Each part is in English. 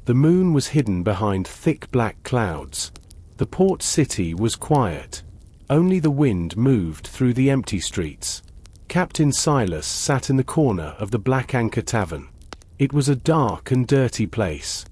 The moon was hidden behind thick black clouds. The port city was quiet. Only the wind moved through the empty streets. Captain Silas sat in the corner of the Black Anchor Tavern. It was a dark and dirty place.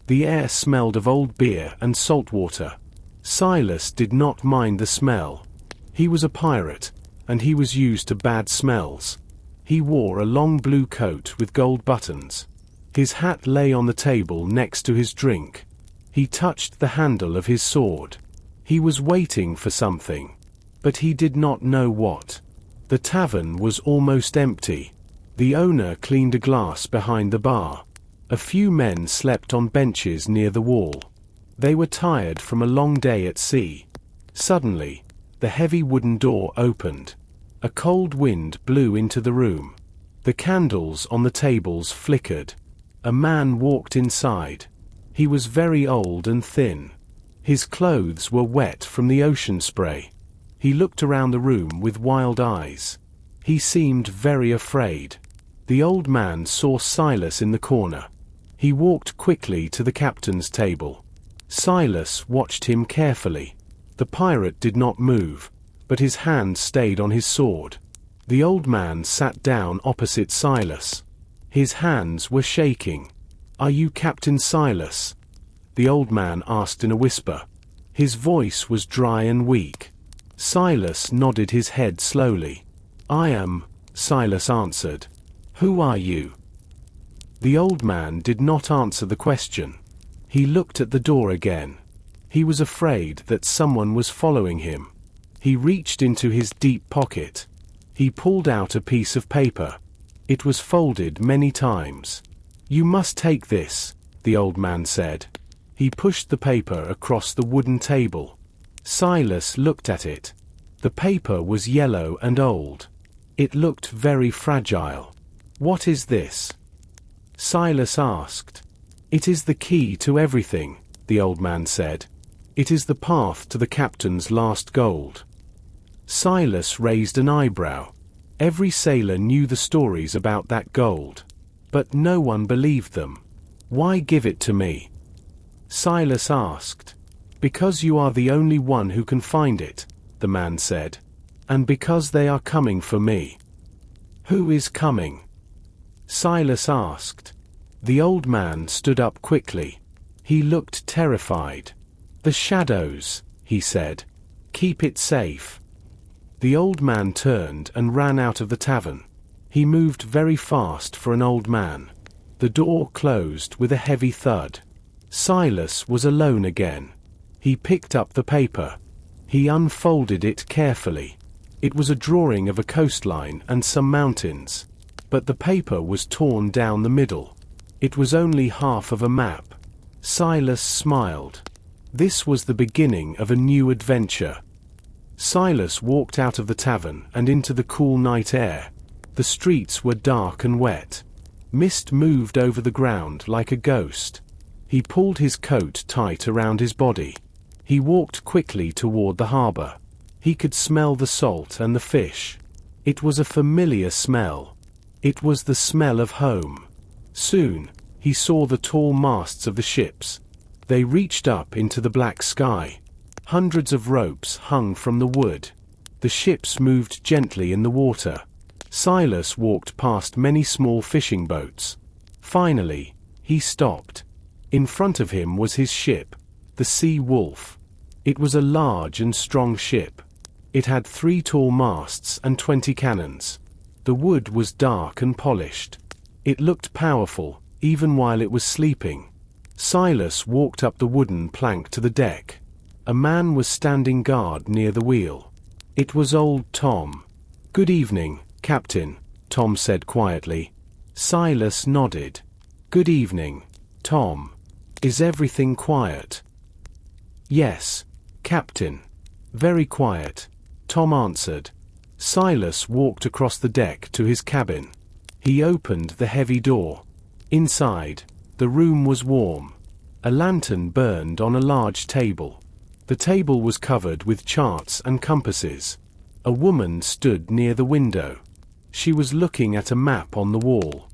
The air smelled of old beer and salt water. Silas did not mind the smell. He was a pirate, and he was used to bad smells. He wore a long blue coat with gold buttons. His hat lay on the table next to his drink. He touched the handle of his sword. He was waiting for something, but he did not know what. The tavern was almost empty. The owner cleaned a glass behind the bar. A few men slept on benches near the wall. They were tired from a long day at sea. Suddenly, the heavy wooden door opened. A cold wind blew into the room. The candles on the tables flickered. A man walked inside. He was very old and thin. His clothes were wet from the ocean spray. He looked around the room with wild eyes. He seemed very afraid. The old man saw Silas in the corner. He walked quickly to the captain's table. Silas watched him carefully. The pirate did not move, but his hand stayed on his sword. The old man sat down opposite Silas. His hands were shaking. "Are you Captain Silas?" the old man asked in a whisper. His voice was dry and weak. Silas nodded his head slowly. "I am," Silas answered. "Who are you?" The old man did not answer the question. He looked at the door again. He was afraid that someone was following him. He reached into his deep pocket. He pulled out a piece of paper. It was folded many times. "You must take this," the old man said. He pushed the paper across the wooden table. Silas looked at it. The paper was yellow and old. It looked very fragile. "What is this?" Silas asked. "It is the key to everything," the old man said. "It is the path to the captain's last gold." Silas raised an eyebrow. Every sailor knew the stories about that gold. But no one believed them. "Why give it to me?" Silas asked. "Because you are the only one who can find it," the man said. "And because they are coming for me." "Who is coming?" Silas asked. The old man stood up quickly. He looked terrified. "The shadows," he said. "Keep it safe." The old man turned and ran out of the tavern. He moved very fast for an old man. The door closed with a heavy thud. Silas was alone again. He picked up the paper. He unfolded it carefully. It was a drawing of a coastline and some mountains. But the paper was torn down the middle. It was only half of a map. Silas smiled. This was the beginning of a new adventure. Silas walked out of the tavern and into the cool night air. The streets were dark and wet. Mist moved over the ground like a ghost. He pulled his coat tight around his body. He walked quickly toward the harbor. He could smell the salt and the fish. It was a familiar smell. It was the smell of home. Soon, he saw the tall masts of the ships. They reached up into the black sky. Hundreds of ropes hung from the wood. The ships moved gently in the water. Silas walked past many small fishing boats. Finally, he stopped. In front of him was his ship, the Sea Wolf. It was a large and strong ship. It had 3 tall masts and 20 cannons. The wood was dark and polished. It looked powerful, even while it was sleeping. Silas walked up the wooden plank to the deck. A man was standing guard near the wheel. It was old Tom. "Good evening, Captain," Tom said quietly. Silas nodded. "Good evening, Tom. Is everything quiet?" "Yes, Captain. Very quiet," Tom answered. Silas walked across the deck to his cabin. He opened the heavy door. Inside, the room was warm. A lantern burned on a large table. The table was covered with charts and compasses. A woman stood near the window. She was looking at a map on the wall.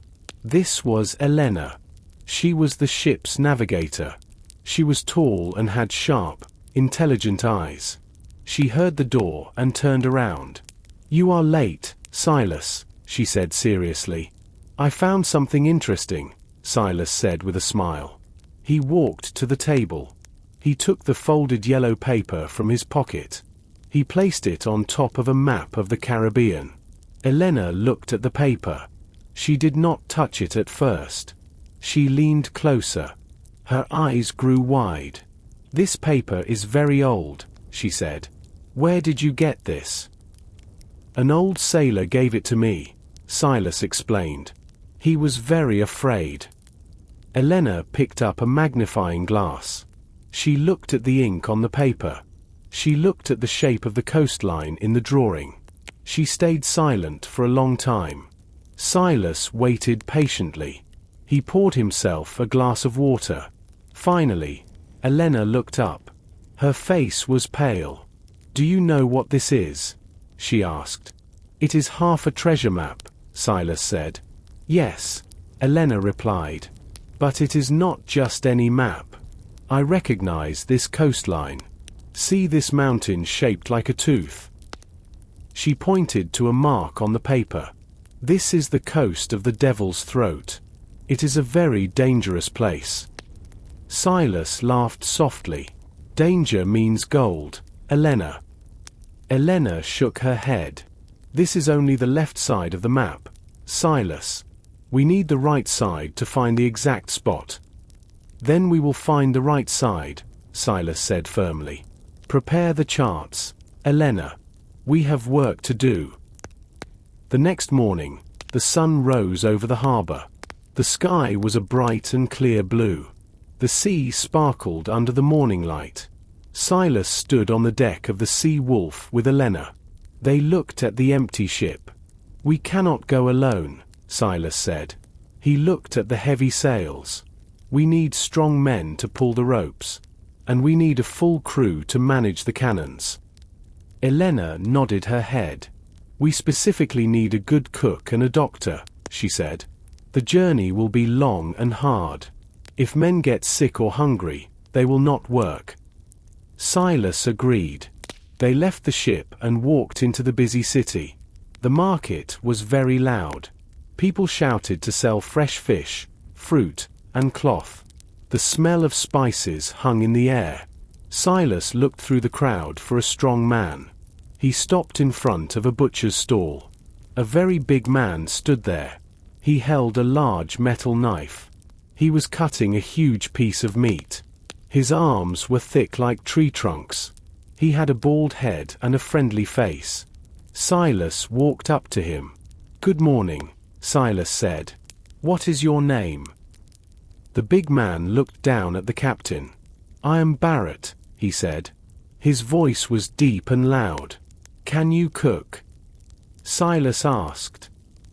This was Elena. She was the ship's navigator. She was tall and had sharp, intelligent eyes. She heard the door and turned around. "You are late, Silas," she said seriously. "I found something interesting," Silas said with a smile. He walked to the table. He took the folded yellow paper from his pocket. He placed it on top of a map of the Caribbean. Elena looked at the paper. She did not touch it at first. She leaned closer. Her eyes grew wide. "This paper is very old," she said. "Where did you get this?" "An old sailor gave it to me," Silas explained. "He was very afraid." Elena picked up a magnifying glass. She looked at the ink on the paper. She looked at the shape of the coastline in the drawing. She stayed silent for a long time. Silas waited patiently. He poured himself a glass of water. Finally, Elena looked up. Her face was pale. "Do you know what this is?" she asked. "It is half a treasure map," Silas said. "Yes," Elena replied. "But it is not just any map. I recognize this coastline. See this mountain shaped like a tooth?" She pointed to a mark on the paper. "This is the coast of the Devil's Throat. It is a very dangerous place." Silas laughed softly. "Danger means gold, Elena." Elena shook her head. "This is only the left side of the map, Silas. We need the right side to find the exact spot." "Then we will find the right side," Silas said firmly. "Prepare the charts, Elena. We have work to do." The next morning, the sun rose over the harbor. The sky was a bright and clear blue. The sea sparkled under the morning light. Silas stood on the deck of the Sea Wolf with Elena. They looked at the empty ship. "We cannot go alone," Silas said. He looked at the heavy sails. "We need strong men to pull the ropes. And we need a full crew to manage the cannons." Elena nodded her head. "We specifically need a good cook and a doctor," she said. "The journey will be long and hard. If men get sick or hungry, they will not work." Silas agreed. They left the ship and walked into the busy city. The market was very loud. People shouted to sell fresh fish, fruit, and cloth. The smell of spices hung in the air. Silas looked through the crowd for a strong man. He stopped in front of a butcher's stall. A very big man stood there. He held a large metal knife. He was cutting a huge piece of meat. His arms were thick like tree trunks. He had a bald head and a friendly face. Silas walked up to him. "Good morning," Silas said. "What is your name?" The big man looked down at the captain. "I am Barrett," he said. His voice was deep and loud. "Can you cook?" Silas asked.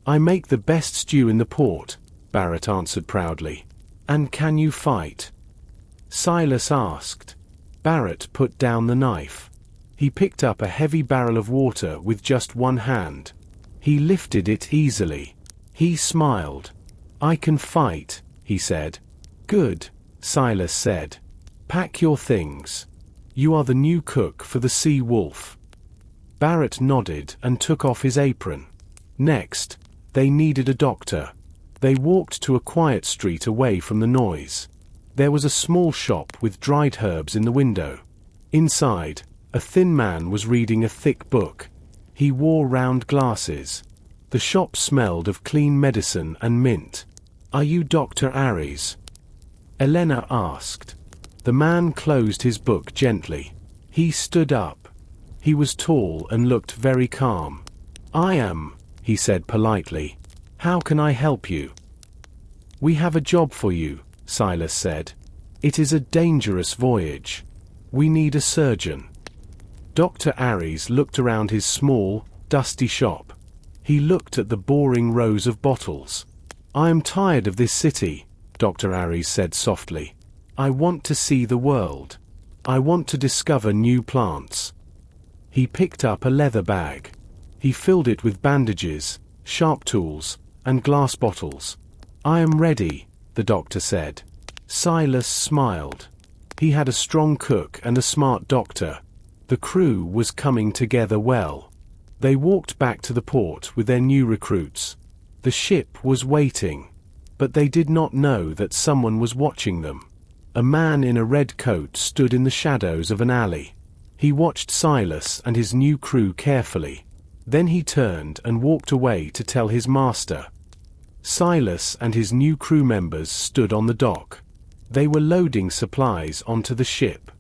"I make the best stew in the port," Barrett answered proudly. "And can you fight?" Silas asked. Barrett put down the knife. He picked up a heavy barrel of water with just one hand. He lifted it easily. He smiled. "I can fight," he said. "Good," Silas said. "Pack your things. You are the new cook for the Sea Wolf." Barrett nodded and took off his apron. Next, they needed a doctor. They walked to a quiet street away from the noise. There was a small shop with dried herbs in the window. Inside, a thin man was reading a thick book. He wore round glasses. The shop smelled of clean medicine and mint. "Are you Dr. Aries?" Elena asked. The man closed his book gently. He stood up. He was tall and looked very calm. "I am," he said politely. "How can I help you?" "We have a job for you," Silas said. "It is a dangerous voyage. We need a surgeon." Dr. Aries looked around his small, dusty shop. He looked at the boring rows of bottles. "I am tired of this city," Dr. Aries said softly. "I want to see the world. I want to discover new plants." He picked up a leather bag. He filled it with bandages, sharp tools, and glass bottles. "I am ready," the doctor said. Silas smiled. He had a strong cook and a smart doctor. The crew was coming together well. They walked back to the port with their new recruits. The ship was waiting, but they did not know that someone was watching them. A man in a red coat stood in the shadows of an alley. He watched Silas and his new crew carefully. Then he turned and walked away to tell his master. Silas and his new crew members stood on the dock. They were loading supplies onto the ship.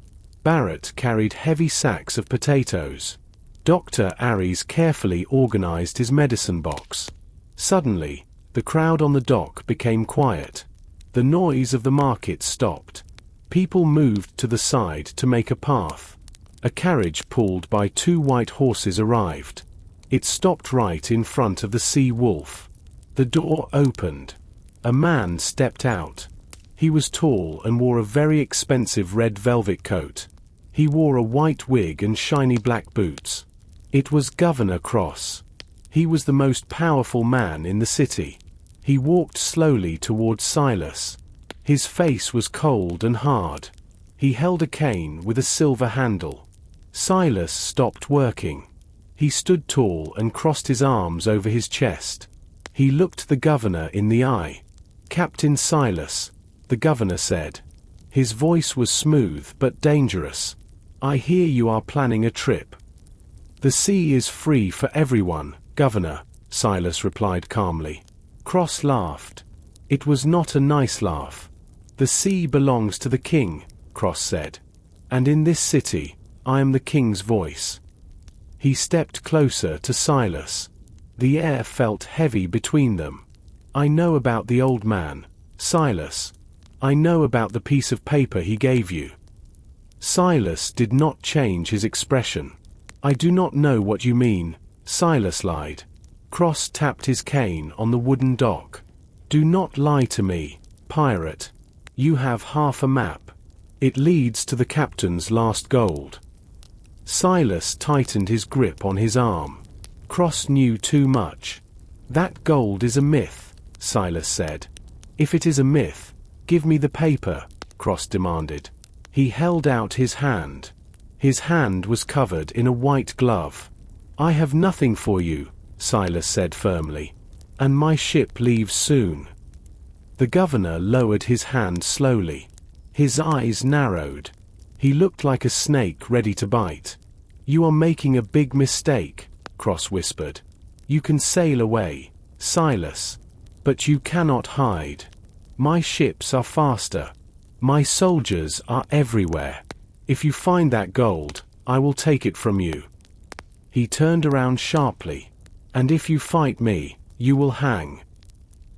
Barrett carried heavy sacks of potatoes. Dr. Aries carefully organized his medicine box. Suddenly, the crowd on the dock became quiet. The noise of the market stopped. People moved to the side to make a path. A carriage pulled by 2 white horses arrived. It stopped right in front of the Sea Wolf. The door opened. A man stepped out. He was tall and wore a very expensive red velvet coat. He wore a white wig and shiny black boots. It was Governor Cross. He was the most powerful man in the city. He walked slowly towards Silas. His face was cold and hard. He held a cane with a silver handle. Silas stopped working. He stood tall and crossed his arms over his chest. He looked the governor in the eye. "Captain Silas," the governor said. His voice was smooth but dangerous. "I hear you are planning a trip." "The sea is free for everyone, Governor," Silas replied calmly. Cross laughed. It was not a nice laugh. "The sea belongs to the king," Cross said. "And in this city, I am the king's voice." He stepped closer to Silas. The air felt heavy between them. "I know about the old man, Silas. I know about the piece of paper he gave you." Silas did not change his expression. "I do not know what you mean," Silas lied. Cross tapped his cane on the wooden dock. "Do not lie to me, pirate. You have half a map. It leads to the captain's last gold." Silas tightened his grip on his arm. Cross knew too much. "That gold is a myth," Silas said. "If it is a myth, give me the paper," Cross demanded. He held out his hand. His hand was covered in a white glove. "I have nothing for you," Silas said firmly. "And my ship leaves soon." The governor lowered his hand slowly. His eyes narrowed. He looked like a snake ready to bite. "You are making a big mistake," Cross whispered. "You can sail away, Silas. But you cannot hide. My ships are faster. My soldiers are everywhere. If you find that gold, I will take it from you." He turned around sharply. "And if you fight me, you will hang."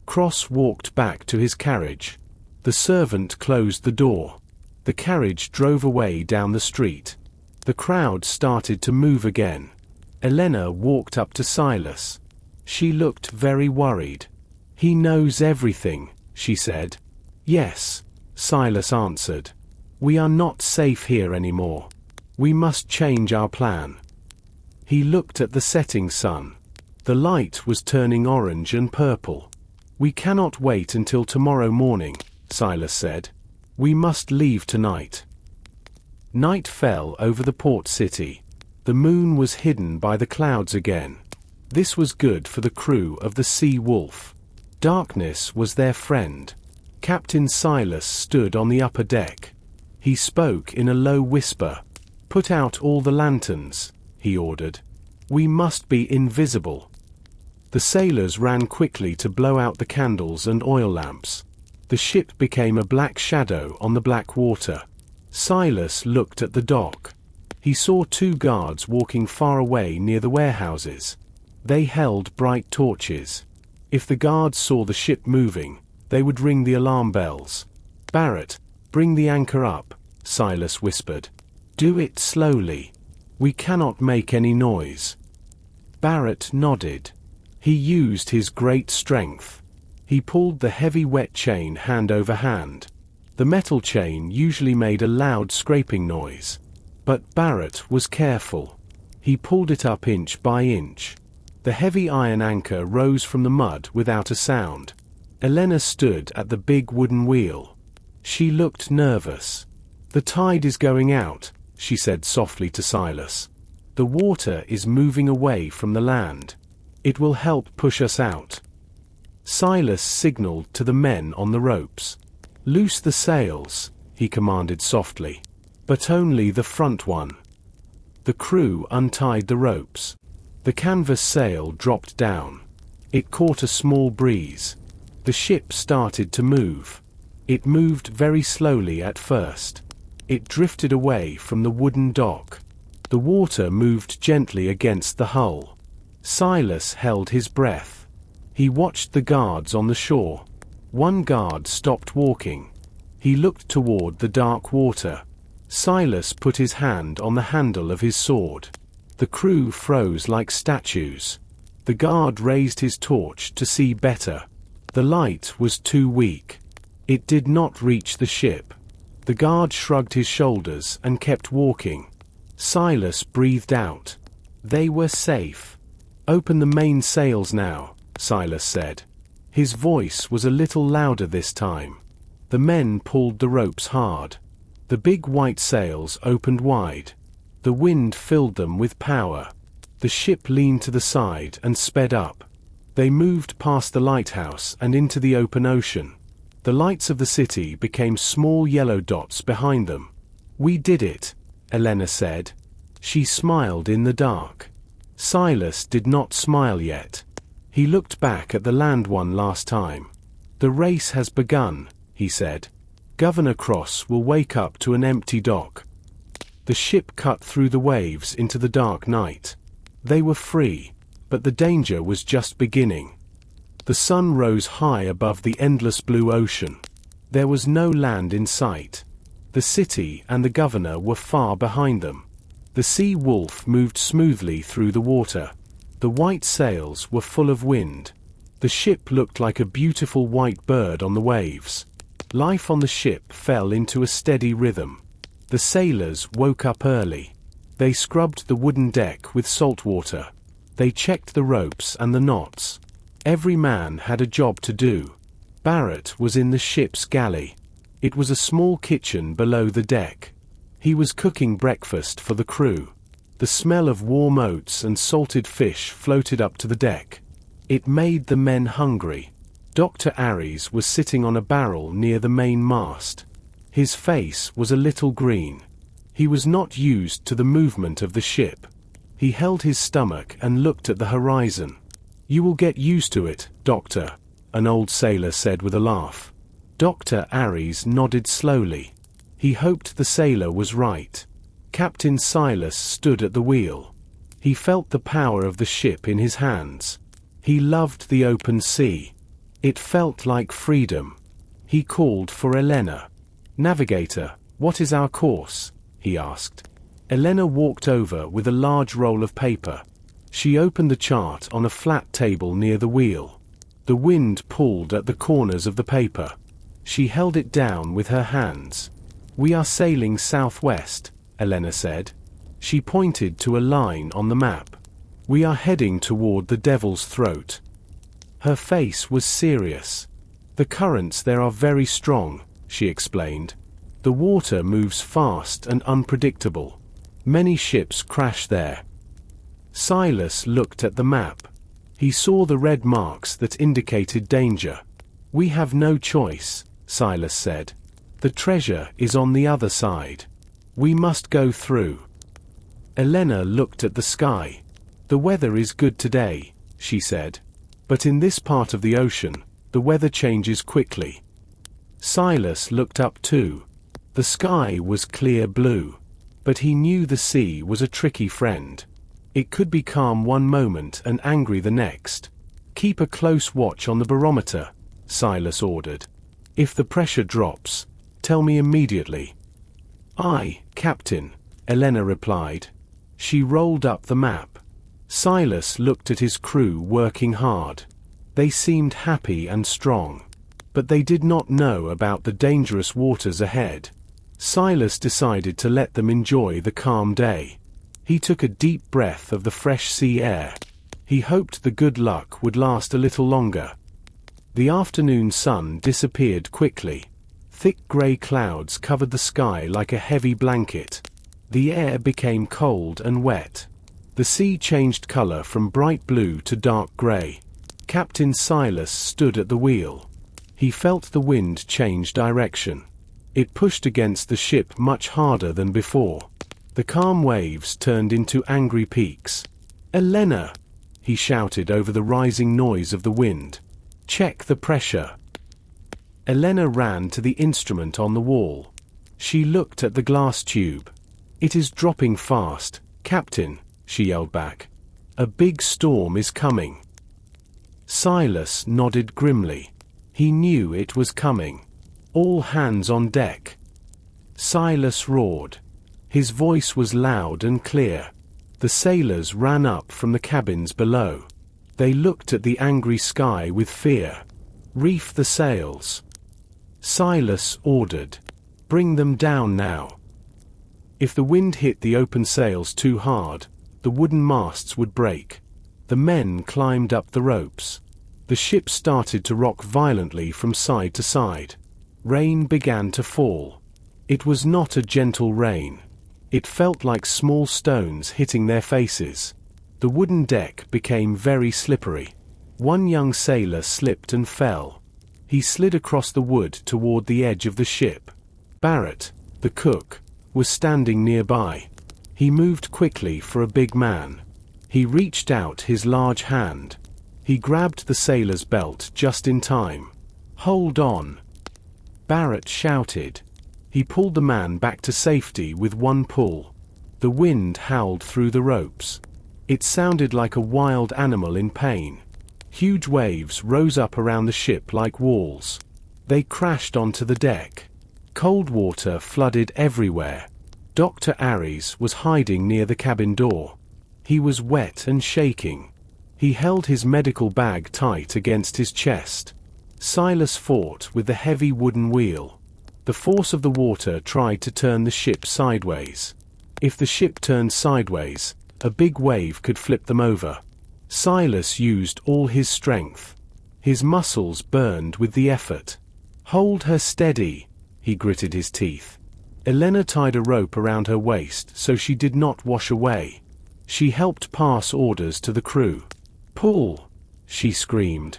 Cross walked back to his carriage. The servant closed the door. The carriage drove away down the street. The crowd started to move again. Elena walked up to Silas. She looked very worried. "He knows everything," she said. "Yes," Silas answered. "We are not safe here anymore. We must change our plan." He looked at the setting sun. The light was turning orange and purple. "We cannot wait until tomorrow morning," Silas said. "We must leave tonight." Night fell over the port city. The moon was hidden by the clouds again. This was good for the crew of the Sea Wolf. Darkness was their friend. Captain Silas stood on the upper deck. He spoke in a low whisper. "Put out all the lanterns," he ordered. "We must be invisible." The sailors ran quickly to blow out the candles and oil lamps. The ship became a black shadow on the black water. Silas looked at the dock. He saw 2 guards walking far away near the warehouses. They held bright torches. If the guards saw the ship moving, they would ring the alarm bells. "Barrett, bring the anchor up," Silas whispered. "Do it slowly. We cannot make any noise." Barrett nodded. He used his great strength. He pulled the heavy wet chain hand over hand. The metal chain usually made a loud scraping noise. But Barrett was careful. He pulled it up inch by inch. The heavy iron anchor rose from the mud without a sound. Elena stood at the big wooden wheel. She looked nervous. "The tide is going out," she said softly to Silas. "The water is moving away from the land. It will help push us out." Silas signaled to the men on the ropes. "Loose the sails," he commanded softly. "But only the front one." The crew untied the ropes. The canvas sail dropped down. It caught a small breeze. The ship started to move. It moved very slowly at first. It drifted away from the wooden dock. The water moved gently against the hull. Silas held his breath. He watched the guards on the shore. One guard stopped walking. He looked toward the dark water. Silas put his hand on the handle of his sword. The crew froze like statues. The guard raised his torch to see better. The light was too weak. It did not reach the ship. The guard shrugged his shoulders and kept walking. Silas breathed out. They were safe. "Open the main sails now," Silas said. His voice was a little louder this time. The men pulled the ropes hard. The big white sails opened wide. The wind filled them with power. The ship leaned to the side and sped up. They moved past the lighthouse and into the open ocean. The lights of the city became small yellow dots behind them. "We did it," Elena said. She smiled in the dark. Silas did not smile yet. He looked back at the land one last time. "The race has begun," he said. "Governor Cross will wake up to an empty dock." The ship cut through the waves into the dark night. They were free, but the danger was just beginning. The sun rose high above the endless blue ocean. There was no land in sight. The city and the governor were far behind them. The sea wolf moved smoothly through the water. The white sails were full of wind. The ship looked like a beautiful white bird on the waves. Life on the ship fell into a steady rhythm. The sailors woke up early. They scrubbed the wooden deck with salt water. They checked the ropes and the knots. Every man had a job to do. Barrett was in the ship's galley. It was a small kitchen below the deck. He was cooking breakfast for the crew. The smell of warm oats and salted fish floated up to the deck. It made the men hungry. Dr. Aries was sitting on a barrel near the main mast. His face was a little green. He was not used to the movement of the ship. He held his stomach and looked at the horizon. "You will get used to it, Doctor," an old sailor said with a laugh. Dr. Aries nodded slowly. He hoped the sailor was right. Captain Silas stood at the wheel. He felt the power of the ship in his hands. He loved the open sea. It felt like freedom. He called for Elena. "Navigator, what is our course?" he asked. Elena walked over with a large roll of paper. She opened the chart on a flat table near the wheel. The wind pulled at the corners of the paper. She held it down with her hands. "We are sailing southwest," Elena said. She pointed to a line on the map. "We are heading toward the Devil's Throat." Her face was serious. "The currents there are very strong," she explained. "The water moves fast and unpredictable. Many ships crash there." Silas looked at the map. He saw the red marks that indicated danger. "We have no choice," Silas said. "The treasure is on the other side. We must go through." Elena looked at the sky. "The weather is good today," she said. "But in this part of the ocean, the weather changes quickly." Silas looked up too. The sky was clear blue. But he knew the sea was a tricky friend. It could be calm one moment and angry the next. "Keep a close watch on the barometer," Silas ordered. "If the pressure drops, tell me immediately." "Aye, Captain," Elena replied. She rolled up the map. Silas looked at his crew working hard. They seemed happy and strong. But they did not know about the dangerous waters ahead. Silas decided to let them enjoy the calm day. He took a deep breath of the fresh sea air. He hoped the good luck would last a little longer. The afternoon sun disappeared quickly. Thick grey clouds covered the sky like a heavy blanket. The air became cold and wet. The sea changed color from bright blue to dark grey. Captain Silas stood at the wheel. He felt the wind change direction. It pushed against the ship much harder than before. The calm waves turned into angry peaks. "Elena!" he shouted over the rising noise of the wind. "Check the pressure." Elena ran to the instrument on the wall. She looked at the glass tube. "It is dropping fast, Captain," she yelled back. "A big storm is coming." Silas nodded grimly. He knew it was coming. "All hands on deck." Silas roared. His voice was loud and clear. The sailors ran up from the cabins below. They looked at the angry sky with fear. "Reef the sails." Silas ordered. "Bring them down now." If the wind hit the open sails too hard, the wooden masts would break. The men climbed up the ropes. The ship started to rock violently from side to side. Rain began to fall. It was not a gentle rain. It felt like small stones hitting their faces. The wooden deck became very slippery. One young sailor slipped and fell. He slid across the wood toward the edge of the ship. Barrett, the cook, was standing nearby. He moved quickly for a big man. He reached out his large hand. He grabbed the sailor's belt just in time. "Hold on!" Barrett shouted. He pulled the man back to safety with one pull. The wind howled through the ropes. It sounded like a wild animal in pain. Huge waves rose up around the ship like walls. They crashed onto the deck. Cold water flooded everywhere. Dr. Aries was hiding near the cabin door. He was wet and shaking. He held his medical bag tight against his chest. Silas fought with the heavy wooden wheel. The force of the water tried to turn the ship sideways. If the ship turned sideways, a big wave could flip them over. Silas used all his strength. His muscles burned with the effort. "Hold her steady," he gritted his teeth. Elena tied a rope around her waist so she did not wash away. She helped pass orders to the crew. "Pull!" she screamed.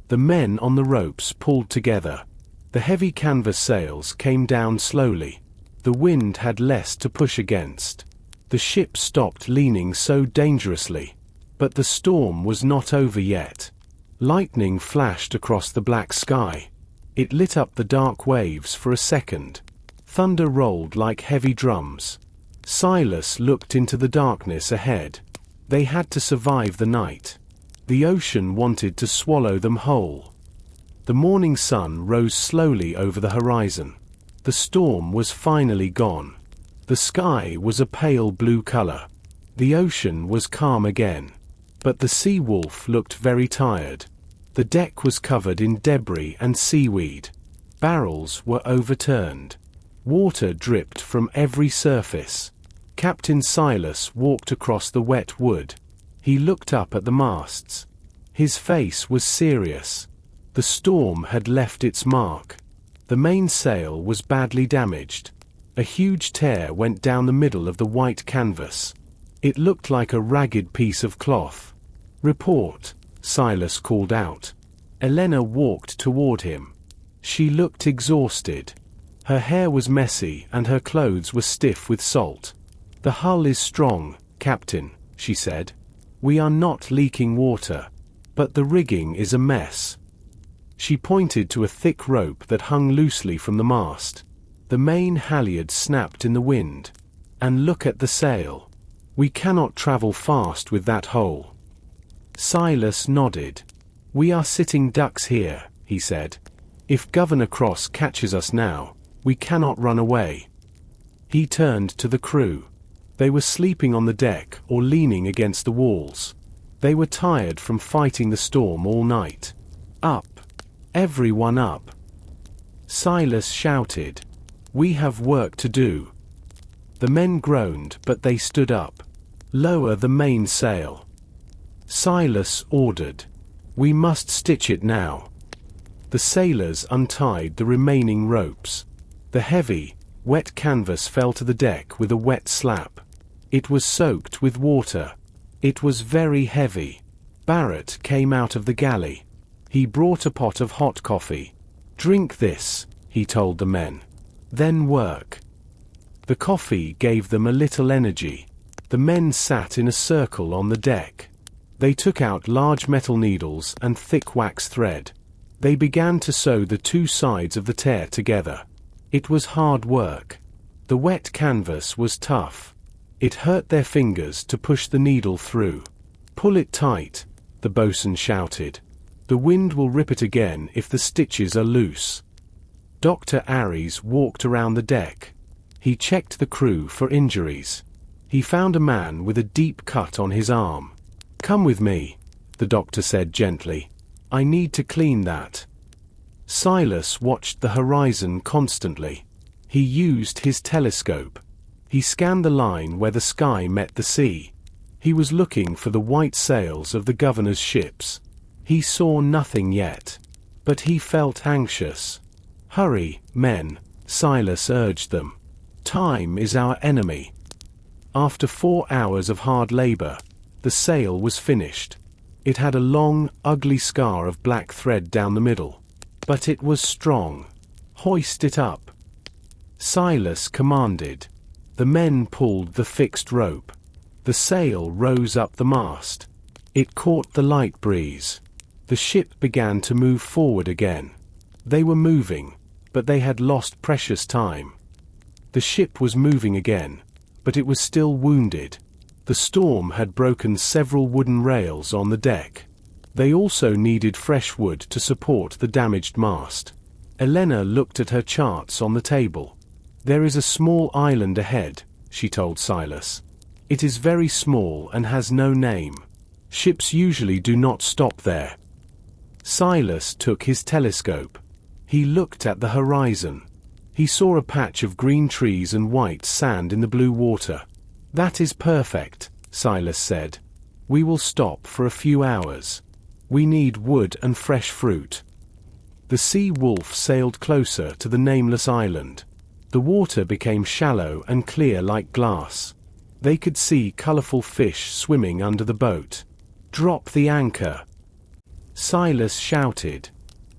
The men on the ropes pulled together. The heavy canvas sails came down slowly. The wind had less to push against. The ship stopped leaning so dangerously. But the storm was not over yet. Lightning flashed across the black sky. It lit up the dark waves for a second. Thunder rolled like heavy drums. Silas looked into the darkness ahead. They had to survive the night. The ocean wanted to swallow them whole. The morning sun rose slowly over the horizon. The storm was finally gone. The sky was a pale blue color. The ocean was calm again. But the sea wolf looked very tired. The deck was covered in debris and seaweed. Barrels were overturned. Water dripped from every surface. Captain Silas walked across the wet wood. He looked up at the masts. His face was serious. The storm had left its mark. The mainsail was badly damaged. A huge tear went down the middle of the white canvas. It looked like a ragged piece of cloth. "Report," Silas called out. Elena walked toward him. She looked exhausted. Her hair was messy and her clothes were stiff with salt. "The hull is strong, Captain," she said. "We are not leaking water. But the rigging is a mess." She pointed to a thick rope that hung loosely from the mast. The main halyard snapped in the wind. "And look at the sail. We cannot travel fast with that hole." Silas nodded. "We are sitting ducks here," he said. "If Governor Cross catches us now, we cannot run away." He turned to the crew. They were sleeping on the deck or leaning against the walls. They were tired from fighting the storm all night. "Up! Everyone up!" Silas shouted. "We have work to do." The men groaned, but they stood up. "Lower the mainsail." Silas ordered. "We must stitch it now." The sailors untied the remaining ropes. The heavy, wet canvas fell to the deck with a wet slap. It was soaked with water. It was very heavy. Barrett came out of the galley. He brought a pot of hot coffee. "Drink this," he told the men. "Then work." The coffee gave them a little energy. The men sat in a circle on the deck. They took out large metal needles and thick wax thread. They began to sew the two sides of the tear together. It was hard work. The wet canvas was tough. It hurt their fingers to push the needle through. "Pull it tight," the bosun shouted. "The wind will rip it again if the stitches are loose." Dr. Aries walked around the deck. He checked the crew for injuries. He found a man with a deep cut on his arm. "Come with me," the doctor said gently. "I need to clean that." Silas watched the horizon constantly. He used his telescope. He scanned the line where the sky met the sea. He was looking for the white sails of the governor's ships. He saw nothing yet. But he felt anxious. "Hurry, men," Silas urged them. "Time is our enemy." After 4 hours of hard labor, the sail was finished. It had a long, ugly scar of black thread down the middle. But it was strong. "Hoist it up," Silas commanded. The men pulled the fixed rope. The sail rose up the mast. It caught the light breeze. The ship began to move forward again. They were moving, but they had lost precious time. The ship was moving again, but it was still wounded. The storm had broken several wooden rails on the deck. They also needed fresh wood to support the damaged mast. Elena looked at her charts on the table. "There is a small island ahead," she told Silas. "It is very small and has no name. Ships usually do not stop there." Silas took his telescope. He looked at the horizon. He saw a patch of green trees and white sand in the blue water. "That is perfect," Silas said. "We will stop for a few hours. We need wood and fresh fruit." The sea wolf sailed closer to the nameless island. The water became shallow and clear like glass. They could see colorful fish swimming under the boat. "Drop the anchor," Silas shouted.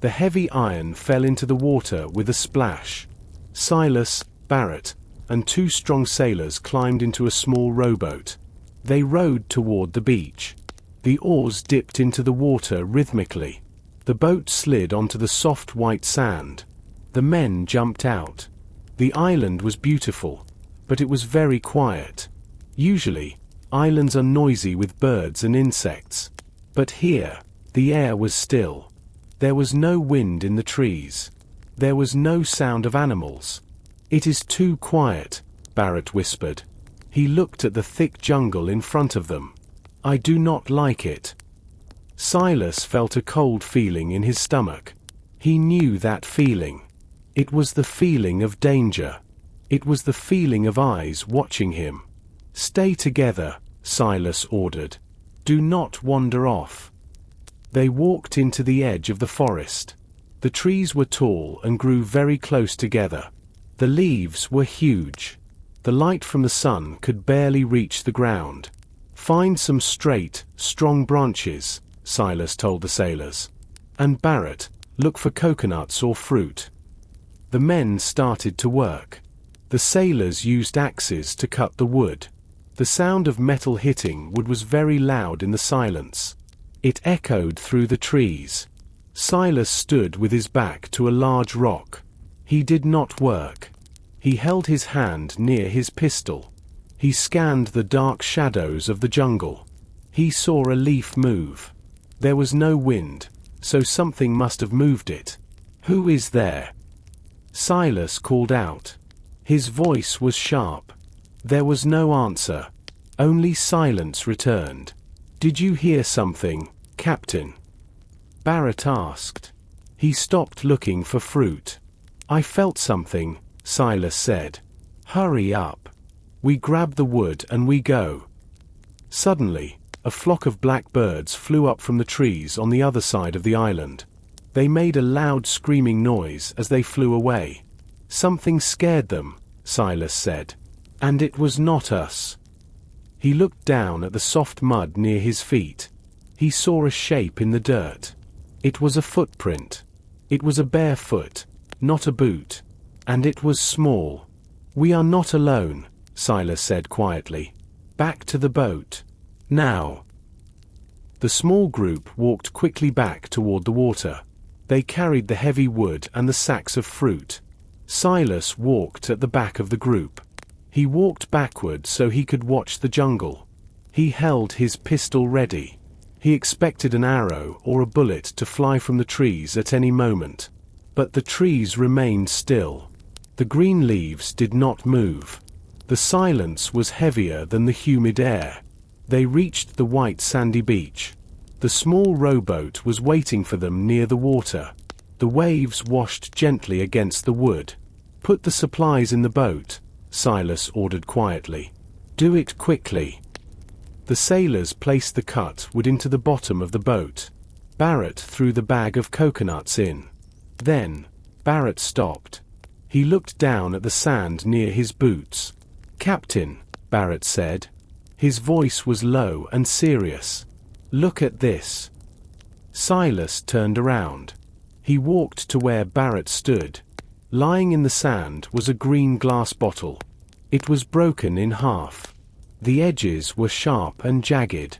The heavy iron fell into the water with a splash. Silas, Barrett, and 2 strong sailors climbed into a small rowboat. They rowed toward the beach. The oars dipped into the water rhythmically. The boat slid onto the soft white sand. The men jumped out. The island was beautiful, but it was very quiet. Usually, islands are noisy with birds and insects. But here, the air was still. There was no wind in the trees. There was no sound of animals. "It is too quiet," Barrett whispered. He looked at the thick jungle in front of them. "I do not like it." Silas felt a cold feeling in his stomach. He knew that feeling. It was the feeling of danger. It was the feeling of eyes watching him. "Stay together," Silas ordered. "Do not wander off." They walked into the edge of the forest. The trees were tall and grew very close together. The leaves were huge. The light from the sun could barely reach the ground. "Find some straight, strong branches," Silas told the sailors. "And Barrett, look for coconuts or fruit." The men started to work. The sailors used axes to cut the wood. The sound of metal hitting wood was very loud in the silence. It echoed through the trees. Silas stood with his back to a large rock. He did not work. He held his hand near his pistol. He scanned the dark shadows of the jungle. He saw a leaf move. There was no wind, so something must have moved it. "Who is there?" Silas called out. His voice was sharp. There was no answer. Only silence returned. "Did you hear something, Captain?" Barrett asked. He stopped looking for fruit. "I felt something," Silas said. "Hurry up. We grab the wood and we go." Suddenly, a flock of black birds flew up from the trees on the other side of the island. They made a loud screaming noise as they flew away. Something scared them, Silas said. And it was not us. He looked down at the soft mud near his feet. He saw a shape in the dirt. It was a footprint. It was a bare foot, not a boot. And it was small. We are not alone, Silas said quietly. Back to the boat. Now. The small group walked quickly back toward the water. They carried the heavy wood and the sacks of fruit. Silas walked at the back of the group. He walked backward so he could watch the jungle. He held his pistol ready. He expected an arrow or a bullet to fly from the trees at any moment. But the trees remained still. The green leaves did not move. The silence was heavier than the humid air. They reached the white sandy beach. The small rowboat was waiting for them near the water. The waves washed gently against the wood. Put the supplies in the boat, Silas ordered quietly. Do it quickly. The sailors placed the cut wood into the bottom of the boat. Barrett threw the bag of coconuts in. Then, Barrett stopped. He looked down at the sand near his boots. Captain, Barrett said. His voice was low and serious. Look at this. Silas turned around. He walked to where Barrett stood. Lying in the sand was a green glass bottle. It was broken in half. The edges were sharp and jagged.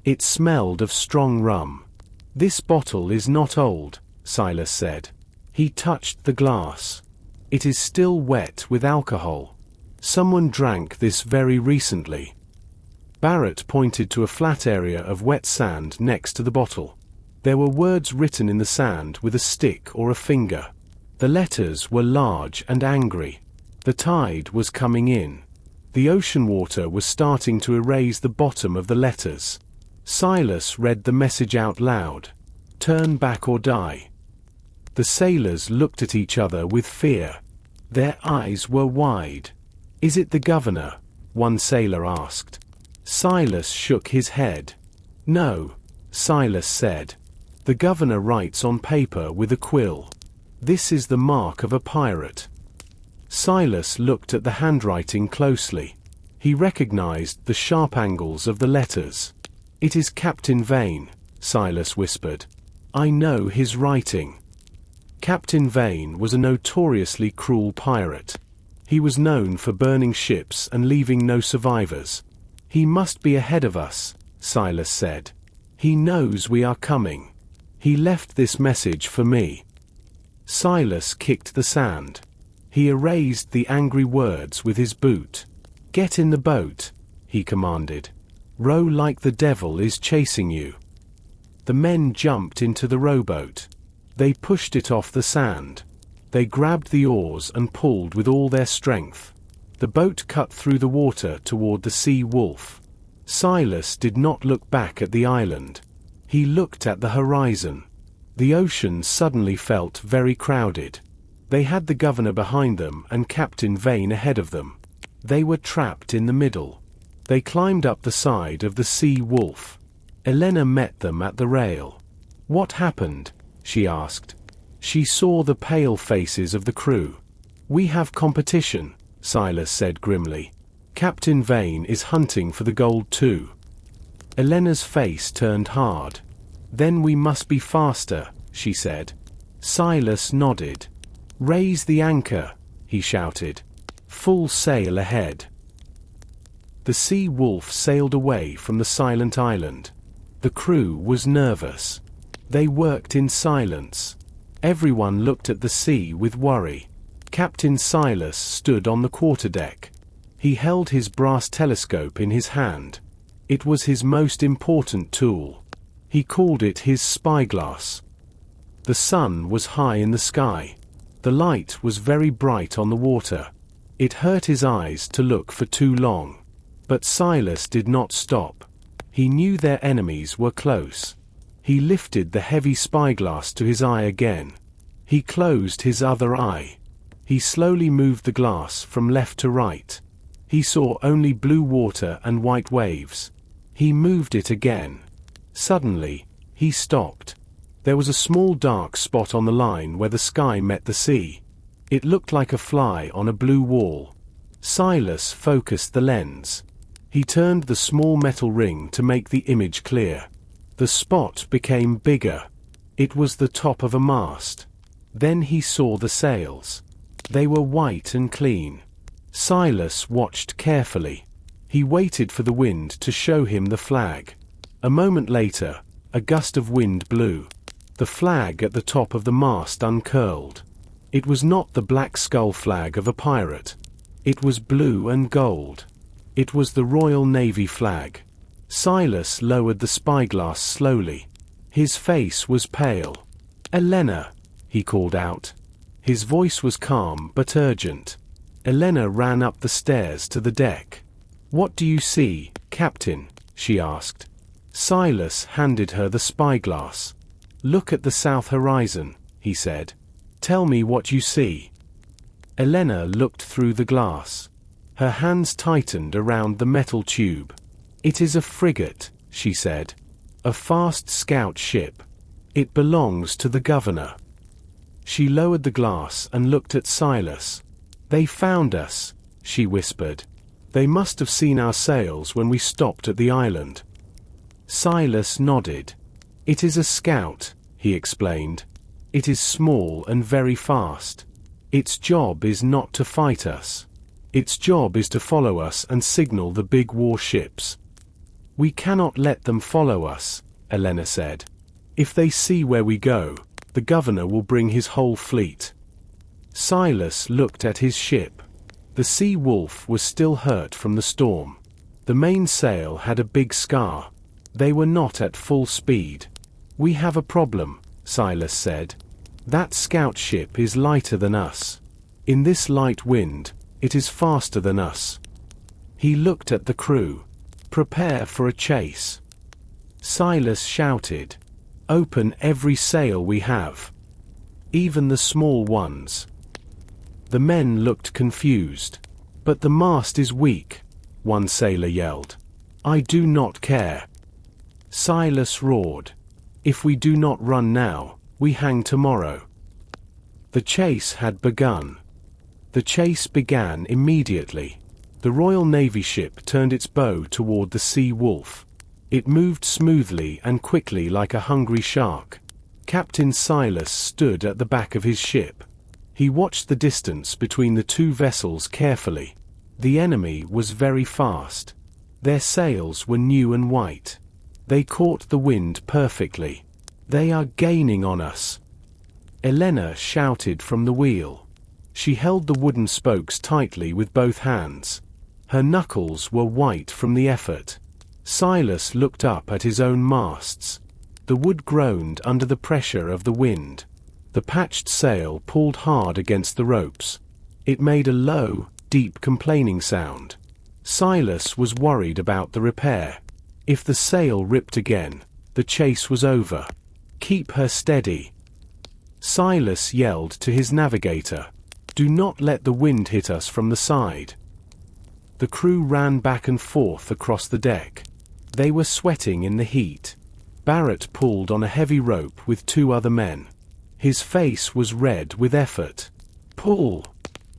It smelled of strong rum. This bottle is not old, Silas said. He touched the glass. It is still wet with alcohol. Someone drank this very recently. Barrett pointed to a flat area of wet sand next to the bottle. There were words written in the sand with a stick or a finger. The letters were large and angry. The tide was coming in. The ocean water was starting to erase the bottom of the letters. Silas read the message out loud. Turn back or die. The sailors looked at each other with fear. Their eyes were wide. Is it the governor? One sailor asked. Silas shook his head. No, Silas said. The governor writes on paper with a quill. This is the mark of a pirate. Silas looked at the handwriting closely. He recognized the sharp angles of the letters. It is Captain Vane, Silas whispered. I know his writing. Captain Vane was a notoriously cruel pirate. He was known for burning ships and leaving no survivors. He must be ahead of us, Silas said. He knows we are coming. He left this message for me. Silas kicked the sand. He erased the angry words with his boot. Get in the boat, he commanded. Row like the devil is chasing you. The men jumped into the rowboat. They pushed it off the sand. They grabbed the oars and pulled with all their strength. The boat cut through the water toward the sea wolf. Silas did not look back at the island. He looked at the horizon. The ocean suddenly felt very crowded. They had the governor behind them and Captain Vane ahead of them. They were trapped in the middle. They climbed up the side of the sea wolf. Elena met them at the rail. What happened? She asked. She saw the pale faces of the crew. We have competition, Silas said grimly. Captain Vane is hunting for the gold too. Elena's face turned hard. Then we must be faster, she said. Silas nodded. Raise the anchor, he shouted. Full sail ahead. The sea wolf sailed away from the silent island. The crew was nervous. They worked in silence. Everyone looked at the sea with worry. Captain Silas stood on the quarterdeck. He held his brass telescope in his hand. It was his most important tool. He called it his spyglass. The sun was high in the sky. The light was very bright on the water. It hurt his eyes to look for too long. But Silas did not stop. He knew their enemies were close. He lifted the heavy spyglass to his eye again. He closed his other eye. He slowly moved the glass from left to right. He saw only blue water and white waves. He moved it again. Suddenly, he stopped. There was a small dark spot on the line where the sky met the sea. It looked like a fly on a blue wall. Silas focused the lens. He turned the small metal ring to make the image clear. The spot became bigger. It was the top of a mast. Then he saw the sails. They were white and clean. Silas watched carefully. He waited for the wind to show him the flag. A moment later, a gust of wind blew. The flag at the top of the mast uncurled. It was not the black skull flag of a pirate. It was blue and gold. It was the Royal Navy flag. Silas lowered the spyglass slowly. His face was pale. "Elena," he called out. His voice was calm but urgent. Elena ran up the stairs to the deck. "What do you see, Captain?" she asked. Silas handed her the spyglass. "Look at the south horizon," he said. "Tell me what you see." Elena looked through the glass. Her hands tightened around the metal tube. "It is a frigate," she said. "A fast scout ship. It belongs to the governor." She lowered the glass and looked at Silas. "They found us," she whispered. "They must have seen our sails when we stopped at the island." Silas nodded. "It is a scout," he explained. "It is small and very fast. Its job is not to fight us. Its job is to follow us and signal the big warships." "We cannot let them follow us," Elena said. "If they see where we go, the governor will bring his whole fleet." Silas looked at his ship. The Sea Wolf was still hurt from the storm. The mainsail had a big scar. They were not at full speed. "We have a problem," Silas said. "That scout ship is lighter than us. In this light wind, it is faster than us." He looked at the crew. "Prepare for a chase." Silas shouted, "Open every sail we have. Even the small ones." The men looked confused. "But the mast is weak," one sailor yelled. "I do not care." Silas roared, "If we do not run now, we hang tomorrow." The chase had begun. The chase began immediately. The Royal Navy ship turned its bow toward the Sea Wolf. It moved smoothly and quickly like a hungry shark. Captain Silas stood at the back of his ship. He watched the distance between the two vessels carefully. The enemy was very fast. Their sails were new and white. They caught the wind perfectly. "They are gaining on us," Elena shouted from the wheel. She held the wooden spokes tightly with both hands. Her knuckles were white from the effort. Silas looked up at his own masts. The wood groaned under the pressure of the wind. The patched sail pulled hard against the ropes. It made a low, deep complaining sound. Silas was worried about the repair. If the sail ripped again, the chase was over. "Keep her steady," Silas yelled to his navigator. "Do not let the wind hit us from the side." The crew ran back and forth across the deck. They were sweating in the heat. Barrett pulled on a heavy rope with two other men. His face was red with effort. "Pull,"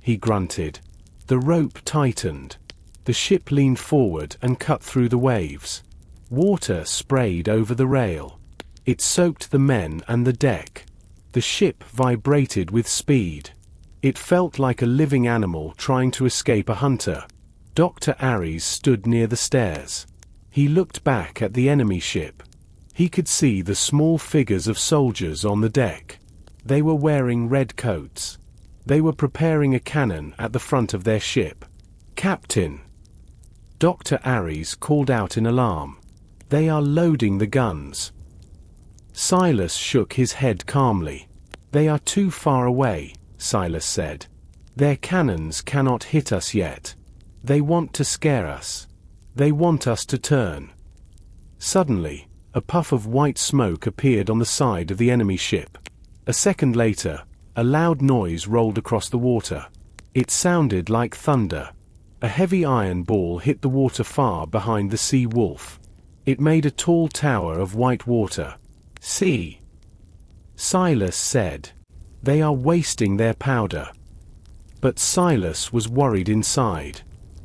he grunted. The rope tightened. The ship leaned forward and cut through the waves. Water sprayed over the rail. It soaked the men and the deck. The ship vibrated with speed. It felt like a living animal trying to escape a hunter. Dr. Aries stood near the stairs. He looked back at the enemy ship. He could see the small figures of soldiers on the deck. They were wearing red coats. They were preparing a cannon at the front of their ship. "Captain!" Dr. Aries called out in alarm. "They are loading the guns." Silas shook his head calmly. "They are too far away," Silas said. "Their cannons cannot hit us yet. They want to scare us. They want us to turn." Suddenly, a puff of white smoke appeared on the side of the enemy ship. A second later, a loud noise rolled across the water. It sounded like thunder. A heavy iron ball hit the water far behind the Sea Wolf. It made a tall tower of white water. "See!" Silas said. "They are wasting their powder." But Silas was worried inside.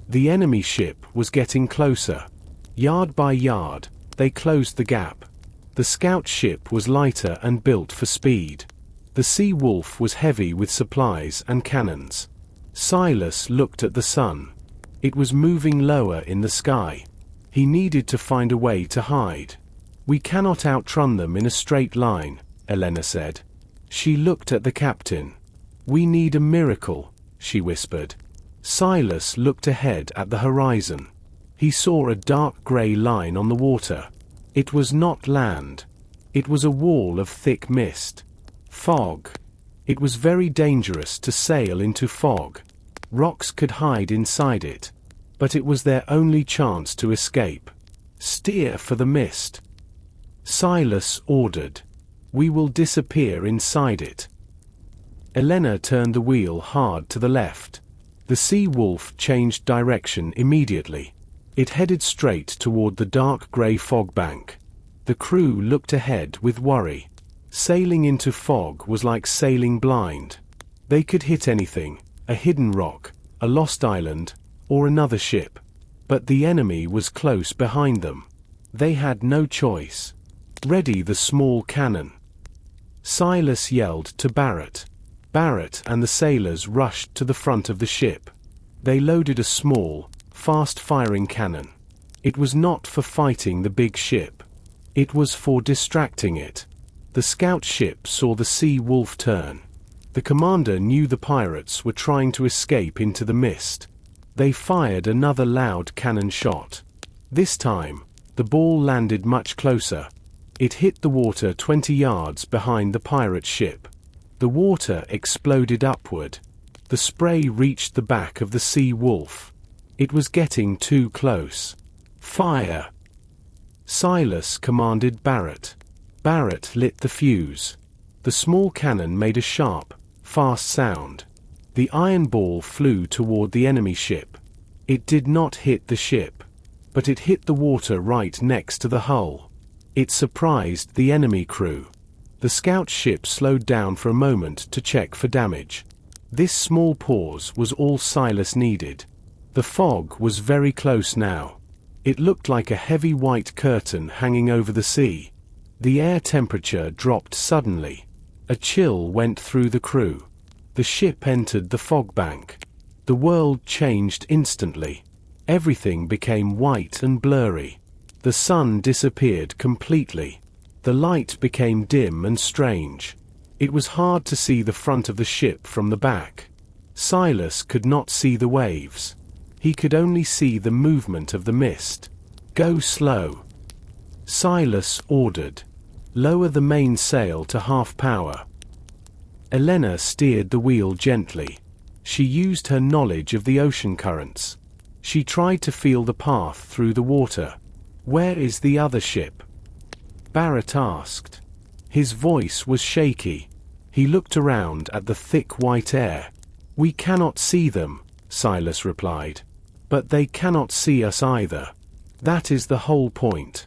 The enemy ship was getting closer. Yard by yard, they closed the gap. The scout ship was lighter and built for speed. The Sea Wolf was heavy with supplies and cannons. Silas looked at the sun. It was moving lower in the sky. He needed to find a way to hide. "We cannot outrun them in a straight line," Elena said. She looked at the captain. "We need a miracle," she whispered. Silas looked ahead at the horizon. He saw a dark grey line on the water. It was not land. It was a wall of thick mist. Fog. It was very dangerous to sail into fog. Rocks could hide inside it. But it was their only chance to escape. "Steer for the mist," Silas ordered. "We will disappear inside it." Elena turned the wheel hard to the left. The Sea Wolf changed direction immediately. It headed straight toward the dark grey fog bank. The crew looked ahead with worry. Sailing into fog was like sailing blind. They could hit anything, a hidden rock, a lost island, or another ship. But the enemy was close behind them. They had no choice. "Ready the small cannon," Silas yelled to Barrett. Barrett and the sailors rushed to the front of the ship. They loaded a small, fast-firing cannon. It was not for fighting the big ship. It was for distracting it. The scout ship saw the Sea Wolf turn. The commander knew the pirates were trying to escape into the mist. They fired another loud cannon shot. This time, the ball landed much closer. It hit the water 20 yards behind the pirate ship. The water exploded upward. The spray reached the back of the Sea Wolf. It was getting too close. "Fire!" Silas commanded Barrett. Barrett lit the fuse. The small cannon made a sharp, fast sound. The iron ball flew toward the enemy ship. It did not hit the ship, but it hit the water right next to the hull. It surprised the enemy crew. The scout ship slowed down for a moment to check for damage. This small pause was all Silas needed. The fog was very close now. It looked like a heavy white curtain hanging over the sea. The air temperature dropped suddenly. A chill went through the crew. The ship entered the fog bank. The world changed instantly. Everything became white and blurry. The sun disappeared completely. The light became dim and strange. It was hard to see the front of the ship from the back. Silas could not see the waves. He could only see the movement of the mist. "Go slow," Silas ordered. "Lower the mainsail to half power." Elena steered the wheel gently. She used her knowledge of the ocean currents. She tried to feel the path through the water. "Where is the other ship?" Barrett asked. His voice was shaky. He looked around at the thick white air. "We cannot see them," Silas replied. "But they cannot see us either. That is the whole point."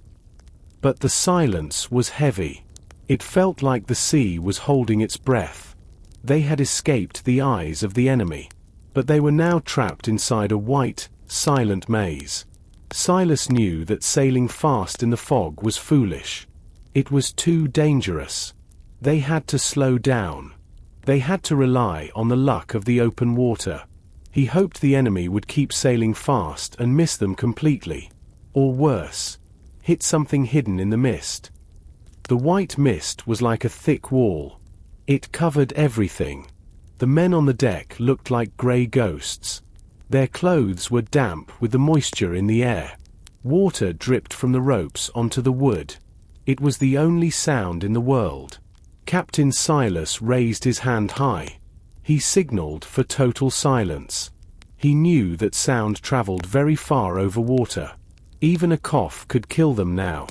But the silence was heavy. It felt like the sea was holding its breath. They had escaped the eyes of the enemy. But they were now trapped inside a white, silent maze. Silas knew that sailing fast in the fog was foolish. It was too dangerous. They had to slow down. They had to rely on the luck of the open water. He hoped the enemy would keep sailing fast and miss them completely. Or worse, hit something hidden in the mist. The white mist was like a thick wall. It covered everything. The men on the deck looked like grey ghosts. Their clothes were damp with the moisture in the air. Water dripped from the ropes onto the wood. It was the only sound in the world. Captain Silas raised his hand high. He signaled for total silence. He knew that sound traveled very far over water. Even a cough could kill them now.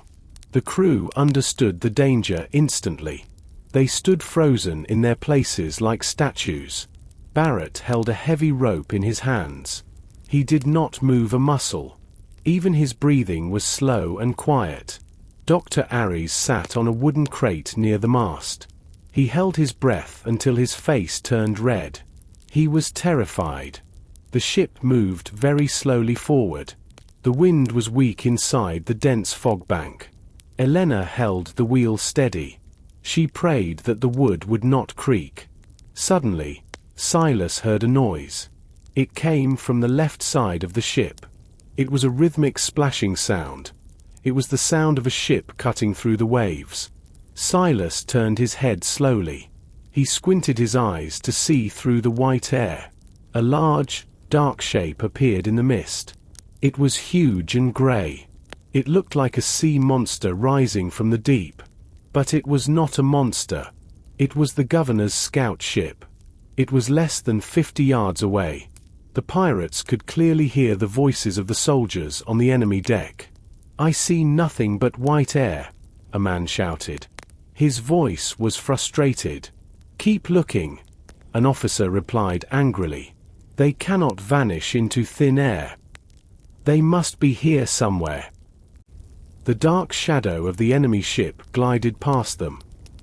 The crew understood the danger instantly. They stood frozen in their places like statues. Barrett held a heavy rope in his hands. He did not move a muscle. Even his breathing was slow and quiet. Dr. Aries sat on a wooden crate near the mast. He held his breath until his face turned red. He was terrified. The ship moved very slowly forward. The wind was weak inside the dense fog bank. Elena held the wheel steady. She prayed that the wood would not creak. Suddenly, Silas heard a noise. It came from the left side of the ship. It was a rhythmic splashing sound. It was the sound of a ship cutting through the waves. Silas turned his head slowly. He squinted his eyes to see through the white air. A large, dark shape appeared in the mist. It was huge and grey. It looked like a sea monster rising from the deep. But it was not a monster. It was the governor's scout ship. It was less than 50 yards away. The pirates could clearly hear the voices of the soldiers on the enemy deck. "I see nothing but white air," a man shouted. His voice was frustrated. "Keep looking," an officer replied angrily. "They cannot vanish into thin air. They must be here somewhere." The dark shadow of the enemy ship glided past them.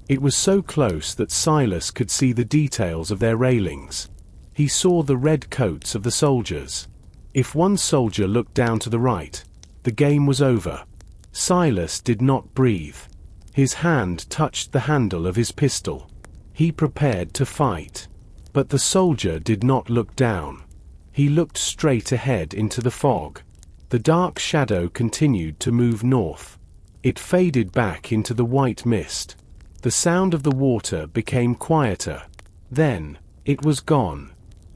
It was so close that Silas could see the details of their railings. He saw the red coats of the soldiers. If one soldier looked down to the right, the game was over. Silas did not breathe. His hand touched the handle of his pistol. He prepared to fight. But the soldier did not look down. He looked straight ahead into the fog. The dark shadow continued to move north. It faded back into the white mist. The sound of the water became quieter. Then, it was gone.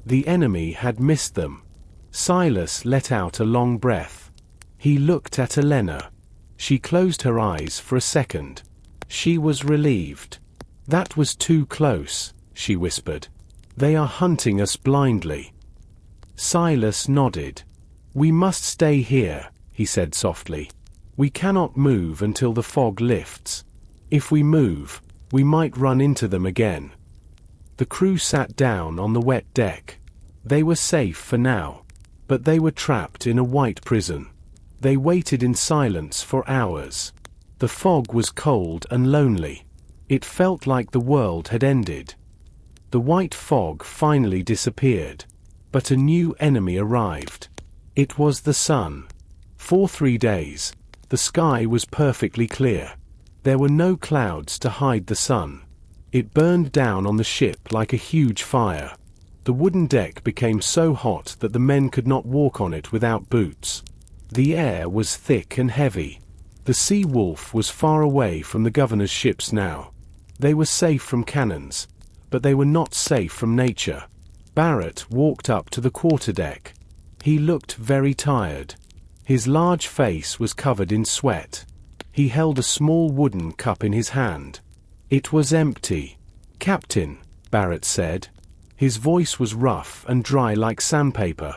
The enemy had missed them. Silas let out a long breath. He looked at Elena. She closed her eyes for a second. She was relieved. "That was too close," she whispered. "They are hunting us blindly." Silas nodded. "We must stay here," he said softly. "We cannot move until the fog lifts. If we move, we might run into them again." The crew sat down on the wet deck. They were safe for now. But they were trapped in a white prison. They waited in silence for hours. The fog was cold and lonely. It felt like the world had ended. The white fog finally disappeared. But a new enemy arrived. It was the sun. For 3 days, the sky was perfectly clear. There were no clouds to hide the sun. It burned down on the ship like a huge fire. The wooden deck became so hot that the men could not walk on it without boots. The air was thick and heavy. The Sea Wolf was far away from the governor's ships now. They were safe from cannons, but they were not safe from nature. Barrett walked up to the quarterdeck. He looked very tired. His large face was covered in sweat. He held a small wooden cup in his hand. It was empty. "Captain," Barrett said. His voice was rough and dry like sandpaper.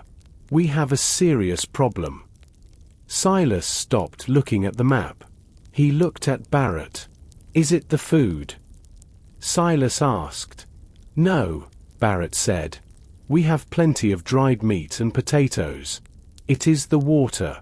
"We have a serious problem." Silas stopped looking at the map. He looked at Barrett. "Is it the food?" Silas asked. "No," Barrett said. "We have plenty of dried meat and potatoes. It is the water."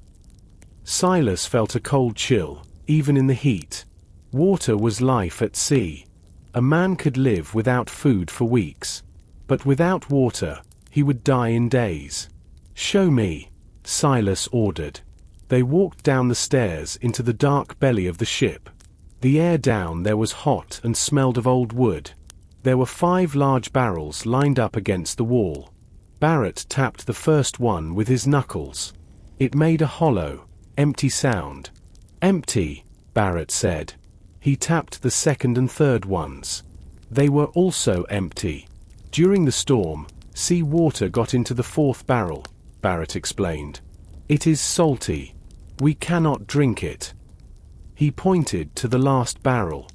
Silas felt a cold chill, even in the heat. Water was life at sea. A man could live without food for weeks. But without water, he would die in days. "Show me," Silas ordered. They walked down the stairs into the dark belly of the ship. The air down there was hot and smelled of old wood. There were 5 large barrels lined up against the wall. Barrett tapped the first one with his knuckles. It made a hollow, empty sound. "Empty," Barrett said. He tapped the second and third ones. They were also empty. During the storm, sea water got into the 4th barrel, Barrett explained. "It is salty. We cannot drink it." He pointed to the last barrel.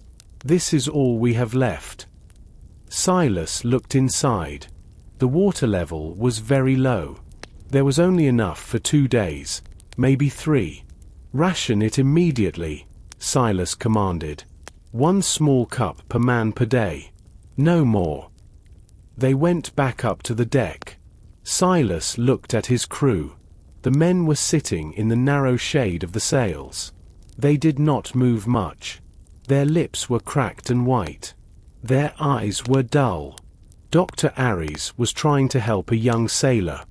"This is all we have left." Silas looked inside. The water level was very low. There was only enough for 2 days, maybe 3. "Ration it immediately," Silas commanded. "1 small cup per man per day. No more." They went back up to the deck. Silas looked at his crew. The men were sitting in the narrow shade of the sails. They did not move much. Their lips were cracked and white. Their eyes were dull. Dr. Aries was trying to help a young sailor.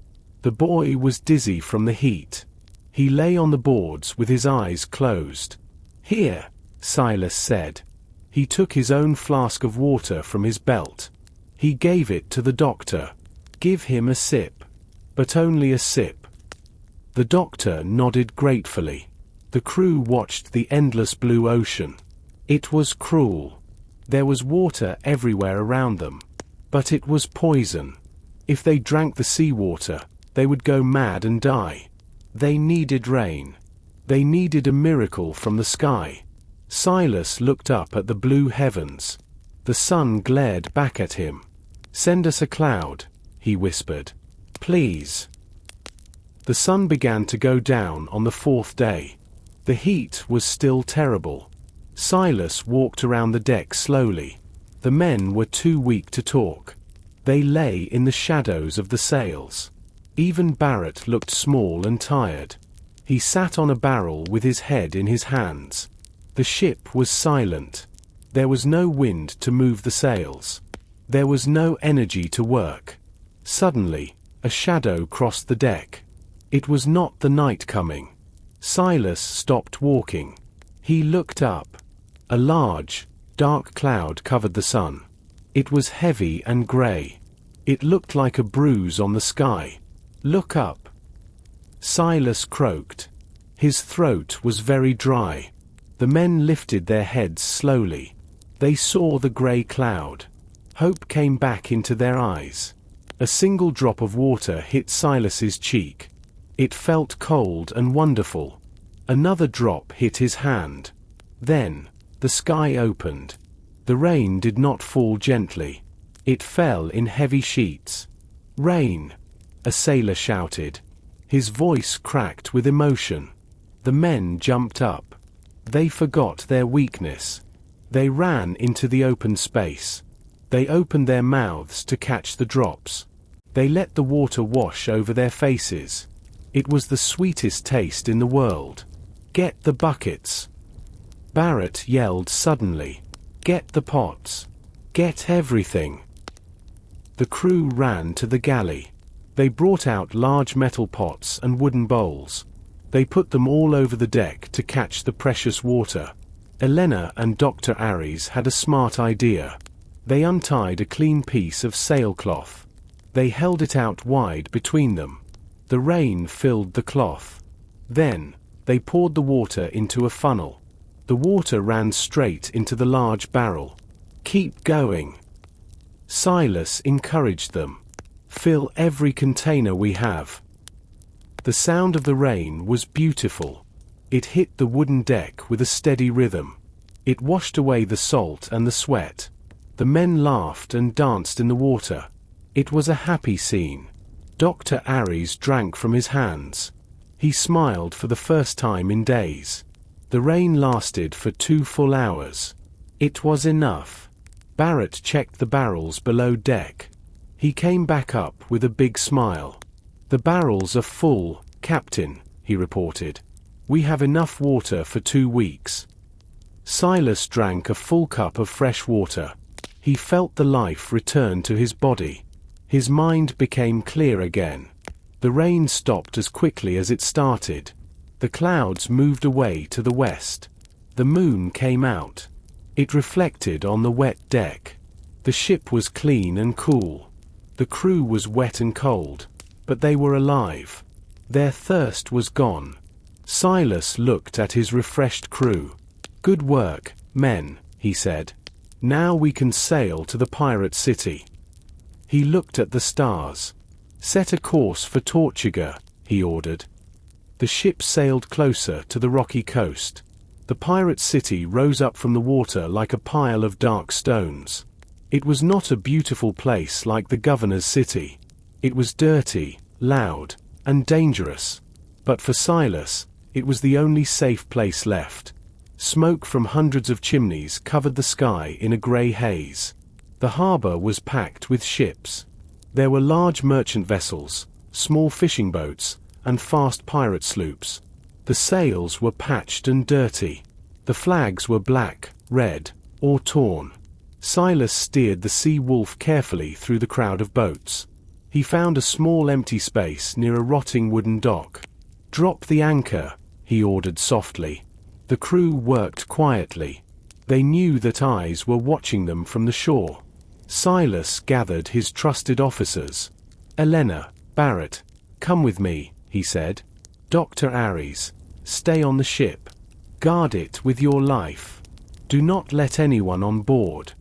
The boy was dizzy from the heat. He lay on the boards with his eyes closed. "Here," Silas said. He took his own flask of water from his belt. He gave it to the doctor. "Give him a sip." But only a sip. The doctor nodded gratefully. The crew watched the endless blue ocean. It was cruel. There was water everywhere around them. But it was poison. If they drank the seawater, they would go mad and die. They needed rain. They needed a miracle from the sky. Silas looked up at the blue heavens. The sun glared back at him. "Send us a cloud," he whispered. "Please." The sun began to go down on the fourth day. The heat was still terrible. Silas walked around the deck slowly. The men were too weak to talk. They lay in the shadows of the sails. Even Barrett looked small and tired. He sat on a barrel with his head in his hands. The ship was silent. There was no wind to move the sails. There was no energy to work. Suddenly, a shadow crossed the deck. It was not the night coming. Silas stopped walking. He looked up. A large, dark cloud covered the sun. It was heavy and gray. It looked like a bruise on the sky. "Look up." Silas croaked. His throat was very dry. The men lifted their heads slowly. They saw the gray cloud. Hope came back into their eyes. A single drop of water hit Silas's cheek. It felt cold and wonderful. Another drop hit his hand. Then, the sky opened. The rain did not fall gently. It fell in heavy sheets. "Rain!" a sailor shouted. His voice cracked with emotion. The men jumped up. They forgot their weakness. They ran into the open space. They opened their mouths to catch the drops. They let the water wash over their faces. It was the sweetest taste in the world. "Get the buckets!" Barrett yelled suddenly. "Get the pots! Get everything!" The crew ran to the galley. They brought out large metal pots and wooden bowls. They put them all over the deck to catch the precious water. Elena and Dr. Aries had a smart idea. They untied a clean piece of sailcloth. They held it out wide between them. The rain filled the cloth. Then, they poured the water into a funnel. The water ran straight into the large barrel. "Keep going." Silas encouraged them. "Fill every container we have." The sound of the rain was beautiful. It hit the wooden deck with a steady rhythm. It washed away the salt and the sweat. The men laughed and danced in the water. It was a happy scene. Dr. Aries drank from his hands. He smiled for the first time in days. The rain lasted for 2 full hours. It was enough. Barrett checked the barrels below deck. He came back up with a big smile. "The barrels are full, Captain," he reported. "We have enough water for 2 weeks." Silas drank a full cup of fresh water. He felt the life return to his body. His mind became clear again. The rain stopped as quickly as it started. The clouds moved away to the west. The moon came out. It reflected on the wet deck. The ship was clean and cool. The crew was wet and cold, but they were alive. Their thirst was gone. Silas looked at his refreshed crew. "Good work, men," he said. "Now we can sail to the pirate city." He looked at the stars. "Set a course for Tortuga," he ordered. The ship sailed closer to the rocky coast. The pirate city rose up from the water like a pile of dark stones. It was not a beautiful place like the governor's city. It was dirty, loud, and dangerous. But for Silas, it was the only safe place left. Smoke from hundreds of chimneys covered the sky in a grey haze. The harbor was packed with ships. There were large merchant vessels, small fishing boats, and fast pirate sloops. The sails were patched and dirty. The flags were black, red, or torn. Silas steered the Sea Wolf carefully through the crowd of boats. He found a small empty space near a rotting wooden dock. "Drop the anchor," he ordered softly. The crew worked quietly. They knew that eyes were watching them from the shore. Silas gathered his trusted officers. "Elena, Barrett, come with me," he said. "Dr. Aries, stay on the ship. Guard it with your life. Do not let anyone on board."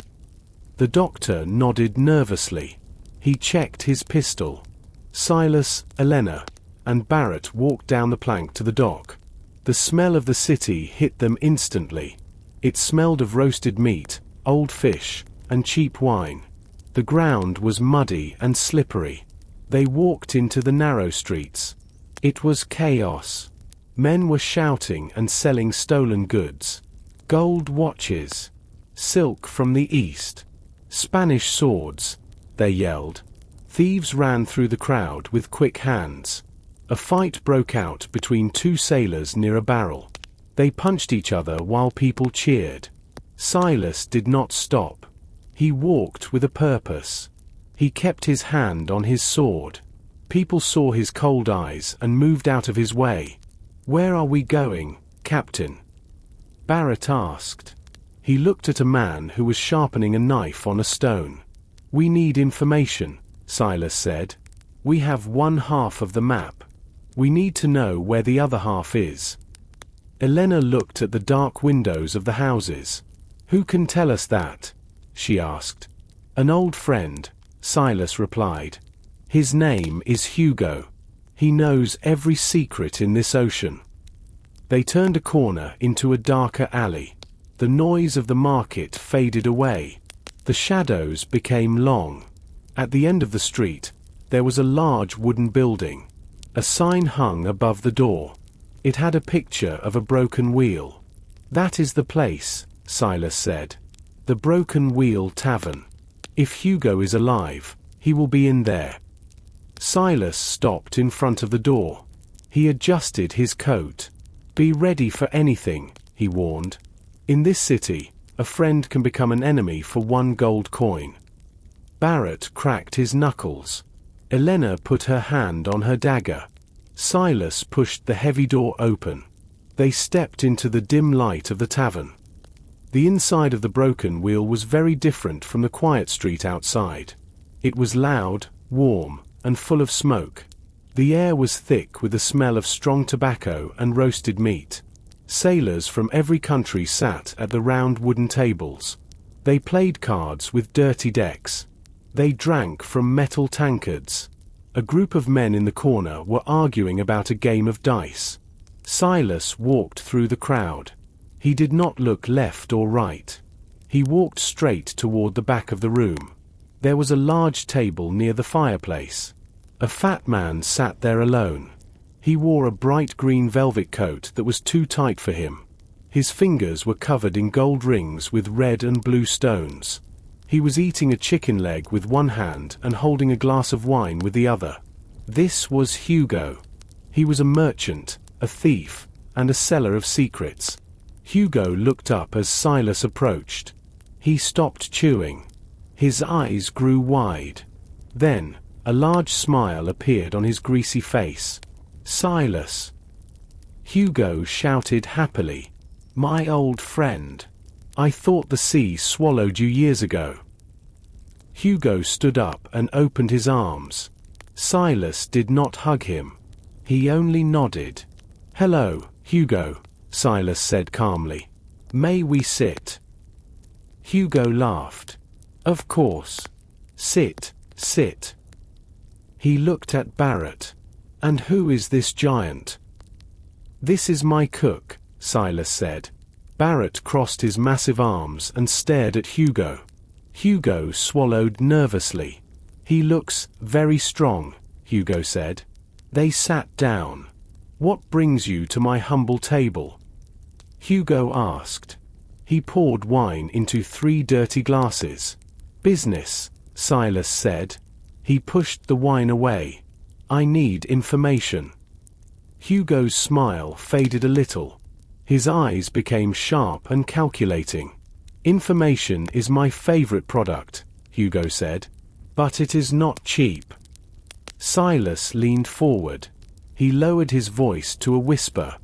The doctor nodded nervously. He checked his pistol. Silas, Elena, and Barrett walked down the plank to the dock. The smell of the city hit them instantly. It smelled of roasted meat, old fish, and cheap wine. The ground was muddy and slippery. They walked into the narrow streets. It was chaos. Men were shouting and selling stolen goods. Gold watches. Silk from the east. Spanish swords, they yelled. Thieves ran through the crowd with quick hands. A fight broke out between two sailors near a barrel. They punched each other while people cheered. Silas did not stop. He walked with a purpose. He kept his hand on his sword. People saw his cold eyes and moved out of his way. "Where are we going, Captain?" Barrett asked. He looked at a man who was sharpening a knife on a stone. "We need information," Silas said. "We have one half of the map. We need to know where the other half is." Elena looked at the dark windows of the houses. "Who can tell us that?" she asked. "An old friend," Silas replied. "His name is Hugo. He knows every secret in this ocean." They turned a corner into a darker alley. The noise of the market faded away. The shadows became long. At the end of the street, there was a large wooden building. A sign hung above the door. It had a picture of a broken wheel. "That is the place," Silas said. "The Broken Wheel Tavern. If Hugo is alive, he will be in there." Silas stopped in front of the door. He adjusted his coat. "Be ready for anything," he warned. "In this city, a friend can become an enemy for one gold coin." Barrett cracked his knuckles. Elena put her hand on her dagger. Silas pushed the heavy door open. They stepped into the dim light of the tavern. The inside of the broken wheel was very different from the quiet street outside. It was loud, warm, and full of smoke. The air was thick with the smell of strong tobacco and roasted meat. Sailors from every country sat at the round wooden tables. They played cards with dirty decks. They drank from metal tankards. A group of men in the corner were arguing about a game of dice. Silas walked through the crowd. He did not look left or right. He walked straight toward the back of the room. There was a large table near the fireplace. A fat man sat there alone. He wore a bright green velvet coat that was too tight for him. His fingers were covered in gold rings with red and blue stones. He was eating a chicken leg with one hand and holding a glass of wine with the other. This was Hugo. He was a merchant, a thief, and a seller of secrets. Hugo looked up as Silas approached. He stopped chewing. His eyes grew wide. Then, a large smile appeared on his greasy face. "Silas." Hugo shouted happily. "My old friend. I thought the sea swallowed you years ago." Hugo stood up and opened his arms. Silas did not hug him. He only nodded. "Hello, Hugo," Silas said calmly. "May we sit?" Hugo laughed. "Of course. Sit, sit." He looked at Barrett. "And who is this giant?" "This is my cook," Silas said. Barrett crossed his massive arms and stared at Hugo. Hugo swallowed nervously. "He looks very strong," Hugo said. They sat down. "What brings you to my humble table?" Hugo asked. He poured wine into 3 dirty glasses. "Business," Silas said. He pushed the wine away. "I need information." Hugo's smile faded a little. His eyes became sharp and calculating. Information is my favorite product, Hugo said. But it is not cheap. Silas leaned forward. He lowered his voice to a whisper.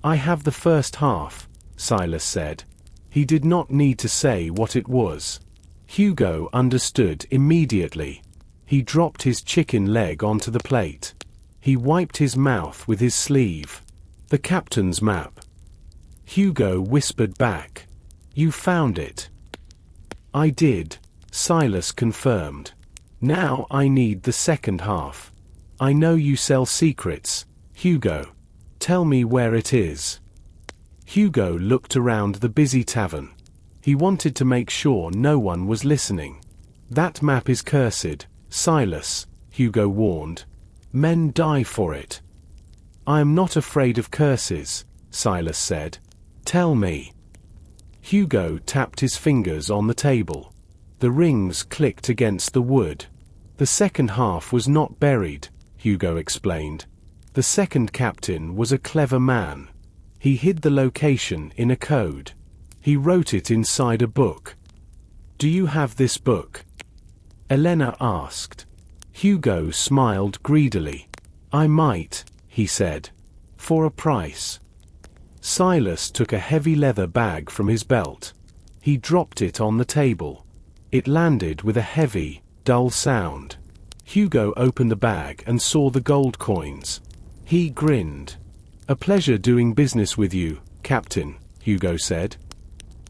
I have the first half, Silas said. He did not need to say what it was. Hugo understood immediately. He dropped his chicken leg onto the plate. He wiped his mouth with his sleeve. The captain's map. Hugo whispered back. You found it. I did, Silas confirmed. Now I need the second half. I know you sell secrets, Hugo. Tell me where it is. Hugo looked around the busy tavern. He wanted to make sure no one was listening. That map is cursed, Silas, Hugo warned. Men die for it. I am not afraid of curses, Silas said. Tell me. Hugo tapped his fingers on the table. The rings clicked against the wood. The second half was not buried, Hugo explained. The second captain was a clever man. He hid the location in a code. He wrote it inside a book. Do you have this book? Elena asked. Hugo smiled greedily. I might, he said. For a price. Silas took a heavy leather bag from his belt. He dropped it on the table. It landed with a heavy, dull sound. Hugo opened the bag and saw the gold coins. He grinned. A pleasure doing business with you, Captain, Hugo said.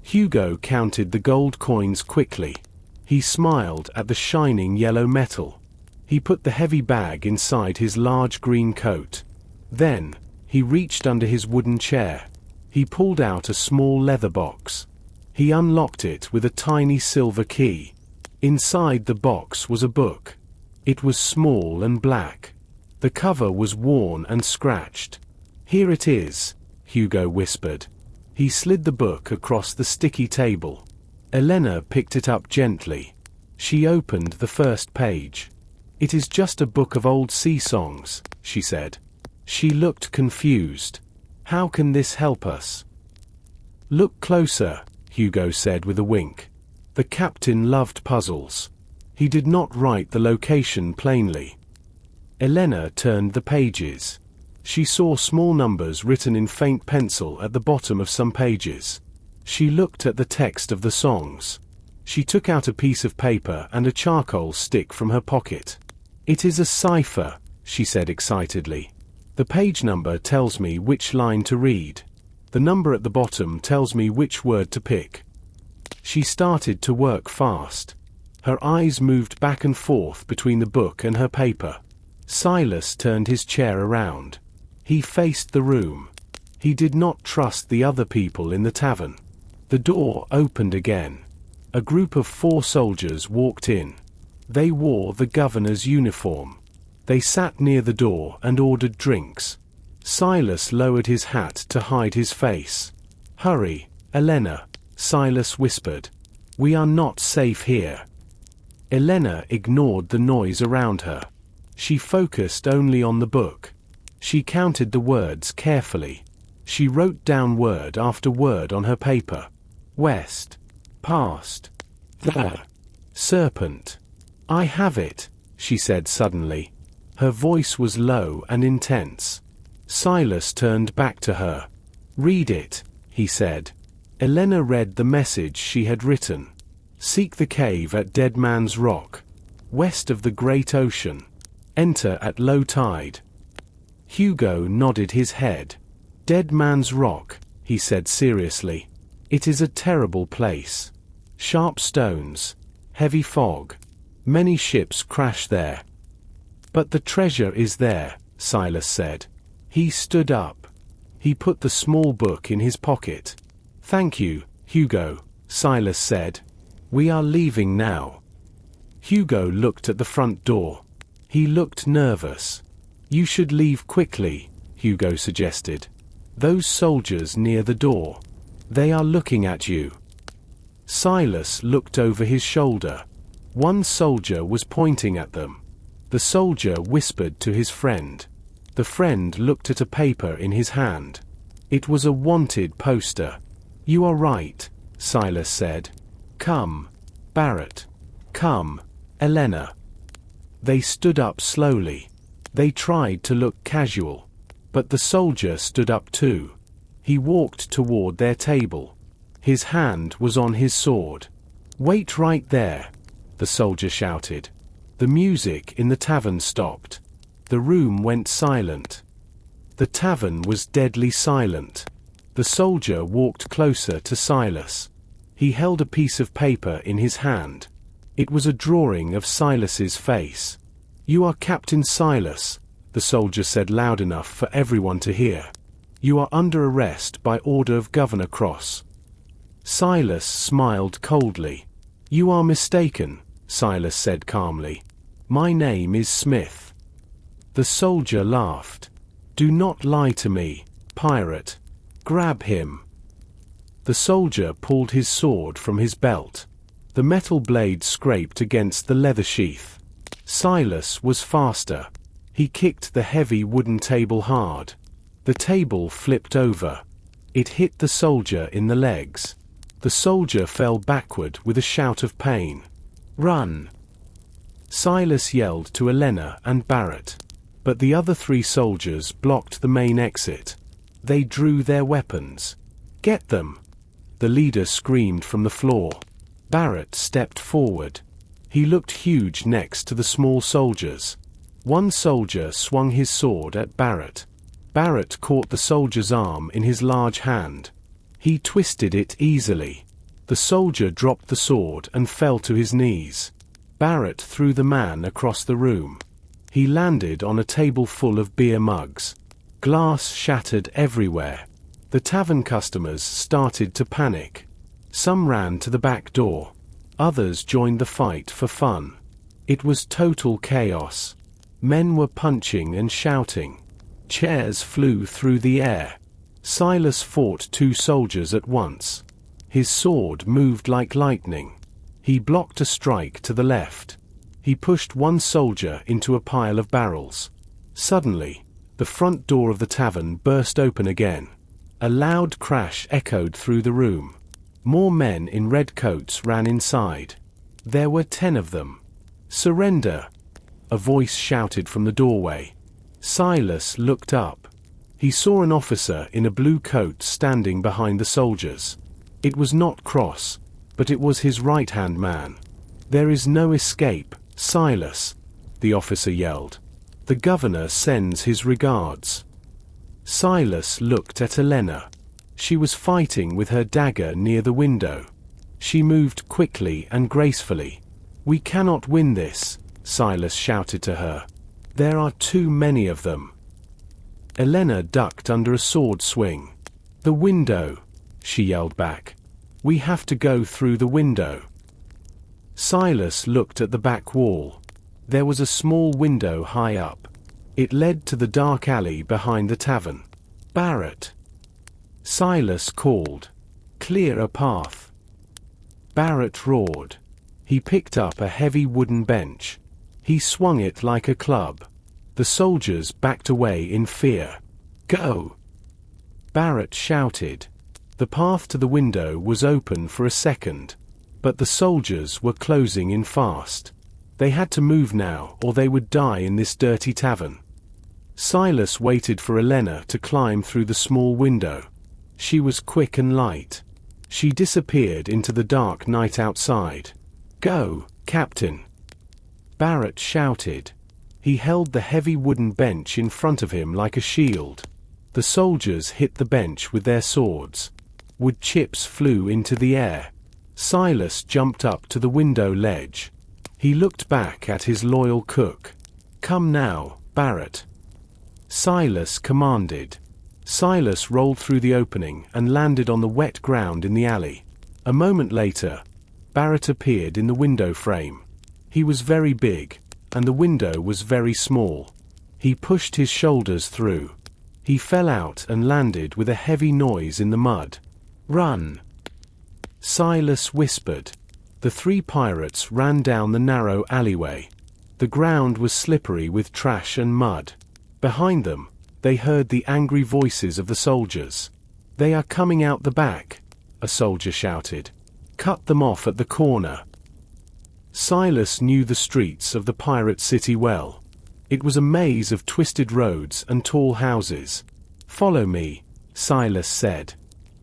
Hugo counted the gold coins quickly. He smiled at the shining yellow metal. He put the heavy bag inside his large green coat. Then, he reached under his wooden chair. He pulled out a small leather box. He unlocked it with a tiny silver key. Inside the box was a book. It was small and black. The cover was worn and scratched. Here it is, Hugo whispered. He slid the book across the sticky table. Elena picked it up gently. She opened the first page. It is just a book of old sea songs, she said. She looked confused. How can this help us? Look closer, Hugo said with a wink. The captain loved puzzles. He did not write the location plainly. Elena turned the pages. She saw small numbers written in faint pencil at the bottom of some pages. She looked at the text of the songs. She took out a piece of paper and a charcoal stick from her pocket. It is a cipher, she said excitedly. The page number tells me which line to read. The number at the bottom tells me which word to pick. She started to work fast. Her eyes moved back and forth between the book and her paper. Silas turned his chair around. He faced the room. He did not trust the other people in the tavern. The door opened again. A group of 4 soldiers walked in. They wore the governor's uniform. They sat near the door and ordered drinks. Silas lowered his hat to hide his face. Hurry, Elena, Silas whispered. We are not safe here. Elena ignored the noise around her. She focused only on the book. She counted the words carefully. She wrote down word after word on her paper. West. Past. The. Serpent. I have it, she said suddenly. Her voice was low and intense. Silas turned back to her. Read it, he said. Elena read the message she had written. Seek the cave at Dead Man's Rock, west of the Great Ocean. Enter at low tide. Hugo nodded his head. Dead Man's Rock, he said seriously. It is a terrible place. Sharp stones. Heavy fog. Many ships crash there. But the treasure is there, Silas said. He stood up. He put the small book in his pocket. Thank you, Hugo, Silas said. We are leaving now. Hugo looked at the front door. He looked nervous. You should leave quickly, Hugo suggested. Those soldiers near the door. They are looking at you. Silas looked over his shoulder. One soldier was pointing at them. The soldier whispered to his friend. The friend looked at a paper in his hand. It was a wanted poster. You are right, Silas said. Come, Barrett. Come, Elena. They stood up slowly. They tried to look casual. But the soldier stood up too. He walked toward their table. His hand was on his sword. "Wait right there," the soldier shouted. The music in the tavern stopped. The room went silent. The tavern was deadly silent. The soldier walked closer to Silas. He held a piece of paper in his hand. It was a drawing of Silas's face. "You are Captain Silas," the soldier said loud enough for everyone to hear. "You are under arrest by order of Governor Cross." Silas smiled coldly. "You are mistaken," Silas said calmly. "My name is Smith." The soldier laughed. "Do not lie to me, pirate. Grab him." The soldier pulled his sword from his belt. The metal blade scraped against the leather sheath. Silas was faster. He kicked the heavy wooden table hard. The table flipped over. It hit the soldier in the legs. The soldier fell backward with a shout of pain. "Run!" Silas yelled to Elena and Barrett. But the other three soldiers blocked the main exit. They drew their weapons. "Get them!" the leader screamed from the floor. Barrett stepped forward. He looked huge next to the small soldiers. One soldier swung his sword at Barrett. Barrett caught the soldier's arm in his large hand. He twisted it easily. The soldier dropped the sword and fell to his knees. Barrett threw the man across the room. He landed on a table full of beer mugs. Glass shattered everywhere. The tavern customers started to panic. Some ran to the back door. Others joined the fight for fun. It was total chaos. Men were punching and shouting. Chairs flew through the air. Silas fought two soldiers at once. His sword moved like lightning. He blocked a strike to the left. He pushed one soldier into a pile of barrels. Suddenly, the front door of the tavern burst open again. A loud crash echoed through the room. More men in red coats ran inside. There were 10 of them. "Surrender!" a voice shouted from the doorway. Silas looked up. He saw an officer in a blue coat standing behind the soldiers. It was not Cross, but it was his right-hand man. "There is no escape, Silas," the officer yelled. "The governor sends his regards." Silas looked at Elena. She was fighting with her dagger near the window. She moved quickly and gracefully. "We cannot win this," Silas shouted to her. "There are too many of them." Elena ducked under a sword swing. "The window," she yelled back. "We have to go through the window." Silas looked at the back wall. There was a small window high up. It led to the dark alley behind the tavern. "Barrett!" Silas called. "Clear a path." Barrett roared. He picked up a heavy wooden bench. He swung it like a club. The soldiers backed away in fear. "Go!" Barrett shouted. The path to the window was open for a second. But the soldiers were closing in fast. They had to move now, or they would die in this dirty tavern. Silas waited for Elena to climb through the small window. She was quick and light. She disappeared into the dark night outside. "Go, Captain!" Barrett shouted. He held the heavy wooden bench in front of him like a shield. The soldiers hit the bench with their swords. Wood chips flew into the air. Silas jumped up to the window ledge. He looked back at his loyal cook. "Come now, Barrett." Silas commanded. Silas rolled through the opening and landed on the wet ground in the alley. A moment later, Barrett appeared in the window frame. He was very big, and the window was very small. He pushed his shoulders through. He fell out and landed with a heavy noise in the mud. "Run!" Silas whispered. The 3 pirates ran down the narrow alleyway. The ground was slippery with trash and mud. Behind them, they heard the angry voices of the soldiers. "They are coming out the back," a soldier shouted. Cut them off at the corner. Silas knew the streets of the pirate city well. It was a maze of twisted roads and tall houses. "Follow me," Silas said.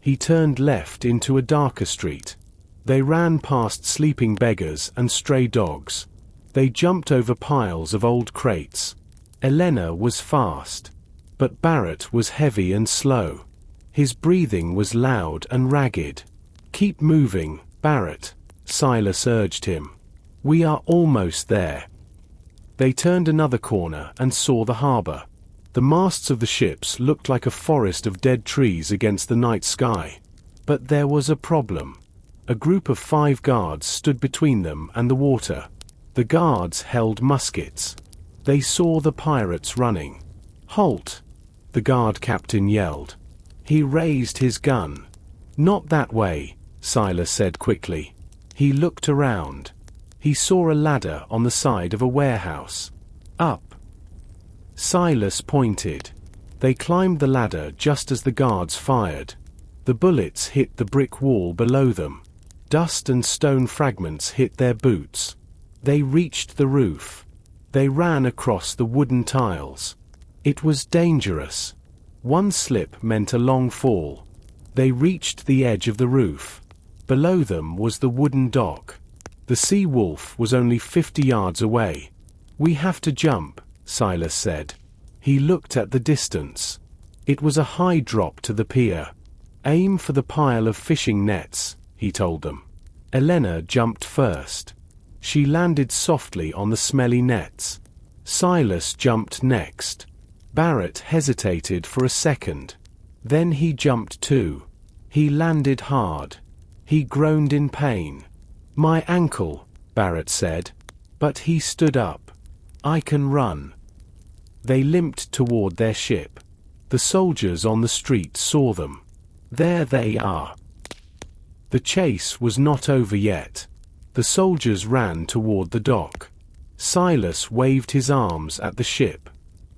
He turned left into a darker street. They ran past sleeping beggars and stray dogs. They jumped over piles of old crates. Elena was fast, but Barrett was heavy and slow. His breathing was loud and ragged. "Keep moving, Barrett," Silas urged him. "We are almost there." They turned another corner and saw the harbor. The masts of the ships looked like a forest of dead trees against the night sky. But there was a problem. A group of 5 guards stood between them and the water. The guards held muskets. They saw the pirates running. "Halt!" the guard captain yelled. He raised his gun. "Not that way," Silas said quickly. He looked around. He saw a ladder on the side of a warehouse. "Up!" Silas pointed. They climbed the ladder just as the guards fired. The bullets hit the brick wall below them. Dust and stone fragments hit their boots. They reached the roof. They ran across the wooden tiles. It was dangerous. One slip meant a long fall. They reached the edge of the roof. Below them was the wooden dock. The sea wolf was only 50 yards away. "We have to jump," Silas said. He looked at the distance. It was a high drop to the pier. "Aim for the pile of fishing nets," he told them. Elena jumped first. She landed softly on the smelly nets. Silas jumped next. Barrett hesitated for a second. Then he jumped too. He landed hard. He groaned in pain. "My ankle," Barrett said. But he stood up. "I can run." They limped toward their ship. The soldiers on the street saw them. "There they are." The chase was not over yet. The soldiers ran toward the dock. Silas waved his arms at the ship.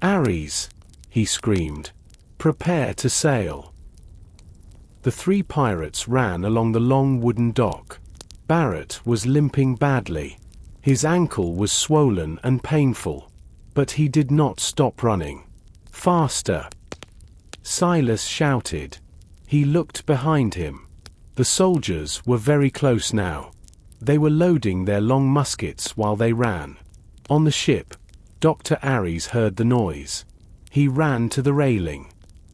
"Ares!" he screamed. "Prepare to sail." The 3 pirates ran along the long wooden dock. Barrett was limping badly. His ankle was swollen and painful. But he did not stop running. "Faster!" Silas shouted. He looked behind him. The soldiers were very close now. They were loading their long muskets while they ran. On the ship, Dr. Ares heard the noise. He ran to the railing.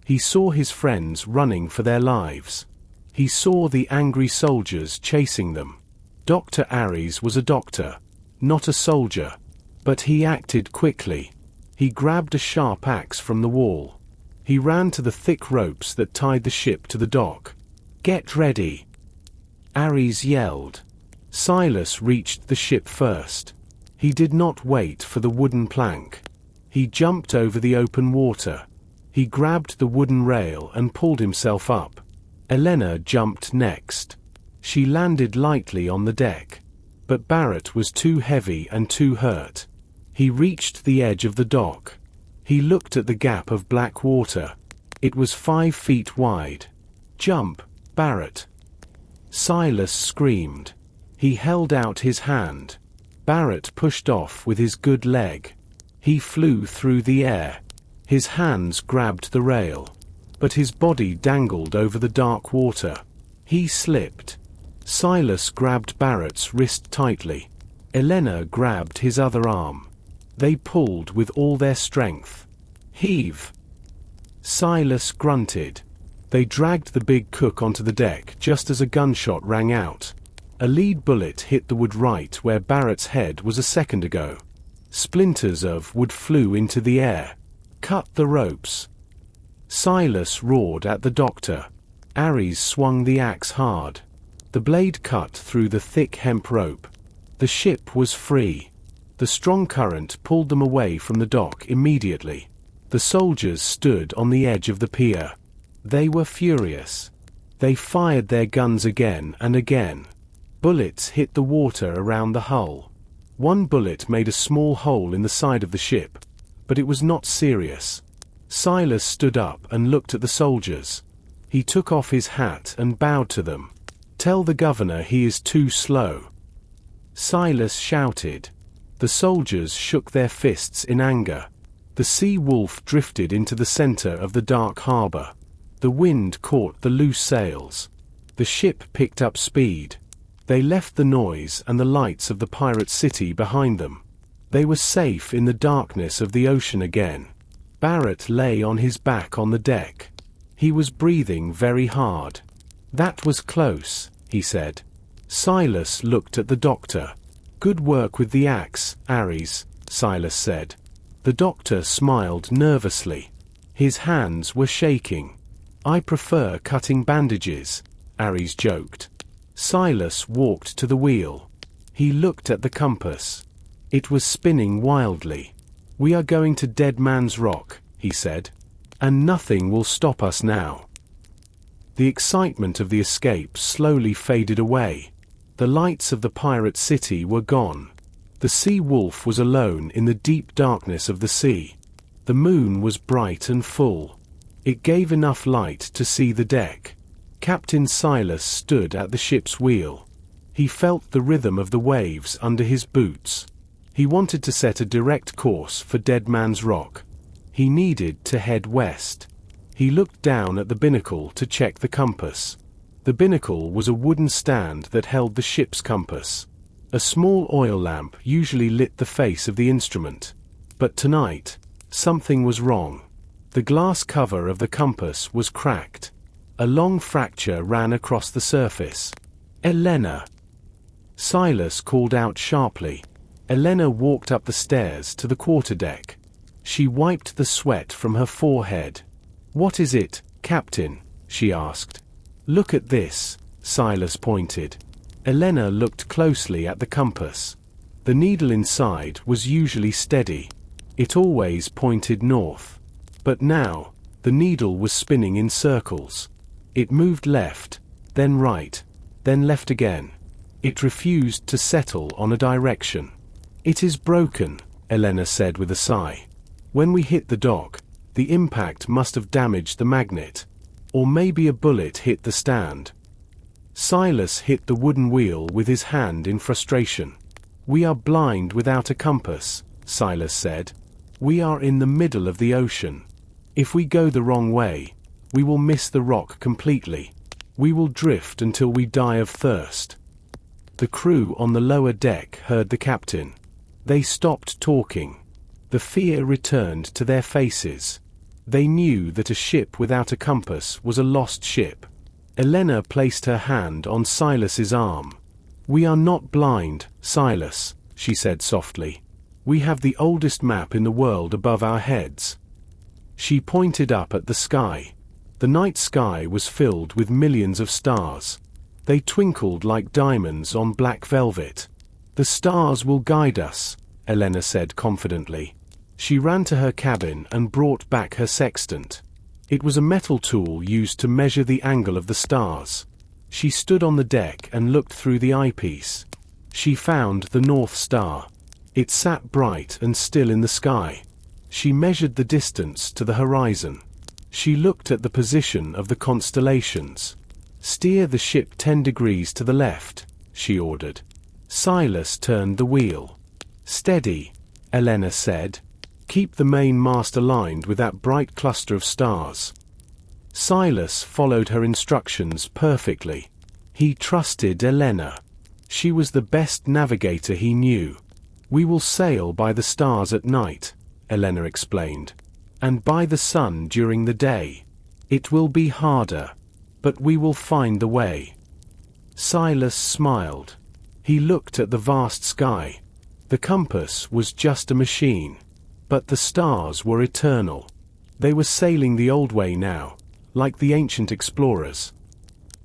He saw his friends running for their lives. He saw the angry soldiers chasing them. Dr. Ares was a doctor, not a soldier. But he acted quickly. He grabbed a sharp axe from the wall. He ran to the thick ropes that tied the ship to the dock. "Get ready!" Ares yelled. Silas reached the ship first. He did not wait for the wooden plank. He jumped over the open water. He grabbed the wooden rail and pulled himself up. Elena jumped next. She landed lightly on the deck. But Barrett was too heavy and too hurt. He reached the edge of the dock. He looked at the gap of black water. It was 5 feet wide. "Jump, Barrett!" Silas screamed. He held out his hand. Barrett pushed off with his good leg. He flew through the air. His hands grabbed the rail. But his body dangled over the dark water. He slipped. Silas grabbed Barrett's wrist tightly. Elena grabbed his other arm. They pulled with all their strength. "Heave!" Silas grunted. They dragged the big cook onto the deck just as a gunshot rang out. A lead bullet hit the wood right where Barrett's head was a second ago. Splinters of wood flew into the air. "Cut the ropes!" Silas roared at the doctor. Ares swung the axe hard. The blade cut through the thick hemp rope. The ship was free. The strong current pulled them away from the dock immediately. The soldiers stood on the edge of the pier. They were furious. They fired their guns again and again. Bullets hit the water around the hull. One bullet made a small hole in the side of the ship, but it was not serious. Silas stood up and looked at the soldiers. He took off his hat and bowed to them. Tell the governor he is too slow." Silas shouted. The soldiers shook their fists in anger. The sea wolf drifted into the center of the dark harbor. The wind caught the loose sails. The ship picked up speed. They left the noise and the lights of the pirate city behind them. They were safe in the darkness of the ocean again. Barrett lay on his back on the deck. He was breathing very hard. "That was close," he said. Silas looked at the doctor. "Good work with the axe, Ares," Silas said. The doctor smiled nervously. His hands were shaking. "I prefer cutting bandages," Ares joked. Silas walked to the wheel. He looked at the compass. It was spinning wildly. "We are going to Dead Man's Rock," he said. "And nothing will stop us now." The excitement of the escape slowly faded away. The lights of the pirate city were gone. The sea wolf was alone in the deep darkness of the sea. The moon was bright and full. It gave enough light to see the deck. Captain Silas stood at the ship's wheel. He felt the rhythm of the waves under his boots. He wanted to set a direct course for Dead Man's Rock. He needed to head west. He looked down at the binnacle to check the compass. The binnacle was a wooden stand that held the ship's compass. A small oil lamp usually lit the face of the instrument. But tonight, something was wrong. The glass cover of the compass was cracked. A long fracture ran across the surface. "Elena!" Silas called out sharply. Elena walked up the stairs to the quarterdeck. She wiped the sweat from her forehead. "What is it, Captain?" she asked. "Look at this," Silas pointed. Elena looked closely at the compass. The needle inside was usually steady. It always pointed north. But now, the needle was spinning in circles. It moved left, then right, then left again. It refused to settle on a direction. "It is broken," Elena said with a sigh. "When we hit the dock, the impact must have damaged the magnet. Or maybe a bullet hit the stand." Silas hit the wooden wheel with his hand in frustration. "We are blind without a compass," Silas said. "We are in the middle of the ocean. If we go the wrong way, we will miss the rock completely. We will drift until we die of thirst." The crew on the lower deck heard the captain. They stopped talking. The fear returned to their faces. They knew that a ship without a compass was a lost ship. Elena placed her hand on Silas's arm. "We are not blind, Silas," she said softly. "We have the oldest map in the world above our heads." She pointed up at the sky. The night sky was filled with millions of stars. They twinkled like diamonds on black velvet. "The stars will guide us," Elena said confidently. She ran to her cabin and brought back her sextant. It was a metal tool used to measure the angle of the stars. She stood on the deck and looked through the eyepiece. She found the North Star. It sat bright and still in the sky. She measured the distance to the horizon. She looked at the position of the constellations. "Steer the ship 10 degrees to the left," she ordered. Silas turned the wheel. "Steady," Elena said. "Keep the main mast aligned with that bright cluster of stars." Silas followed her instructions perfectly. He trusted Elena. She was the best navigator he knew. "We will sail by the stars at night," Elena explained, "and by the sun during the day. It will be harder, but we will find the way." Silas smiled. He looked at the vast sky. The compass was just a machine. But the stars were eternal. They were sailing the old way now, like the ancient explorers.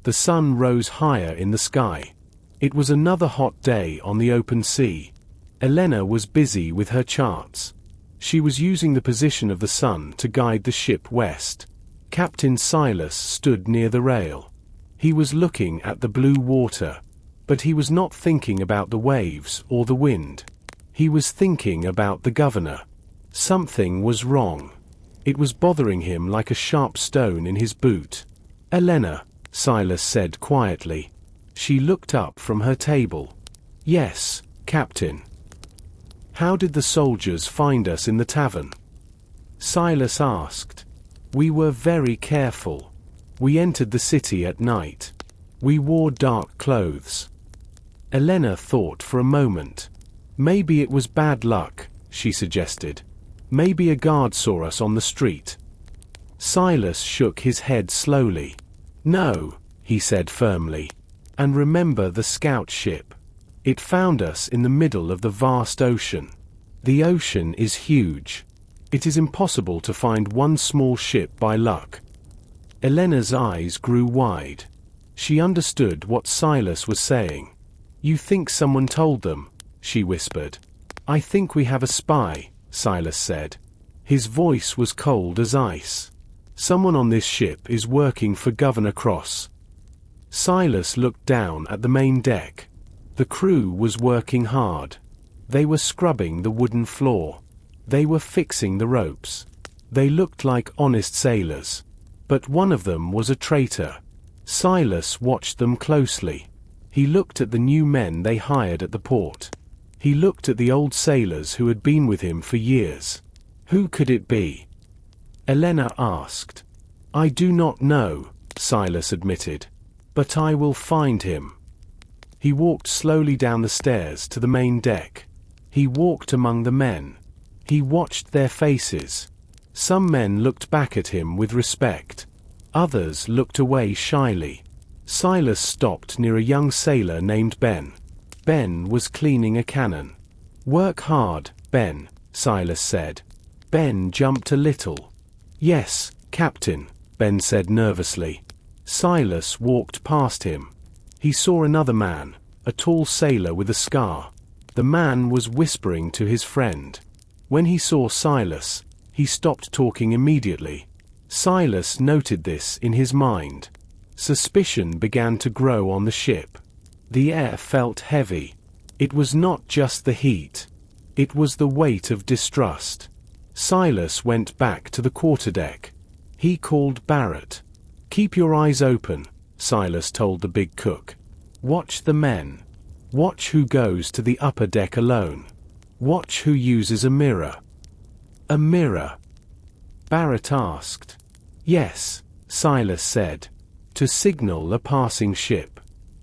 The sun rose higher in the sky. It was another hot day on the open sea. Elena was busy with her charts. She was using the position of the sun to guide the ship west. Captain Silas stood near the rail. He was looking at the blue water. But he was not thinking about the waves or the wind. He was thinking about the governor. Something was wrong. It was bothering him like a sharp stone in his boot. "Elena," Silas said quietly, She looked up from her table. Yes, Captain. How did the soldiers find us in the tavern? Silas asked. We were very careful. We entered the city at night. We wore dark clothes. Elena thought for a moment. Maybe it was bad luck, she suggested. Maybe a guard saw us on the street. Silas shook his head slowly. No, he said firmly. And remember the scout ship. It found us in the middle of the vast ocean. The ocean is huge. It is impossible to find one small ship by luck. Elena's eyes grew wide. She understood what Silas was saying. You think someone told them, she whispered. I think we have a spy, Silas said. His voice was cold as ice. Someone on this ship is working for Governor Cross. Silas looked down at the main deck. The crew was working hard. They were scrubbing the wooden floor. They were fixing the ropes. They looked like honest sailors. But one of them was a traitor. Silas watched them closely. He looked at the new men they hired at the port. He looked at the old sailors who had been with him for years. Who could it be? Elena asked. I do not know, Silas admitted. But I will find him. He walked slowly down the stairs to the main deck. He walked among the men. He watched their faces. Some men looked back at him with respect. Others looked away shyly. Silas stopped near a young sailor named Ben. Ben was cleaning a cannon. Work hard, Ben, Silas said. Ben jumped a little. Yes, Captain, Ben said nervously. Silas walked past him. He saw another man, a tall sailor with a scar. The man was whispering to his friend. When he saw Silas, he stopped talking immediately. Silas noted this in his mind. Suspicion began to grow on the ship. The air felt heavy. It was not just the heat. It was the weight of distrust. Silas went back to the quarterdeck. He called Barrett. Keep your eyes open, Silas told the big cook. Watch the men. Watch who goes to the upper deck alone. Watch who uses a mirror. A mirror? Barrett asked. Yes, Silas said. To signal a passing ship.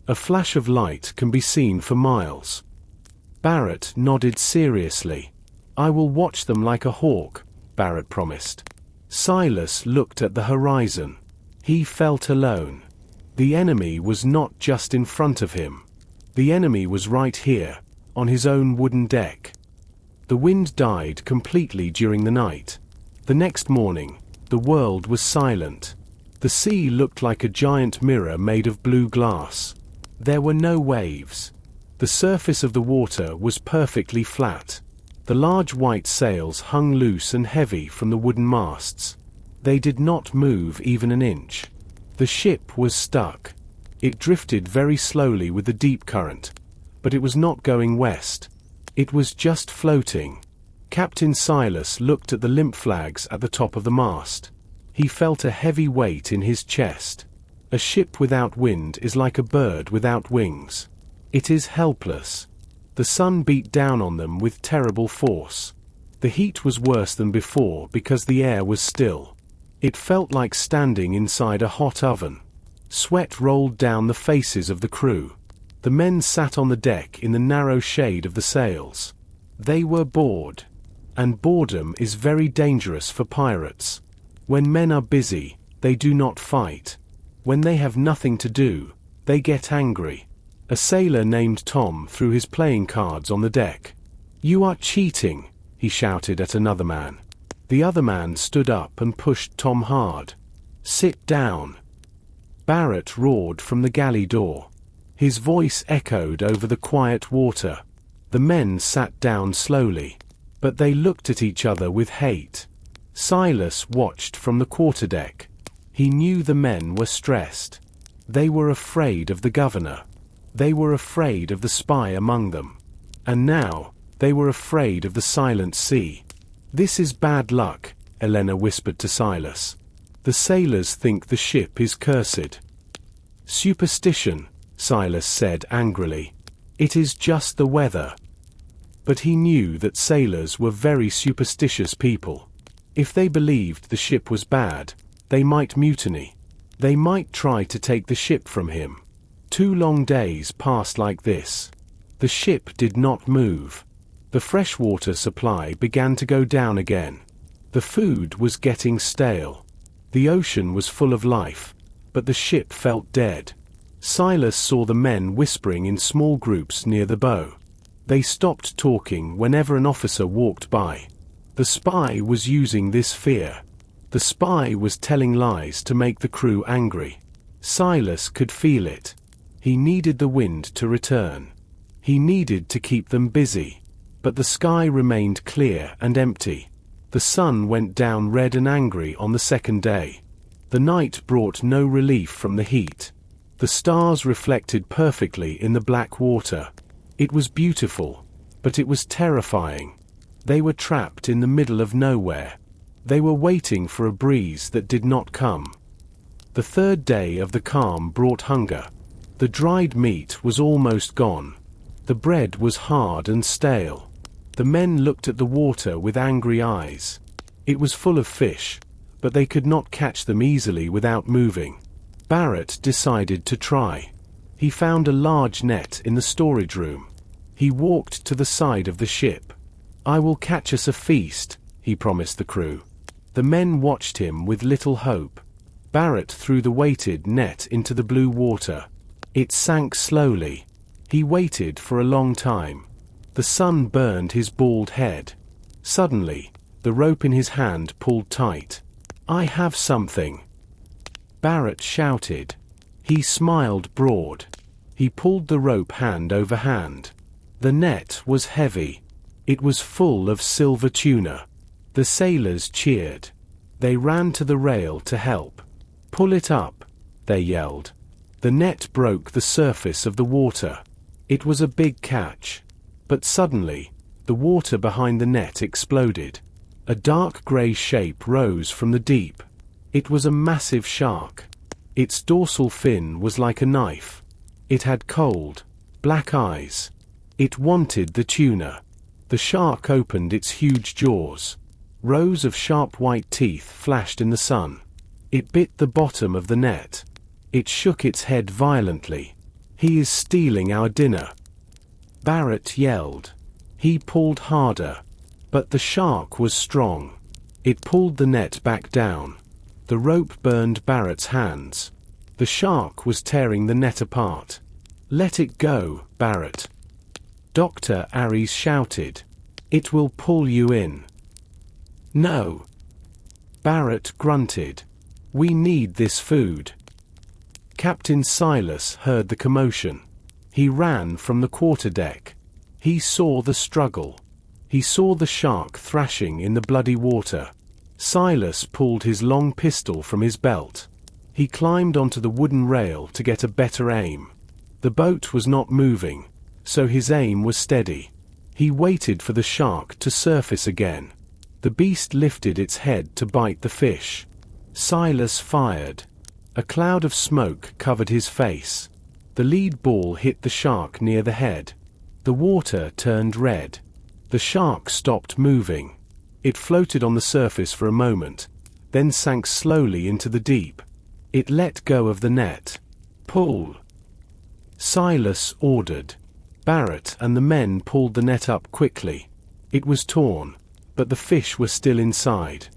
A flash of light can be seen for miles. Barrett nodded seriously. I will watch them like a hawk, Barrett promised. Silas looked at the horizon. He felt alone. The enemy was not just in front of him. The enemy was right here, on his own wooden deck. The wind died completely during the night. The next morning, the world was silent. The sea looked like a giant mirror made of blue glass. There were no waves. The surface of the water was perfectly flat. The large white sails hung loose and heavy from the wooden masts. They did not move even an inch. The ship was stuck. It drifted very slowly with the deep current, but it was not going west. It was just floating. Captain Silas looked at the limp flags at the top of the mast. He felt a heavy weight in his chest. A ship without wind is like a bird without wings. It is helpless. The sun beat down on them with terrible force. The heat was worse than before because the air was still. It felt like standing inside a hot oven. Sweat rolled down the faces of the crew. The men sat on the deck in the narrow shade of the sails. They were bored. And boredom is very dangerous for pirates. When men are busy, they do not fight. When they have nothing to do, they get angry. A sailor named Tom threw his playing cards on the deck. You are cheating, he shouted at another man. The other man stood up and pushed Tom hard. Sit down. Barrett roared from the galley door. His voice echoed over the quiet water. The men sat down slowly, but they looked at each other with hate. Silas watched from the quarterdeck. He knew the men were stressed. They were afraid of the governor. They were afraid of the spy among them. And now, they were afraid of the silent sea. This is bad luck, Elena whispered to Silas. The sailors think the ship is cursed. Superstition, Silas said angrily. "It is just the weather." But he knew that sailors were very superstitious people. If they believed the ship was bad, they might mutiny. They might try to take the ship from him. 2 long days passed like this. The ship did not move. The freshwater supply began to go down again. The food was getting stale. The ocean was full of life, but the ship felt dead. Silas saw the men whispering in small groups near the bow. They stopped talking whenever an officer walked by. The spy was using this fear. The spy was telling lies to make the crew angry. Silas could feel it. He needed the wind to return. He needed to keep them busy. But the sky remained clear and empty. The sun went down red and angry on the second day. The night brought no relief from the heat. The stars reflected perfectly in the black water. It was beautiful, but it was terrifying. They were trapped in the middle of nowhere. They were waiting for a breeze that did not come. The third day of the calm brought hunger. The dried meat was almost gone. The bread was hard and stale. The men looked at the water with angry eyes. It was full of fish, but they could not catch them easily without moving. Barrett decided to try. He found a large net in the storage room. He walked to the side of the ship. "I will catch us a feast," he promised the crew. The men watched him with little hope. Barrett threw the weighted net into the blue water. It sank slowly. He waited for a long time. The sun burned his bald head. Suddenly, the rope in his hand pulled tight. "I have something," Barrett shouted. He smiled broad. He pulled the rope hand over hand. The net was heavy. It was full of silver tuna. The sailors cheered. They ran to the rail to help. "Pull it up," they yelled. The net broke the surface of the water. It was a big catch. But suddenly, the water behind the net exploded. A dark gray shape rose from the deep. It was a massive shark. Its dorsal fin was like a knife. It had cold, black eyes. It wanted the tuna. The shark opened its huge jaws. Rows of sharp white teeth flashed in the sun. It bit the bottom of the net. It shook its head violently. "He is stealing our dinner," Barrett yelled. He pulled harder. But the shark was strong. It pulled the net back down. The rope burned Barrett's hands. The shark was tearing the net apart. "Let it go, Barrett," Dr. Aries shouted. "It will pull you in." "No," Barrett grunted. "We need this food." Captain Silas heard the commotion. He ran from the quarterdeck. He saw the struggle. He saw the shark thrashing in the bloody water. Silas pulled his long pistol from his belt. He climbed onto the wooden rail to get a better aim. The boat was not moving, so his aim was steady. He waited for the shark to surface again. The beast lifted its head to bite the fish. Silas fired. A cloud of smoke covered his face. The lead ball hit the shark near the head. The water turned red. The shark stopped moving. It floated on the surface for a moment, then sank slowly into the deep. It let go of the net. "Pull," Silas ordered. Barrett and the men pulled the net up quickly. It was torn, but the fish were still inside.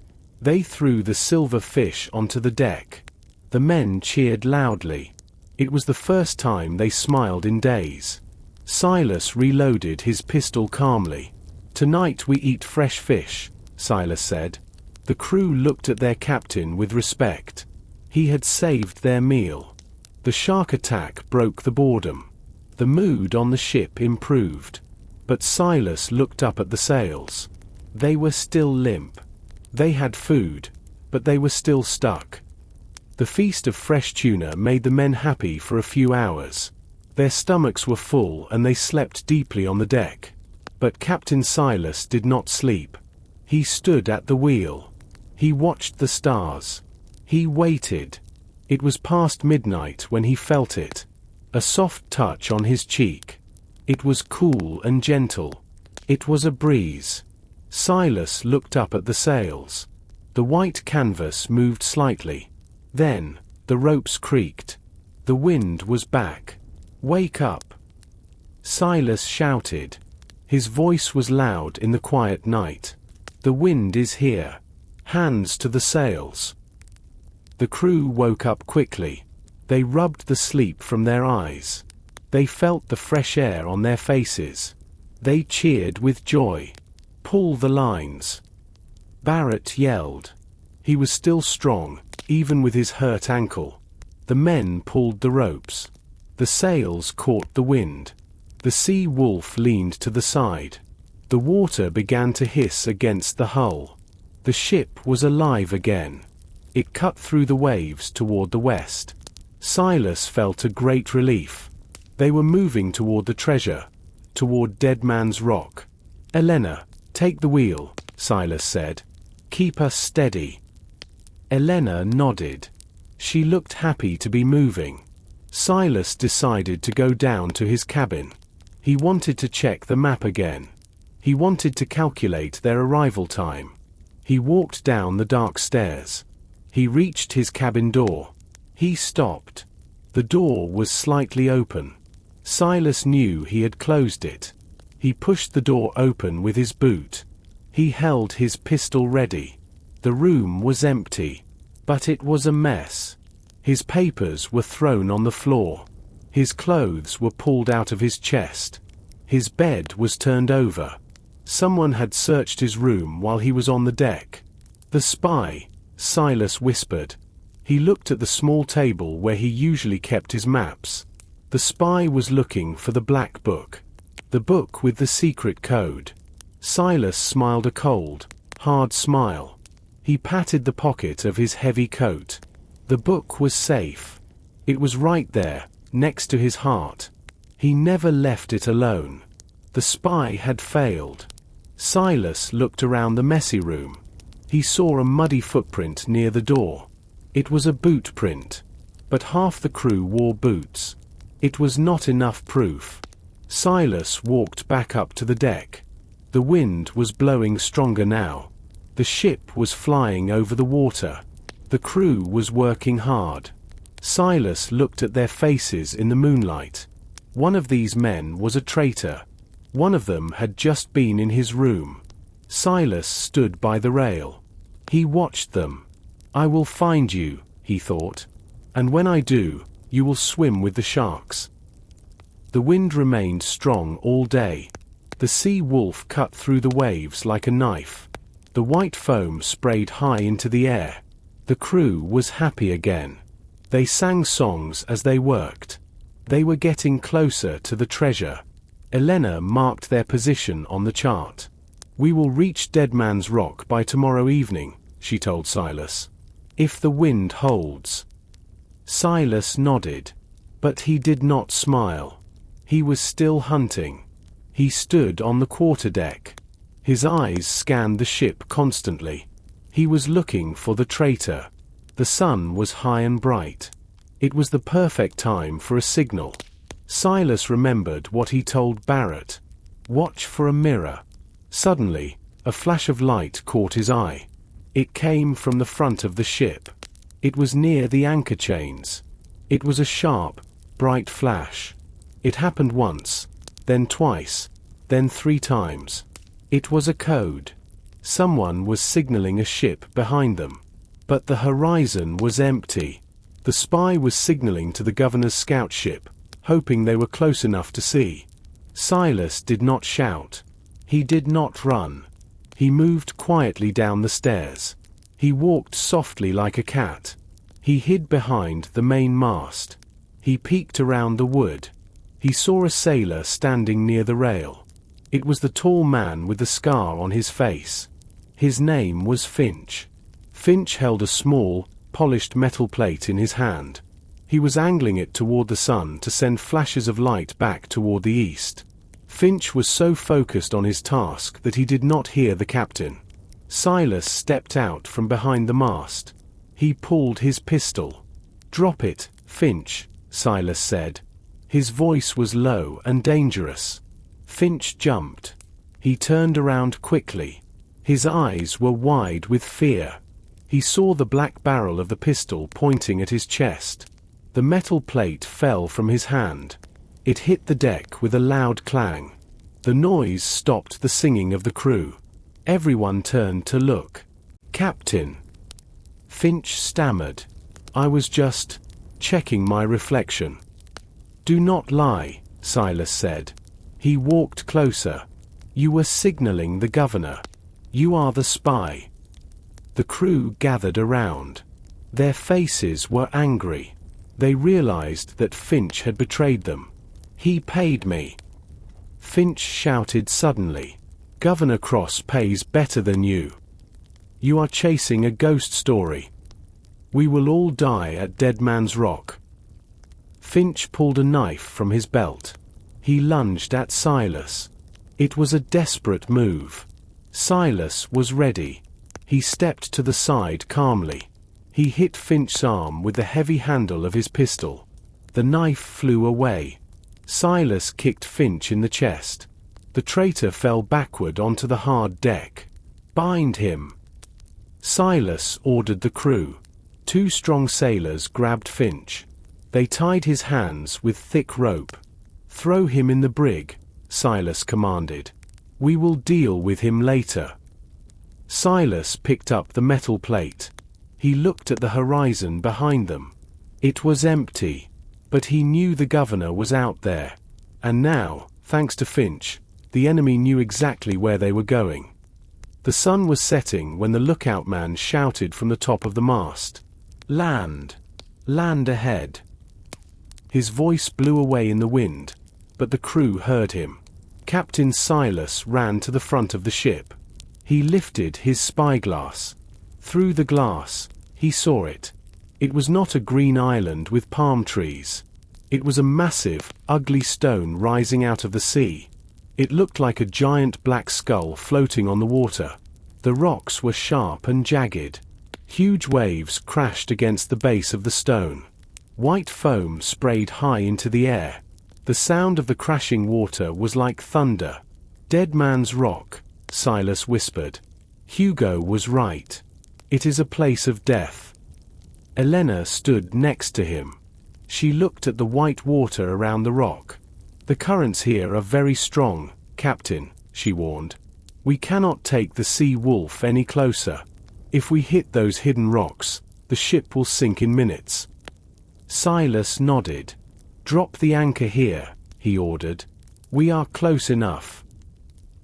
They threw the silver fish onto the deck. The men cheered loudly. It was the first time they smiled in days. Silas reloaded his pistol calmly. "Tonight we eat fresh fish," Silas said. The crew looked at their captain with respect. He had saved their meal. The shark attack broke the boredom. The mood on the ship improved. But Silas looked up at the sails. They were still limp. They had food, but they were still stuck. The feast of fresh tuna made the men happy for a few hours. Their stomachs were full and they slept deeply on the deck. But Captain Silas did not sleep. He stood at the wheel. He watched the stars. He waited. It was past midnight when he felt it. A soft touch on his cheek. It was cool and gentle. It was a breeze. Silas looked up at the sails. The white canvas moved slightly. Then, the ropes creaked. The wind was back. "Wake up!" Silas shouted. His voice was loud in the quiet night. "The wind is here. Hands to the sails." The crew woke up quickly. They rubbed the sleep from their eyes. They felt the fresh air on their faces. They cheered with joy. "Pull the lines!" Barrett yelled. He was still strong, even with his hurt ankle. The men pulled the ropes. The sails caught the wind. The sea wolf leaned to the side. The water began to hiss against the hull. The ship was alive again. It cut through the waves toward the west. Silas felt a great relief. They were moving toward the treasure, toward Dead Man's Rock. "Elena, take the wheel," Silas said. "Keep us steady." Elena nodded. She looked happy to be moving. Silas decided to go down to his cabin. He wanted to check the map again. He wanted to calculate their arrival time. He walked down the dark stairs. He reached his cabin door. He stopped. The door was slightly open. Silas knew he had closed it. He pushed the door open with his boot. He held his pistol ready. The room was empty. But it was a mess. His papers were thrown on the floor. His clothes were pulled out of his chest. His bed was turned over. Someone had searched his room while he was on the deck. "The spy," Silas whispered. He looked at the small table where he usually kept his maps. The spy was looking for the black book. The book with the secret code. Silas smiled a cold, hard smile. He patted the pocket of his heavy coat. The book was safe. It was right there, next to his heart. He never left it alone. The spy had failed. Silas looked around the messy room. He saw a muddy footprint near the door. It was a boot print. But half the crew wore boots. It was not enough proof. Silas walked back up to the deck. The wind was blowing stronger now. The ship was flying over the water. The crew was working hard. Silas looked at their faces in the moonlight. One of these men was a traitor. One of them had just been in his room. Silas stood by the rail. He watched them. "I will find you," he thought. "And when I do, you will swim with the sharks." The wind remained strong all day. The sea wolf cut through the waves like a knife. The white foam sprayed high into the air. The crew was happy again. They sang songs as they worked. They were getting closer to the treasure. Elena marked their position on the chart. "We will reach Dead Man's Rock by tomorrow evening," she told Silas. "If the wind holds." Silas nodded. But he did not smile. He was still hunting. He stood on the quarterdeck. His eyes scanned the ship constantly. He was looking for the traitor. The sun was high and bright. It was the perfect time for a signal. Silas remembered what he told Barrett. "Watch for a mirror." Suddenly, a flash of light caught his eye. It came from the front of the ship. It was near the anchor chains. It was a sharp, bright flash. It happened once, then twice, then 3 times. It was a code. Someone was signaling a ship behind them. But the horizon was empty. The spy was signaling to the governor's scout ship, hoping they were close enough to see. Silas did not shout. He did not run. He moved quietly down the stairs. He walked softly like a cat. He hid behind the main mast. He peeked around the wood. He saw a sailor standing near the rail. It was the tall man with the scar on his face. His name was Finch. Finch held a small, polished metal plate in his hand. He was angling it toward the sun to send flashes of light back toward the east. Finch was so focused on his task that he did not hear the captain. Silas stepped out from behind the mast. He pulled his pistol. "Drop it, Finch," Silas said. His voice was low and dangerous. Finch jumped. He turned around quickly. His eyes were wide with fear. He saw the black barrel of the pistol pointing at his chest. The metal plate fell from his hand. It hit the deck with a loud clang. The noise stopped the singing of the crew. Everyone turned to look. "Captain," Finch stammered. "I was just checking my reflection." "Do not lie," Silas said. He walked closer. "You were signaling the governor. You are the spy." The crew gathered around. Their faces were angry. They realized that Finch had betrayed them. "He paid me," Finch shouted suddenly. "Governor Cross pays better than you. You are chasing a ghost story. We will all die at Dead Man's Rock." Finch pulled a knife from his belt. He lunged at Silas. It was a desperate move. Silas was ready. He stepped to the side calmly. He hit Finch's arm with the heavy handle of his pistol. The knife flew away. Silas kicked Finch in the chest. The traitor fell backward onto the hard deck. "Bind him," Silas ordered the crew. Two strong sailors grabbed Finch. They tied his hands with thick rope. "Throw him in the brig," Silas commanded. "We will deal with him later." Silas picked up the metal plate. He looked at the horizon behind them. It was empty, but he knew the governor was out there. And now, thanks to Finch, the enemy knew exactly where they were going. The sun was setting when the lookout man shouted from the top of the mast. "Land! Land ahead!" His voice blew away in the wind, but the crew heard him. Captain Silas ran to the front of the ship. He lifted his spyglass. Through the glass, he saw it. It was not a green island with palm trees. It was a massive, ugly stone rising out of the sea. It looked like a giant black skull floating on the water. The rocks were sharp and jagged. Huge waves crashed against the base of the stone. White foam sprayed high into the air. The sound of the crashing water was like thunder. "Dead Man's Rock," Silas whispered. "Hugo was right. It is a place of death." Elena stood next to him. She looked at the white water around the rock. "The currents here are very strong, Captain," she warned. "We cannot take the sea wolf any closer. If we hit those hidden rocks, the ship will sink in minutes." Silas nodded. "Drop the anchor here," he ordered. "We are close enough."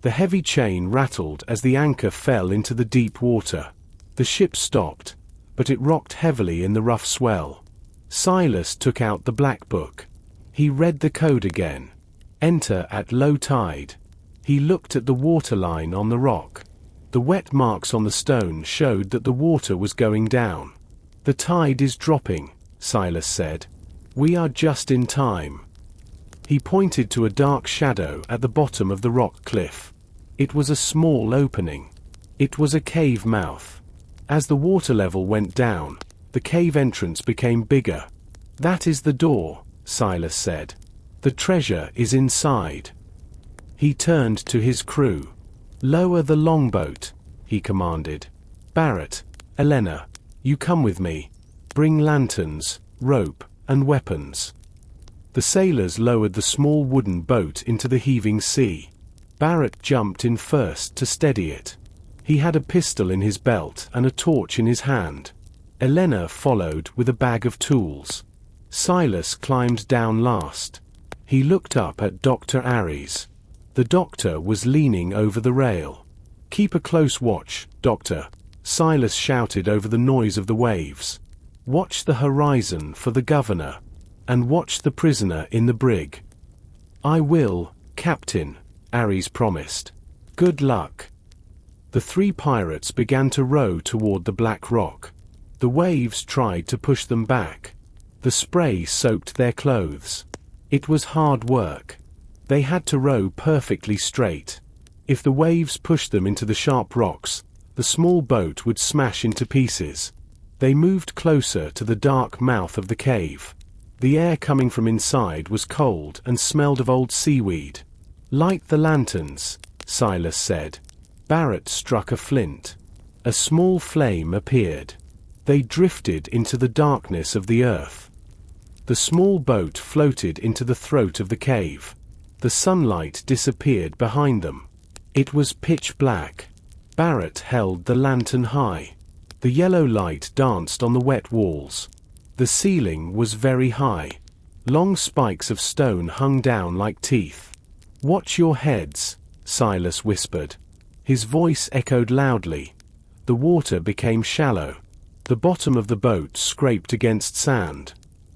The heavy chain rattled as the anchor fell into the deep water. The ship stopped, but it rocked heavily in the rough swell. Silas took out the black book. He read the code again. "Enter at low tide." He looked at the waterline on the rock. The wet marks on the stone showed that the water was going down. "The tide is dropping," Silas said. "We are just in time." He pointed to a dark shadow at the bottom of the rock cliff. It was a small opening. It was a cave mouth. As the water level went down, the cave entrance became bigger. "That is the door," Silas said. "The treasure is inside." He turned to his crew. "Lower the longboat," he commanded. "Barrett, Elena, you come with me. Bring lanterns, rope, and weapons." The sailors lowered the small wooden boat into the heaving sea. Barrett jumped in first to steady it. He had a pistol in his belt and a torch in his hand. Elena followed with a bag of tools. Silas climbed down last. He looked up at Dr. Aries. The doctor was leaning over the rail. "Keep a close watch, Doctor," Silas shouted over the noise of the waves. "Watch the horizon for the governor, and watch the prisoner in the brig." "I will, Captain," Aries promised. "Good luck." The three pirates began to row toward the black rock. The waves tried to push them back. The spray soaked their clothes. It was hard work. They had to row perfectly straight. If the waves pushed them into the sharp rocks, the small boat would smash into pieces. They moved closer to the dark mouth of the cave. The air coming from inside was cold and smelled of old seaweed. "Light the lanterns," Silas said. Barrett struck a flint. A small flame appeared. They drifted into the darkness of the earth. The small boat floated into the throat of the cave. The sunlight disappeared behind them. It was pitch black. Barrett held the lantern high. The yellow light danced on the wet walls. The ceiling was very high. Long spikes of stone hung down like teeth. "Watch your heads," Silas whispered. His voice echoed loudly. The water became shallow. The bottom of the boat scraped against sand.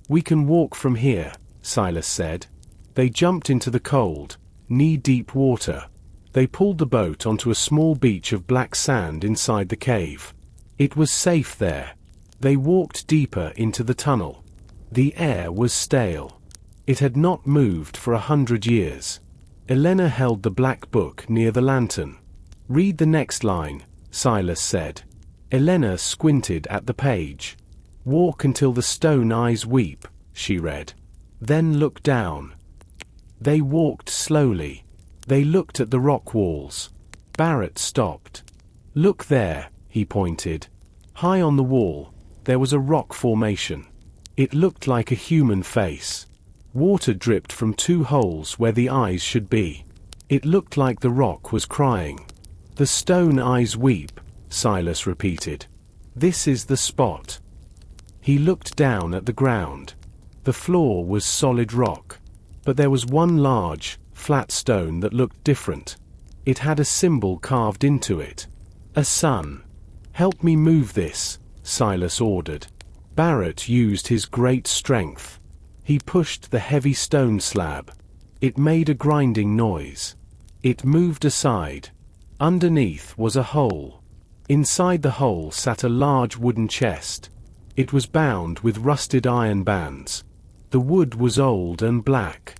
"We can walk from here," Silas said. They jumped into the cold, knee-deep water. They pulled the boat onto a small beach of black sand inside the cave. It was safe there. They walked deeper into the tunnel. The air was stale. It had not moved for 100 years. Elena held the black book near the lantern. "Read the next line," Silas said. Elena squinted at the page. "Walk until the stone eyes weep," she read. "Then look down." They walked slowly. They looked at the rock walls. Barrett stopped. "Look there," he pointed. High on the wall, there was a rock formation. It looked like a human face. Water dripped from 2 holes where the eyes should be. It looked like the rock was crying. "The stone eyes weep," Silas repeated. "This is the spot." He looked down at the ground. The floor was solid rock. But there was one large, flat stone that looked different. It had a symbol carved into it. A sun. "Help me move this," Silas ordered. Barrett used his great strength. He pushed the heavy stone slab. It made a grinding noise. It moved aside. Underneath was a hole. Inside the hole sat a large wooden chest. It was bound with rusted iron bands. The wood was old and black.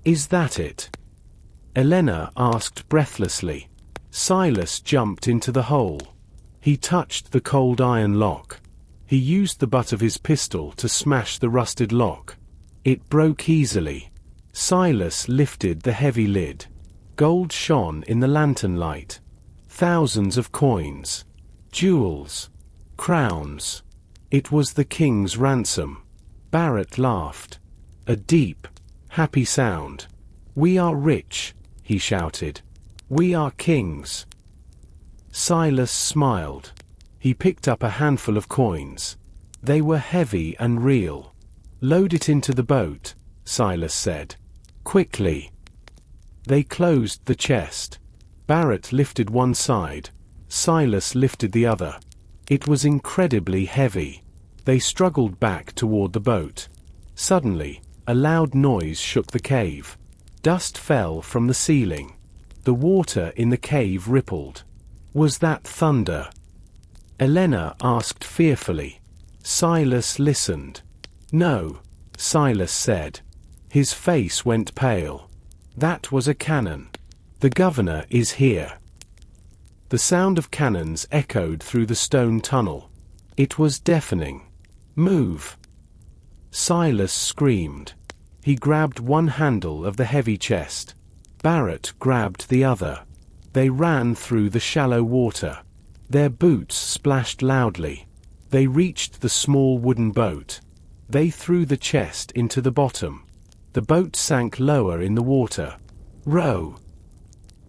"Is that it?" Elena asked breathlessly. Silas jumped into the hole. He touched the cold iron lock. He used the butt of his pistol to smash the rusted lock. It broke easily. Silas lifted the heavy lid. Gold shone in the lantern light. Thousands of coins. Jewels. Crowns. It was the king's ransom. Barrett laughed. A deep, happy sound. "We are rich," he shouted. "We are kings." Silas smiled. He picked up a handful of coins. They were heavy and real. "Load it into the boat," Silas said. "Quickly." They closed the chest. Barrett lifted one side. Silas lifted the other. It was incredibly heavy. They struggled back toward the boat. Suddenly, a loud noise shook the cave. Dust fell from the ceiling. The water in the cave rippled. Was that thunder? Elena asked fearfully. Silas listened. "No," Silas said. His face went pale. "That was a cannon. The governor is here." The sound of cannons echoed through the stone tunnel. It was deafening. "Move!" Silas screamed. He grabbed one handle of the heavy chest. Barrett grabbed the other. They ran through the shallow water. Their boots splashed loudly. They reached the small wooden boat. They threw the chest into the bottom. The boat sank lower in the water. "Row!"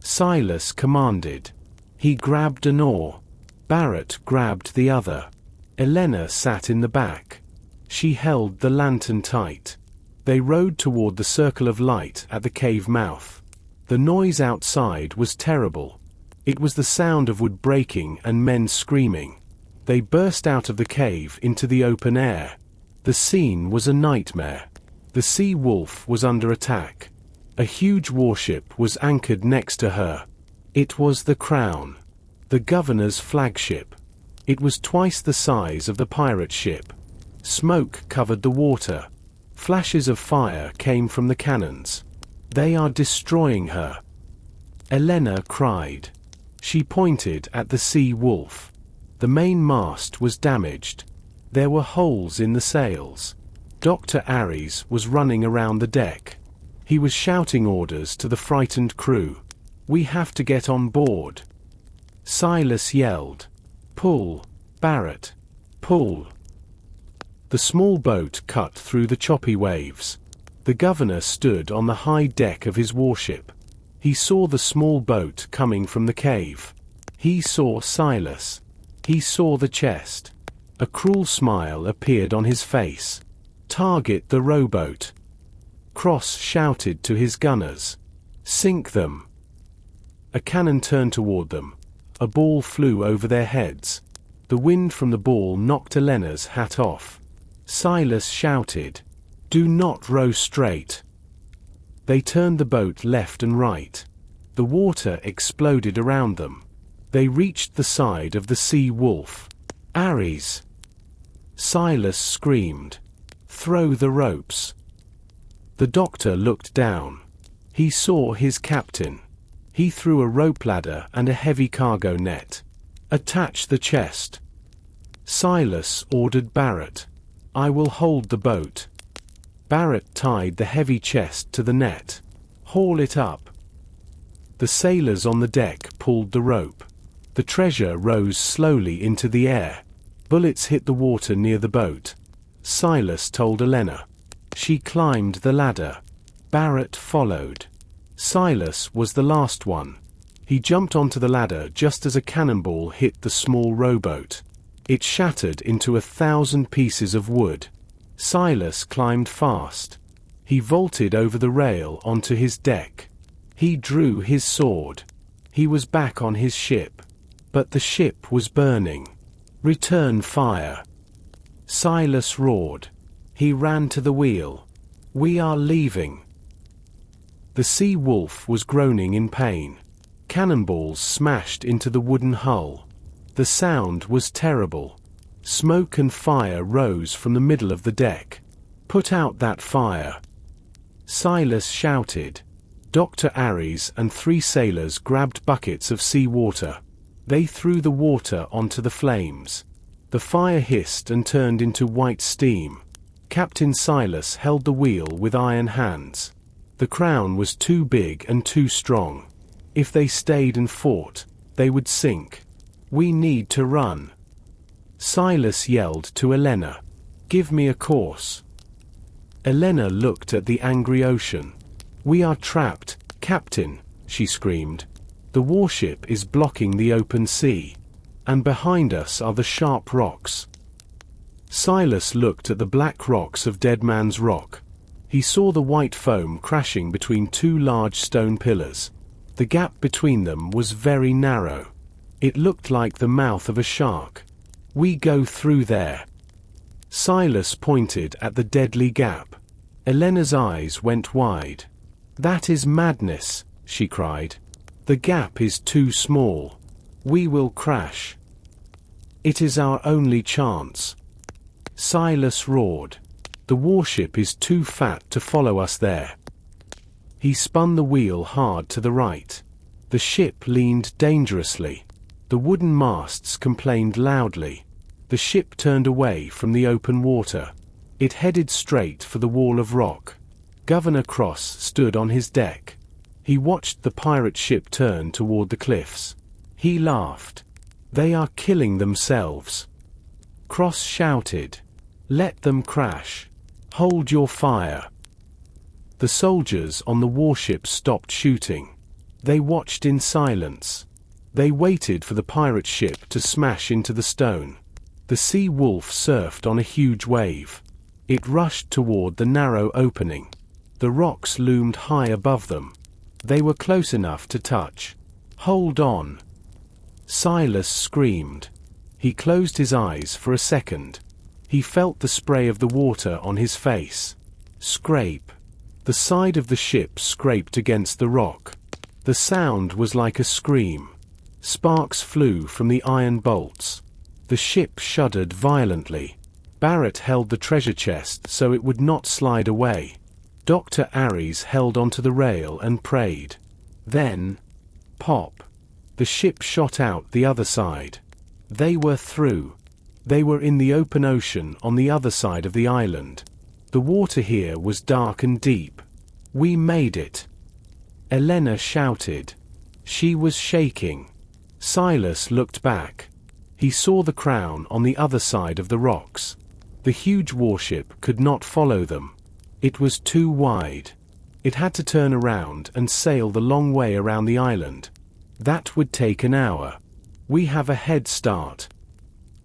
Silas commanded. He grabbed an oar. Barrett grabbed the other. Elena sat in the back. She held the lantern tight. They rowed toward the circle of light at the cave mouth. The noise outside was terrible. It was the sound of wood breaking and men screaming. They burst out of the cave into the open air. The scene was a nightmare. The sea wolf was under attack. A huge warship was anchored next to her. It was the Crown, the governor's flagship. It was twice the size of the pirate ship. Smoke covered the water. Flashes of fire came from the cannons. "They are destroying her." Elena cried. She pointed at the sea wolf. The main mast was damaged. There were holes in the sails. Dr. Ares was running around the deck. He was shouting orders to the frightened crew. "We have to get on board." Silas yelled, "Pull, Barrett, pull." The small boat cut through the choppy waves. The governor stood on the high deck of his warship. He saw the small boat coming from the cave. He saw Silas. He saw the chest. A cruel smile appeared on his face. "Target the rowboat." Cross shouted to his gunners. "Sink them." A cannon turned toward them. A ball flew over their heads. The wind from the ball knocked Elena's hat off. Silas shouted, "Do not row straight." They turned the boat left and right. The water exploded around them. They reached the side of the sea wolf. "Ares!" Silas screamed. "Throw the ropes." The doctor looked down. He saw his captain. He threw a rope ladder and a heavy cargo net. "Attach the chest." Silas ordered Barrett. "I will hold the boat." Barrett tied the heavy chest to the net. "Haul it up." The sailors on the deck pulled the rope. The treasure rose slowly into the air. Bullets hit the water near the boat. Silas told Elena. She climbed the ladder. Barrett followed. Silas was the last one. He jumped onto the ladder just as a cannonball hit the small rowboat. It shattered into 1,000 pieces of wood. Silas climbed fast. He vaulted over the rail onto his deck. He drew his sword. He was back on his ship. But the ship was burning. "Return fire!" Silas roared. He ran to the wheel. "We are leaving." The sea wolf was groaning in pain. Cannonballs smashed into the wooden hull. The sound was terrible. Smoke and fire rose from the middle of the deck. "Put out that fire!" Silas shouted. Dr. Ares and 3 sailors grabbed buckets of sea water. They threw the water onto the flames. The fire hissed and turned into white steam. Captain Silas held the wheel with iron hands. The crown was too big and too strong. If they stayed and fought, they would sink. "We need to run." Silas yelled to Elena, "Give me a course." Elena looked at the angry ocean. "We are trapped, Captain," she screamed. "The warship is blocking the open sea. And behind us are the sharp rocks." Silas looked at the black rocks of Dead Man's Rock. He saw the white foam crashing between 2 large stone pillars. The gap between them was very narrow. It looked like the mouth of a shark. "We go through there." Silas pointed at the deadly gap. Elena's eyes went wide. "That is madness," she cried. "The gap is too small. We will crash. It is our only chance." Silas roared. "The warship is too fat to follow us there." He spun the wheel hard to the right. The ship leaned dangerously. The wooden masts complained loudly. The ship turned away from the open water. It headed straight for the wall of rock. Governor Cross stood on his deck. He watched the pirate ship turn toward the cliffs. He laughed. "They are killing themselves." Cross shouted, "Let them crash. Hold your fire." The soldiers on the warship stopped shooting. They watched in silence. They waited for the pirate ship to smash into the stone. The sea wolf surfed on a huge wave. It rushed toward the narrow opening. The rocks loomed high above them. They were close enough to touch. "Hold on!" Silas screamed. He closed his eyes for a second. He felt the spray of the water on his face. Scrape. The side of the ship scraped against the rock. The sound was like a scream. Sparks flew from the iron bolts. The ship shuddered violently. Barrett held the treasure chest so it would not slide away. Dr. Ares held onto the rail and prayed. Then, pop. The ship shot out the other side. They were through. They were in the open ocean on the other side of the island. The water here was dark and deep. We made it. Elena shouted. She was shaking. Silas looked back. He saw the crown on the other side of the rocks. The huge warship could not follow them. It was too wide. It had to turn around and sail the long way around the island. That would take an hour. We have a head start.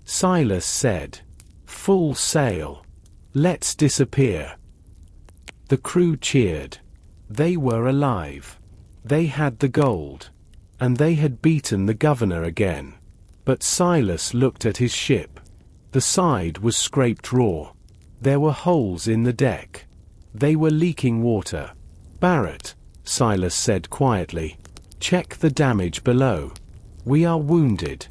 Silas said. Full sail. Let's disappear. The crew cheered. They were alive. They had the gold. And they had beaten the governor again. But Silas looked at his ship. The side was scraped raw. There were holes in the deck. They were leaking water. Barrett, Silas said quietly, check the damage below. We are wounded.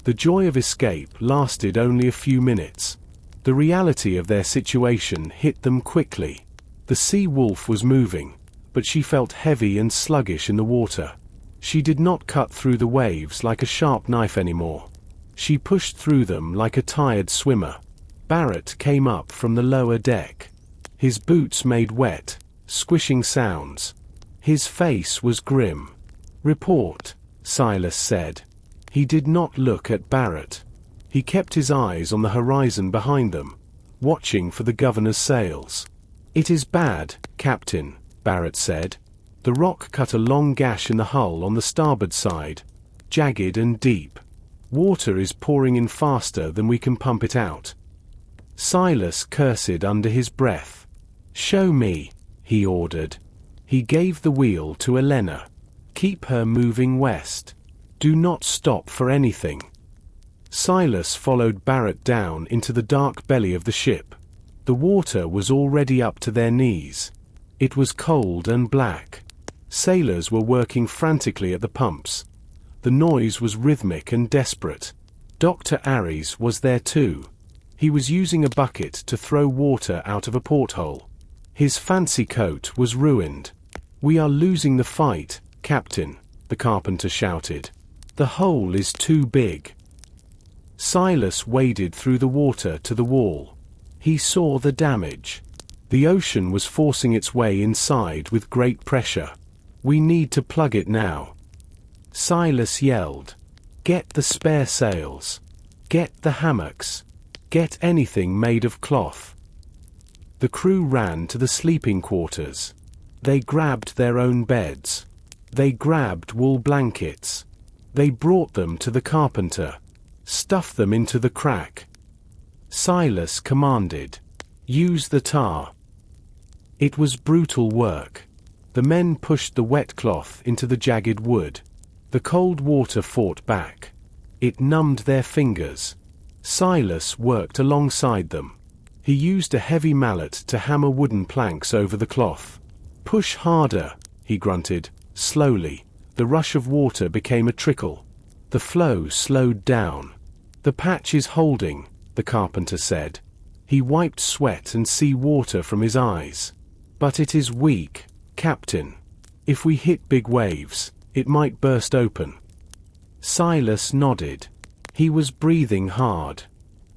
The joy of escape lasted only a few minutes. The reality of their situation hit them quickly. The sea wolf was moving, but she felt heavy and sluggish in the water. She did not cut through the waves like a sharp knife anymore. She pushed through them like a tired swimmer. Barrett came up from the lower deck. His boots made wet, squishing sounds. His face was grim. Report, Silas said. He did not look at Barrett. He kept his eyes on the horizon behind them, watching for the governor's sails. It is bad, Captain, Barrett said. The rock cut a long gash in the hull on the starboard side, jagged and deep. Water is pouring in faster than we can pump it out. Silas cursed under his breath. Show me, he ordered. He gave the wheel to Elena. Keep her moving west. Do not stop for anything. Silas followed Barrett down into the dark belly of the ship. The water was already up to their knees. It was cold and black. Sailors were working frantically at the pumps. The noise was rhythmic and desperate. Dr. Aries was there too. He was using a bucket to throw water out of a porthole. His fancy coat was ruined. We are losing the fight, Captain, the carpenter shouted. The hole is too big. Silas waded through the water to the wall. He saw the damage. The ocean was forcing its way inside with great pressure. We need to plug it now. Silas yelled. Get the spare sails. Get the hammocks. Get anything made of cloth. The crew ran to the sleeping quarters. They grabbed their own beds. They grabbed wool blankets. They brought them to the carpenter. Stuffed them into the crack. Silas commanded. Use the tar. It was brutal work. The men pushed the wet cloth into the jagged wood. The cold water fought back. It numbed their fingers. Silas worked alongside them. He used a heavy mallet to hammer wooden planks over the cloth. Push harder, he grunted. Slowly, the rush of water became a trickle. The flow slowed down. The patch is holding, the carpenter said. He wiped sweat and sea water from his eyes. But it is weak, Captain. If we hit big waves, it might burst open. Silas nodded. He was breathing hard.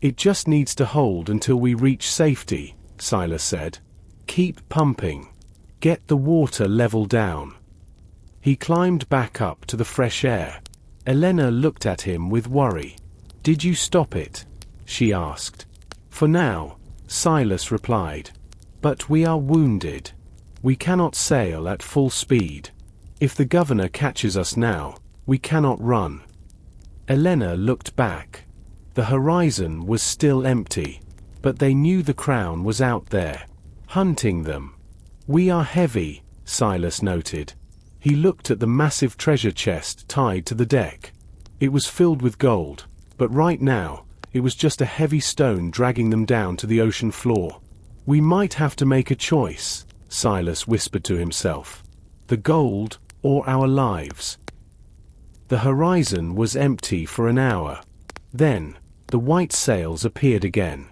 It just needs to hold until we reach safety, Silas said. Keep pumping. Get the water level down. He climbed back up to the fresh air. Elena looked at him with worry. Did you stop it? She asked. For now, Silas replied. But we are wounded. We cannot sail at full speed. If the governor catches us now, we cannot run. Elena looked back. The horizon was still empty, but they knew the crown was out there, hunting them. We are heavy, Silas noted. He looked at the massive treasure chest tied to the deck. It was filled with gold, but right now, it was just a heavy stone dragging them down to the ocean floor. We might have to make a choice, Silas whispered to himself. The gold, or our lives. The horizon was empty for an hour. Then, the white sails appeared again.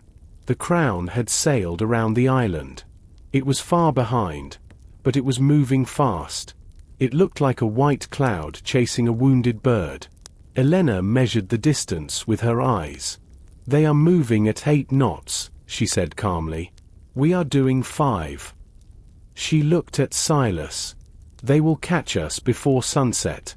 The crown had sailed around the island. It was far behind, but it was moving fast. It looked like a white cloud chasing a wounded bird. Elena measured the distance with her eyes. They are moving at 8 knots, she said calmly. We are doing 5. She looked at Silas. They will catch us before sunset.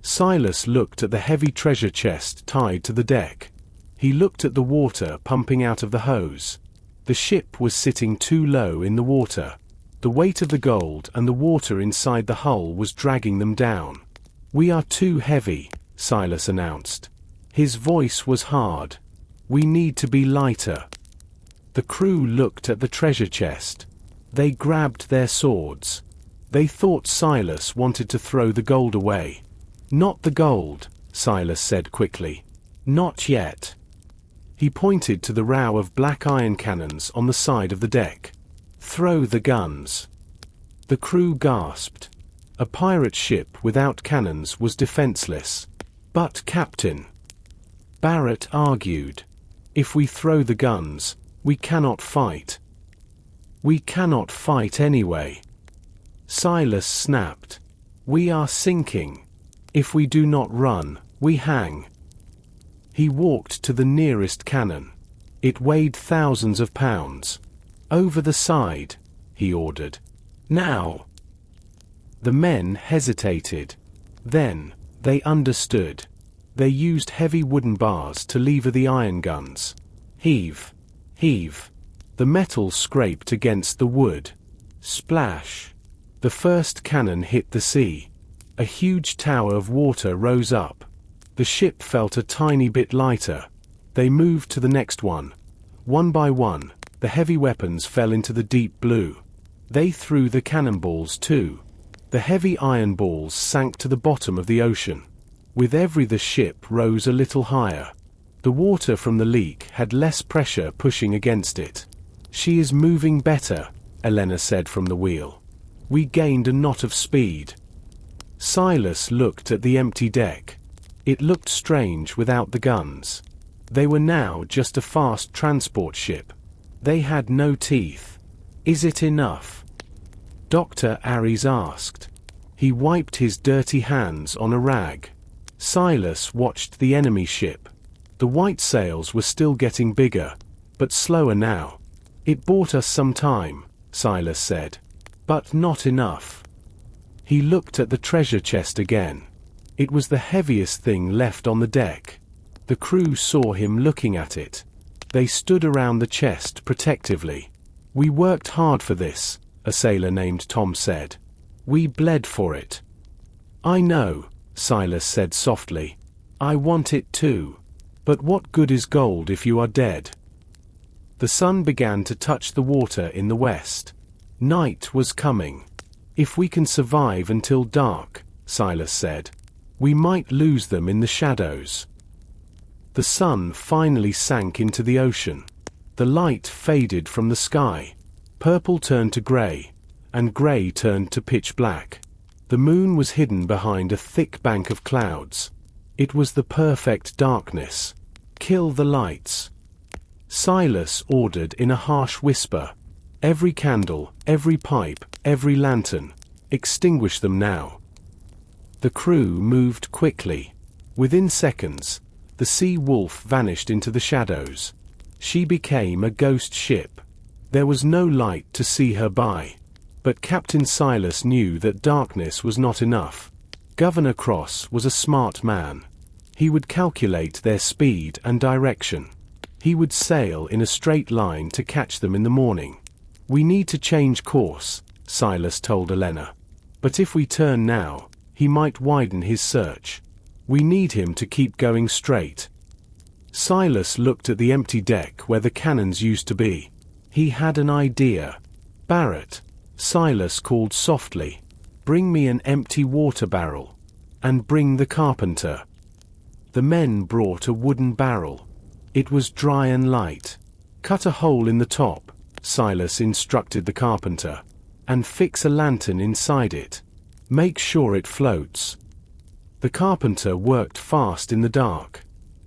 Silas looked at the heavy treasure chest tied to the deck. He looked at the water pumping out of the hose. The ship was sitting too low in the water. The weight of the gold and the water inside the hull was dragging them down. We are too heavy, Silas announced. His voice was hard. We need to be lighter. The crew looked at the treasure chest. They grabbed their swords. They thought Silas wanted to throw the gold away. Not the gold, Silas said quickly. Not yet. He pointed to the row of black iron cannons on the side of the deck. Throw the guns. The crew gasped. A pirate ship without cannons was defenseless. But Captain, Barrett argued, if we throw the guns, we cannot fight. We cannot fight anyway. Silas snapped. We are sinking. If we do not run, we hang. He walked to the nearest cannon. It weighed thousands of pounds. Over the side, he ordered. Now. The men hesitated. Then, they understood. They used heavy wooden bars to lever the iron guns. Heave. Heave. The metal scraped against the wood. Splash. The first cannon hit the sea. A huge tower of water rose up. The ship felt a tiny bit lighter. They moved to the next one. One by one, the heavy weapons fell into the deep blue. They threw the cannonballs too. The heavy iron balls sank to the bottom of the ocean. With every the ship rose a little higher. The water from the leak had less pressure pushing against it. She is moving better, Elena said from the wheel. We gained a knot of speed. Silas looked at the empty deck. It looked strange without the guns. They were now just a fast transport ship. They had no teeth. Is it enough? Dr. Aries asked. He wiped his dirty hands on a rag. Silas watched the enemy ship. The white sails were still getting bigger, but slower now. It bought us some time, Silas said. But not enough. He looked at the treasure chest again. It was the heaviest thing left on the deck. The crew saw him looking at it. They stood around the chest protectively. We worked hard for this, a sailor named Tom said. We bled for it. I know, Silas said softly. I want it too. But what good is gold if you are dead? The sun began to touch the water in the west. Night was coming. If we can survive until dark, Silas said, we might lose them in the shadows. The sun finally sank into the ocean. The light faded from the sky. Purple turned to gray, and gray turned to pitch black. The moon was hidden behind a thick bank of clouds. It was the perfect darkness. Kill the lights. Silas ordered in a harsh whisper. Every candle, every pipe, every lantern. Extinguish them now. The crew moved quickly. Within seconds, the Sea Wolf vanished into the shadows. She became a ghost ship. There was no light to see her by. But Captain Silas knew that darkness was not enough. Governor Cross was a smart man. He would calculate their speed and direction. He would sail in a straight line to catch them in the morning. We need to change course, Silas told Elena. But if we turn now, he might widen his search. We need him to keep going straight. Silas looked at the empty deck where the cannons used to be. He had an idea. Barrett, Silas called softly, bring me an empty water barrel. And bring the carpenter. The men brought a wooden barrel. It was dry and light. Cut a hole in the top, Silas instructed the carpenter, and fix a lantern inside it. Make sure it floats. The carpenter worked fast in the dark.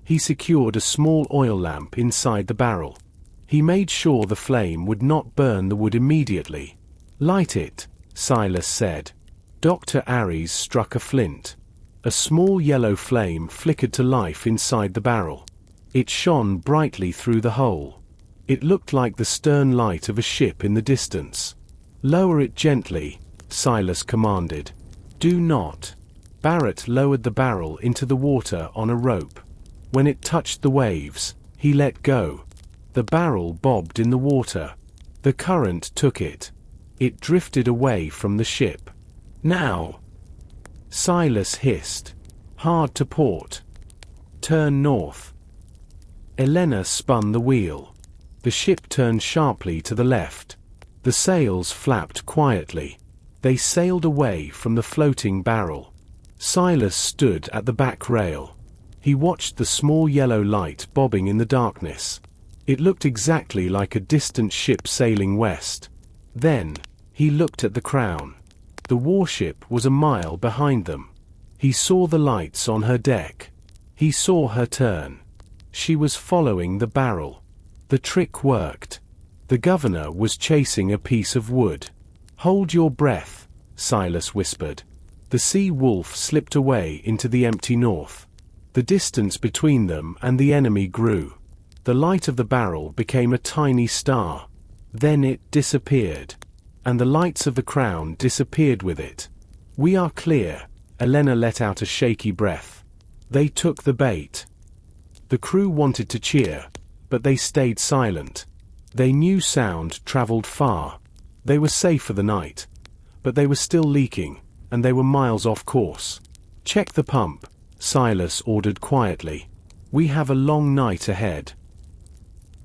He secured a small oil lamp inside the barrel. He made sure the flame would not burn the wood immediately. Light it, Silas said. Dr. Aries struck a flint. A small yellow flame flickered to life inside the barrel. It shone brightly through the hole. It looked like the stern light of a ship in the distance. "Lower it gently," Silas commanded. "Do not." Barrett lowered the barrel into the water on a rope. When it touched the waves, he let go. The barrel bobbed in the water. The current took it. It drifted away from the ship. "Now!" Silas hissed. "Hard to port. Turn north." Elena spun the wheel. The ship turned sharply to the left. The sails flapped quietly. They sailed away from the floating barrel. Silas stood at the back rail. He watched the small yellow light bobbing in the darkness. It looked exactly like a distant ship sailing west. Then, he looked at the Crown. The warship was a mile behind them. He saw the lights on her deck. He saw her turn. She was following the barrel. The trick worked. The governor was chasing a piece of wood. "Hold your breath," Silas whispered. The sea wolf slipped away into the empty north. The distance between them and the enemy grew. The light of the barrel became a tiny star. Then it disappeared. And the lights of the Crown disappeared with it. "We are clear," Elena let out a shaky breath. They took the bait. The crew wanted to cheer, but they stayed silent. They knew sound traveled far. They were safe for the night. But they were still leaking, and they were miles off course. "Check the pump," Silas ordered quietly. "We have a long night ahead."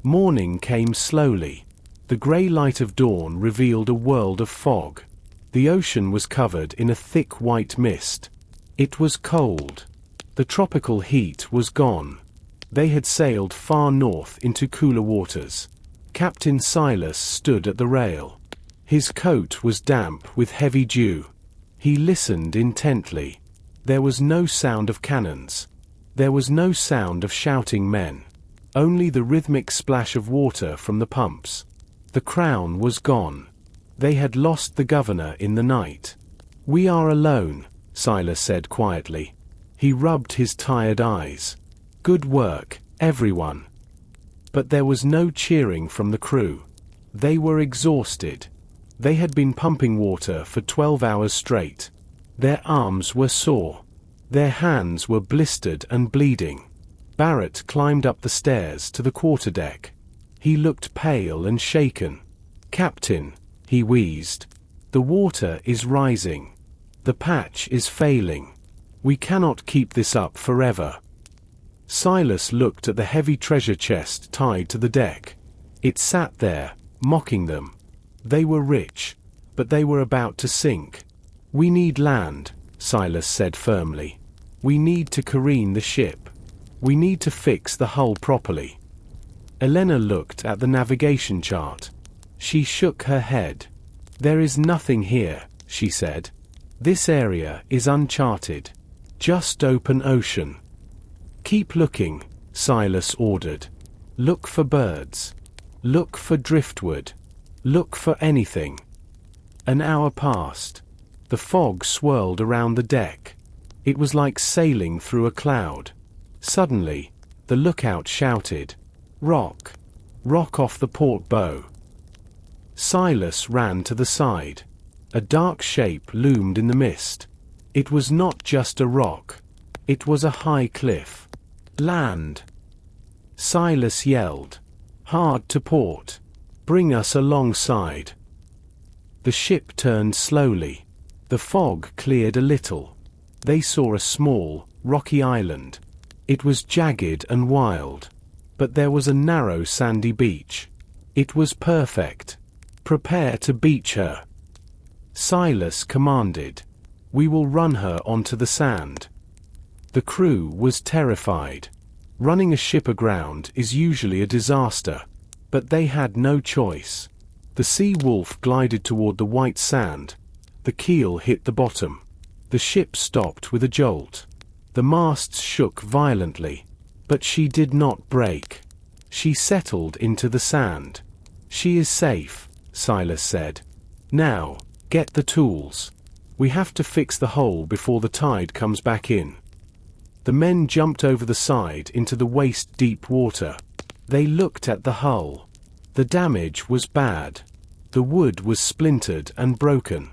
Morning came slowly. The grey light of dawn revealed a world of fog. The ocean was covered in a thick white mist. It was cold. The tropical heat was gone. They had sailed far north into cooler waters. Captain Silas stood at the rail. His coat was damp with heavy dew. He listened intently. There was no sound of cannons. There was no sound of shouting men. Only the rhythmic splash of water from the pumps. The Crown was gone. They had lost the governor in the night. "We are alone," Silas said quietly. He rubbed his tired eyes. "Good work, everyone." But there was no cheering from the crew. They were exhausted. They had been pumping water for 12 hours straight. Their arms were sore. Their hands were blistered and bleeding. Barrett climbed up the stairs to the quarterdeck. He looked pale and shaken. "Captain," he wheezed, "the water is rising. The patch is failing. We cannot keep this up forever." Silas looked at the heavy treasure chest tied to the deck. It sat there, mocking them. They were rich, but they were about to sink. "We need land," Silas said firmly. "We need to careen the ship. We need to fix the hull properly." Elena looked at the navigation chart. She shook her head. "There is nothing here," she said. "This area is uncharted. Just open ocean." "Keep looking," Silas ordered. "Look for birds. Look for driftwood. Look for anything." An hour passed. The fog swirled around the deck. It was like sailing through a cloud. Suddenly, the lookout shouted, "Rock! Rock off the port bow!" Silas ran to the side. A dark shape loomed in the mist. It was not just a rock. It was a high cliff. "Land!" Silas yelled. "Hard to port. Bring us alongside." The ship turned slowly. The fog cleared a little. They saw a small, rocky island. It was jagged and wild. But there was a narrow sandy beach. It was perfect. "Prepare to beach her," Silas commanded. "We will run her onto the sand." The crew was terrified. Running a ship aground is usually a disaster. But they had no choice. The sea wolf glided toward the white sand. The keel hit the bottom. The ship stopped with a jolt. The masts shook violently. But she did not break. She settled into the sand. "She is safe," Silas said. "Now, get the tools. We have to fix the hole before the tide comes back in." The men jumped over the side into the waist-deep water. They looked at the hull. The damage was bad. The wood was splintered and broken.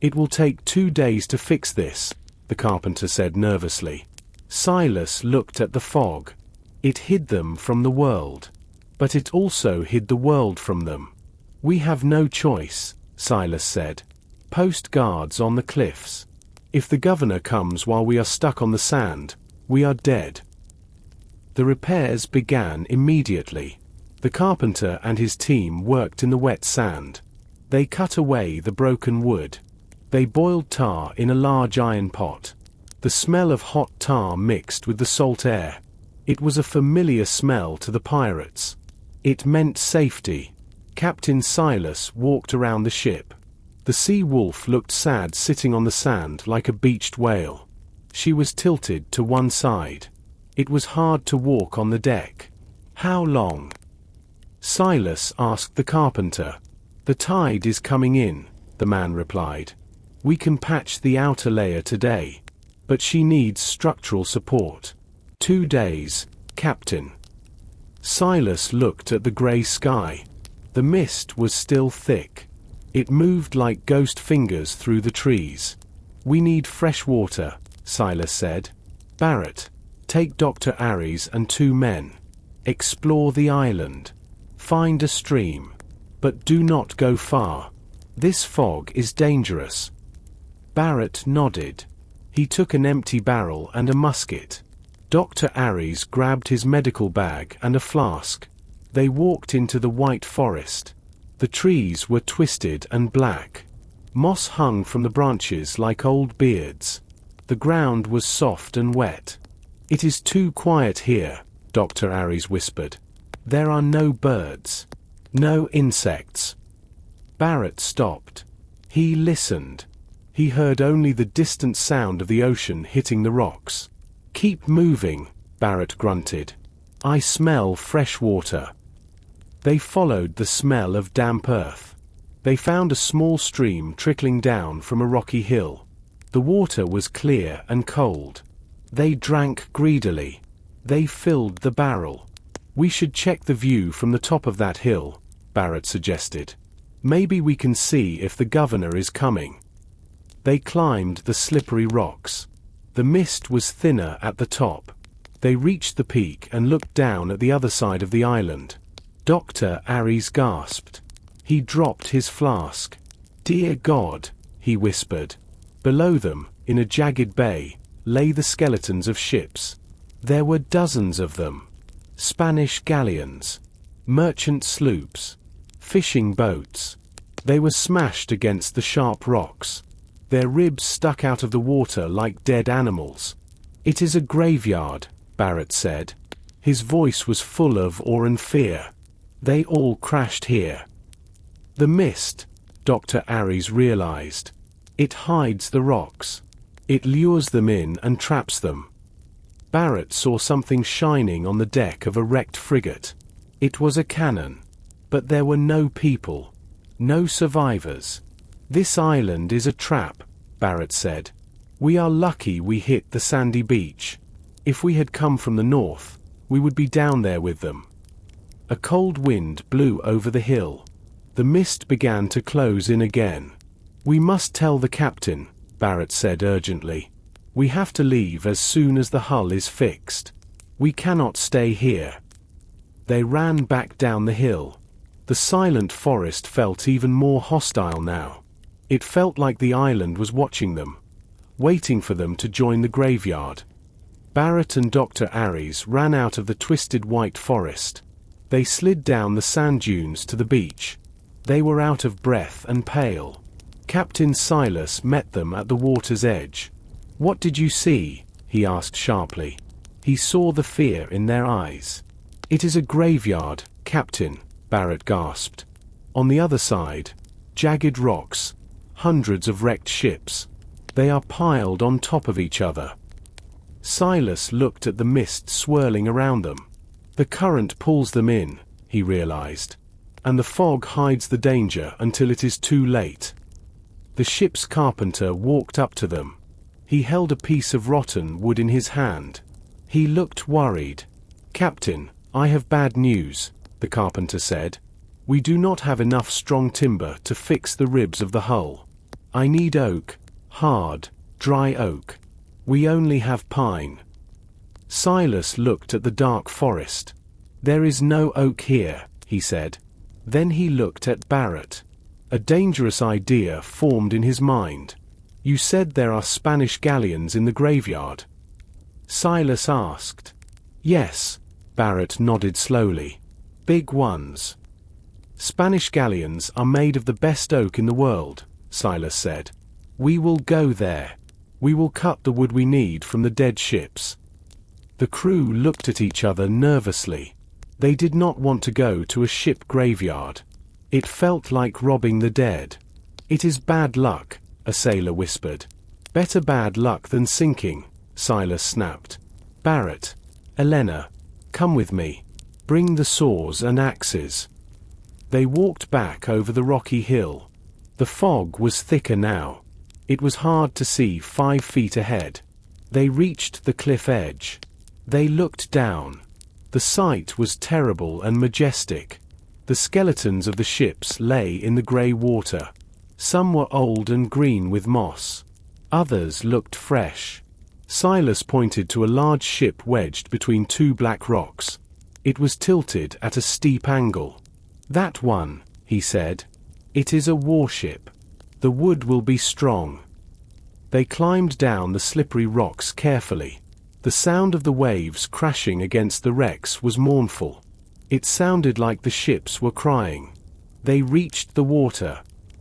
"It will take 2 days to fix this," the carpenter said nervously. Silas looked at the fog. It hid them from the world. But it also hid the world from them. "We have no choice," Silas said. "Post guards on the cliffs. If the governor comes while we are stuck on the sand, we are dead." The repairs began immediately. The carpenter and his team worked in the wet sand. They cut away the broken wood. They boiled tar in a large iron pot. The smell of hot tar mixed with the salt air. It was a familiar smell to the pirates. It meant safety. Captain Silas walked around the ship. The sea wolf looked sad sitting on the sand like a beached whale. She was tilted to one side. It was hard to walk on the deck. "How long?" Silas asked the carpenter. "The tide is coming in," the man replied. "We can patch the outer layer today. But she needs structural support." 2 days, Captain." Silas looked at the gray sky. The mist was still thick. It moved like ghost fingers through the trees. "We need fresh water," Silas said. "Barrett, take Dr. Aries and 2 men. Explore the island. Find a stream. But do not go far. This fog is dangerous." Barrett nodded. He took an empty barrel and a musket. Dr. Aries grabbed his medical bag and a flask. They walked into the white forest. The trees were twisted and black. Moss hung from the branches like old beards. The ground was soft and wet. "It is too quiet here," Dr. Aries whispered. "There are no birds. No insects." Barrett stopped. He listened. He heard only the distant sound of the ocean hitting the rocks. "Keep moving," Barrett grunted. "I smell fresh water." They followed the smell of damp earth. They found a small stream trickling down from a rocky hill. The water was clear and cold. They drank greedily. They filled the barrel. "We should check the view from the top of that hill," Barrett suggested. "Maybe we can see if the governor is coming." They climbed the slippery rocks. The mist was thinner at the top. They reached the peak and looked down at the other side of the island. Dr. Aries gasped. He dropped his flask. "Dear God," he whispered. Below them, in a jagged bay, lay the skeletons of ships. There were dozens of them. Spanish galleons, merchant sloops, fishing boats. They were smashed against the sharp rocks. Their ribs stuck out of the water like dead animals. "It is a graveyard," Barrett said. His voice was full of awe and fear. "They all crashed here." "The mist," Dr. Aries realized. "It hides the rocks. It lures them in and traps them." Barrett saw something shining on the deck of a wrecked frigate. It was a cannon. But there were no people. No survivors. "This island is a trap," Barrett said. "We are lucky we hit the sandy beach. If we had come from the north, we would be down there with them." A cold wind blew over the hill. The mist began to close in again. "We must tell the captain," Barrett said urgently. "We have to leave as soon as the hull is fixed. We cannot stay here." They ran back down the hill. The silent forest felt even more hostile now. It felt like the island was watching them, waiting for them to join the graveyard. Barrett and Dr. Aries ran out of the twisted white forest. They slid down the sand dunes to the beach. They were out of breath and pale. Captain Silas met them at the water's edge. "What did you see?" he asked sharply. He saw the fear in their eyes. "It is a graveyard, Captain," Barrett gasped. "On the other side, jagged rocks, hundreds of wrecked ships. They are piled on top of each other." Silas looked at the mist swirling around them. The current pulls them in, he realized. And the fog hides the danger until it is too late. The ship's carpenter walked up to them. He held a piece of rotten wood in his hand. He looked worried. "Captain, I have bad news," the carpenter said. We do not have enough strong timber to fix the ribs of the hull. I need oak, hard, dry oak. We only have pine. Silas looked at the dark forest. There is no oak here, he said. Then he looked at Barrett. A dangerous idea formed in his mind. You said there are Spanish galleons in the graveyard? Silas asked. Yes, Barrett nodded slowly. Big ones. Spanish galleons are made of the best oak in the world, Silas said. We will go there. We will cut the wood we need from the dead ships. The crew looked at each other nervously. They did not want to go to a ship graveyard. It felt like robbing the dead. It is bad luck, a sailor whispered. Better bad luck than sinking, Silas snapped. Barrett, Elena, come with me. Bring the saws and axes. They walked back over the rocky hill. The fog was thicker now. It was hard to see 5 feet ahead. They reached the cliff edge. They looked down. The sight was terrible and majestic. The skeletons of the ships lay in the grey water. Some were old and green with moss. Others looked fresh. Silas pointed to a large ship wedged between 2 black rocks. It was tilted at a steep angle. That one, he said. It is a warship. The wood will be strong. They climbed down the slippery rocks carefully. The sound of the waves crashing against the wrecks was mournful. It sounded like the ships were crying. They reached the water.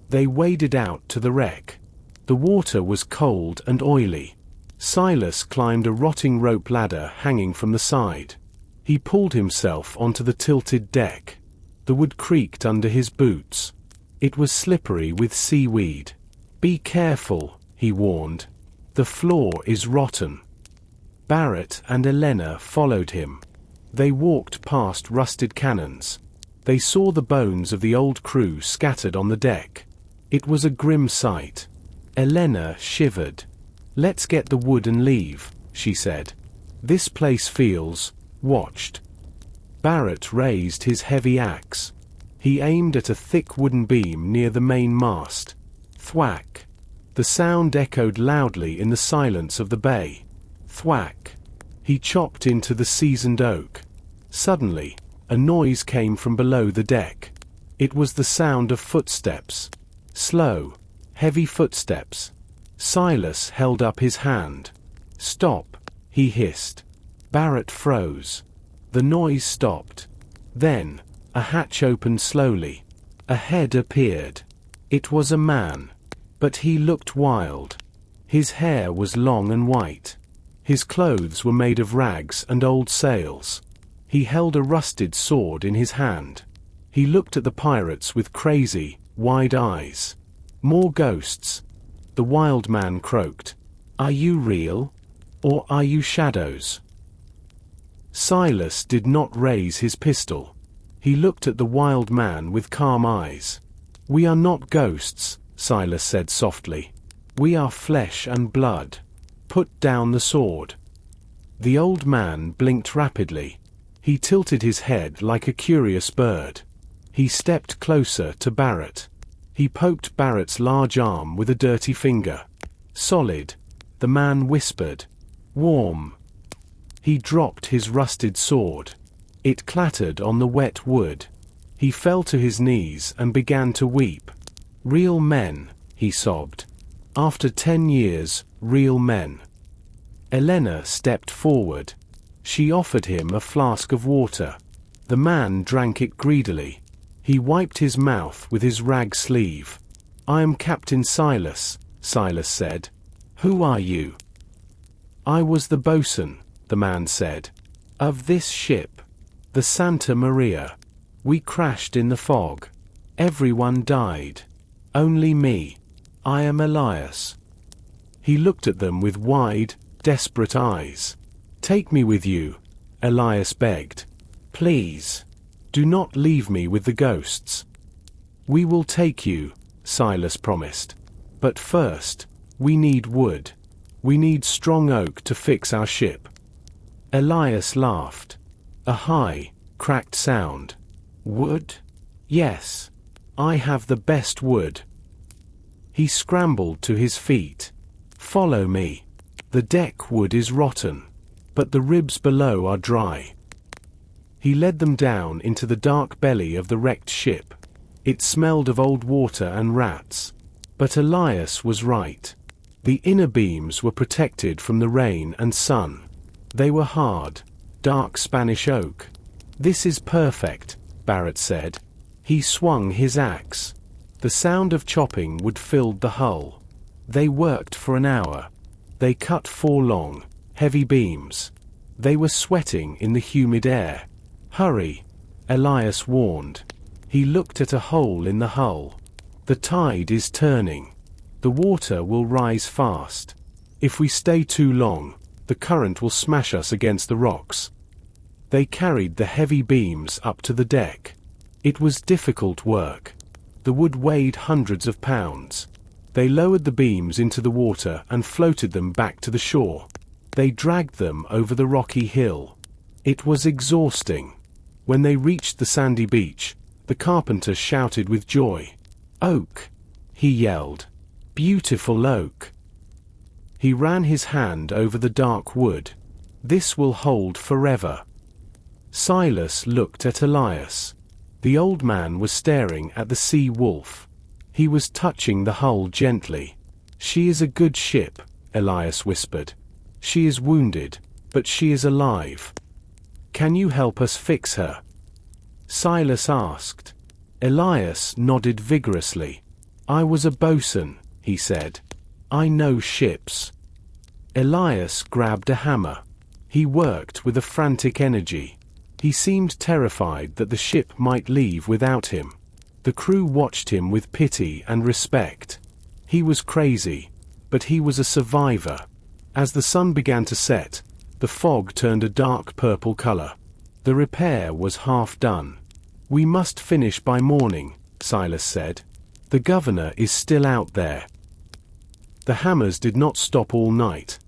They waded out to the wreck. The water was cold and oily. Silas climbed a rotting rope ladder hanging from the side. He pulled himself onto the tilted deck. The wood creaked under his boots. It was slippery with seaweed. Be careful, he warned. The floor is rotten. Barrett and Elena followed him. They walked past rusted cannons. They saw the bones of the old crew scattered on the deck. It was a grim sight. Elena shivered. Let's get the wood and leave, she said. This place feels watched. Barrett raised his heavy axe. He aimed at a thick wooden beam near the main mast. Thwack. The sound echoed loudly in the silence of the bay. Thwack. He chopped into the seasoned oak. Suddenly, a noise came from below the deck. It was the sound of footsteps. Slow, heavy footsteps. Silas held up his hand. Stop, he hissed. Barrett froze. The noise stopped. Then, a hatch opened slowly. A head appeared. It was a man. But he looked wild. His hair was long and white. His clothes were made of rags and old sails. He held a rusted sword in his hand. He looked at the pirates with crazy, wide eyes. More ghosts. The wild man croaked. Are you real? Or are you shadows? Silas did not raise his pistol. He looked at the wild man with calm eyes. We are not ghosts, Silas said softly. We are flesh and blood. Put down the sword. The old man blinked rapidly. He tilted his head like a curious bird. He stepped closer to Barrett. He poked Barrett's large arm with a dirty finger. Solid, the man whispered. Warm. He dropped his rusted sword. It clattered on the wet wood. He fell to his knees and began to weep. Real men, he sobbed. After 10 years, real men. Elena stepped forward. She offered him a flask of water. The man drank it greedily. He wiped his mouth with his rag sleeve. I am Captain Silas, Silas said. Who are you? I was the bosun, the man said. Of this ship. The Santa Maria. We crashed in the fog. Everyone died. Only me. I am Elias. He looked at them with wide, desperate eyes. Take me with you, Elias begged. Please. Do not leave me with the ghosts. We will take you, Silas promised. But first, we need wood. We need strong oak to fix our ship. Elias laughed. A high, cracked sound. Wood? Yes. I have the best wood. He scrambled to his feet. Follow me. The deck wood is rotten, but the ribs below are dry. He led them down into the dark belly of the wrecked ship. It smelled of old water and rats. But Elias was right. The inner beams were protected from the rain and sun. They were hard, dark Spanish oak. This is perfect, Barrett said. He swung his axe. The sound of chopping wood filled the hull. They worked for an hour. They cut 4 long, heavy beams. They were sweating in the humid air. Hurry, Elias warned. He looked at a hole in the hull. The tide is turning. The water will rise fast. If we stay too long, the current will smash us against the rocks. They carried the heavy beams up to the deck. It was difficult work. The wood weighed hundreds of pounds. They lowered the beams into the water and floated them back to the shore. They dragged them over the rocky hill. It was exhausting. When they reached the sandy beach, the carpenter shouted with joy. "Oak!" he yelled. "Beautiful oak!" He ran his hand over the dark wood. "This will hold forever." Silas looked at Elias. The old man was staring at the sea wolf. He was touching the hull gently. "She is a good ship," Elias whispered. "She is wounded, but she is alive. Can you help us fix her?" Silas asked. Elias nodded vigorously. "I was a bosun," he said. "I know ships." Elias grabbed a hammer. He worked with a frantic energy. He seemed terrified that the ship might leave without him. The crew watched him with pity and respect. He was crazy, but he was a survivor. As the sun began to set, the fog turned a dark purple color. The repair was half done. "We must finish by morning," Silas said. "The governor is still out there." The hammers did not stop all night.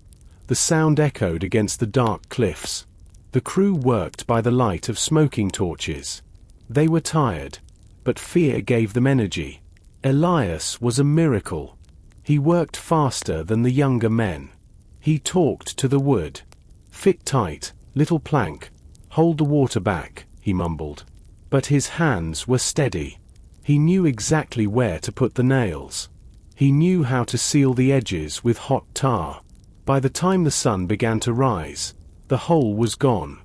The sound echoed against the dark cliffs. The crew worked by the light of smoking torches. They were tired, but fear gave them energy. Elias was a miracle. He worked faster than the younger men. He talked to the wood. "Fit tight, little plank. Hold the water back," he mumbled. But his hands were steady. He knew exactly where to put the nails. He knew how to seal the edges with hot tar. By the time the sun began to rise, the hole was gone.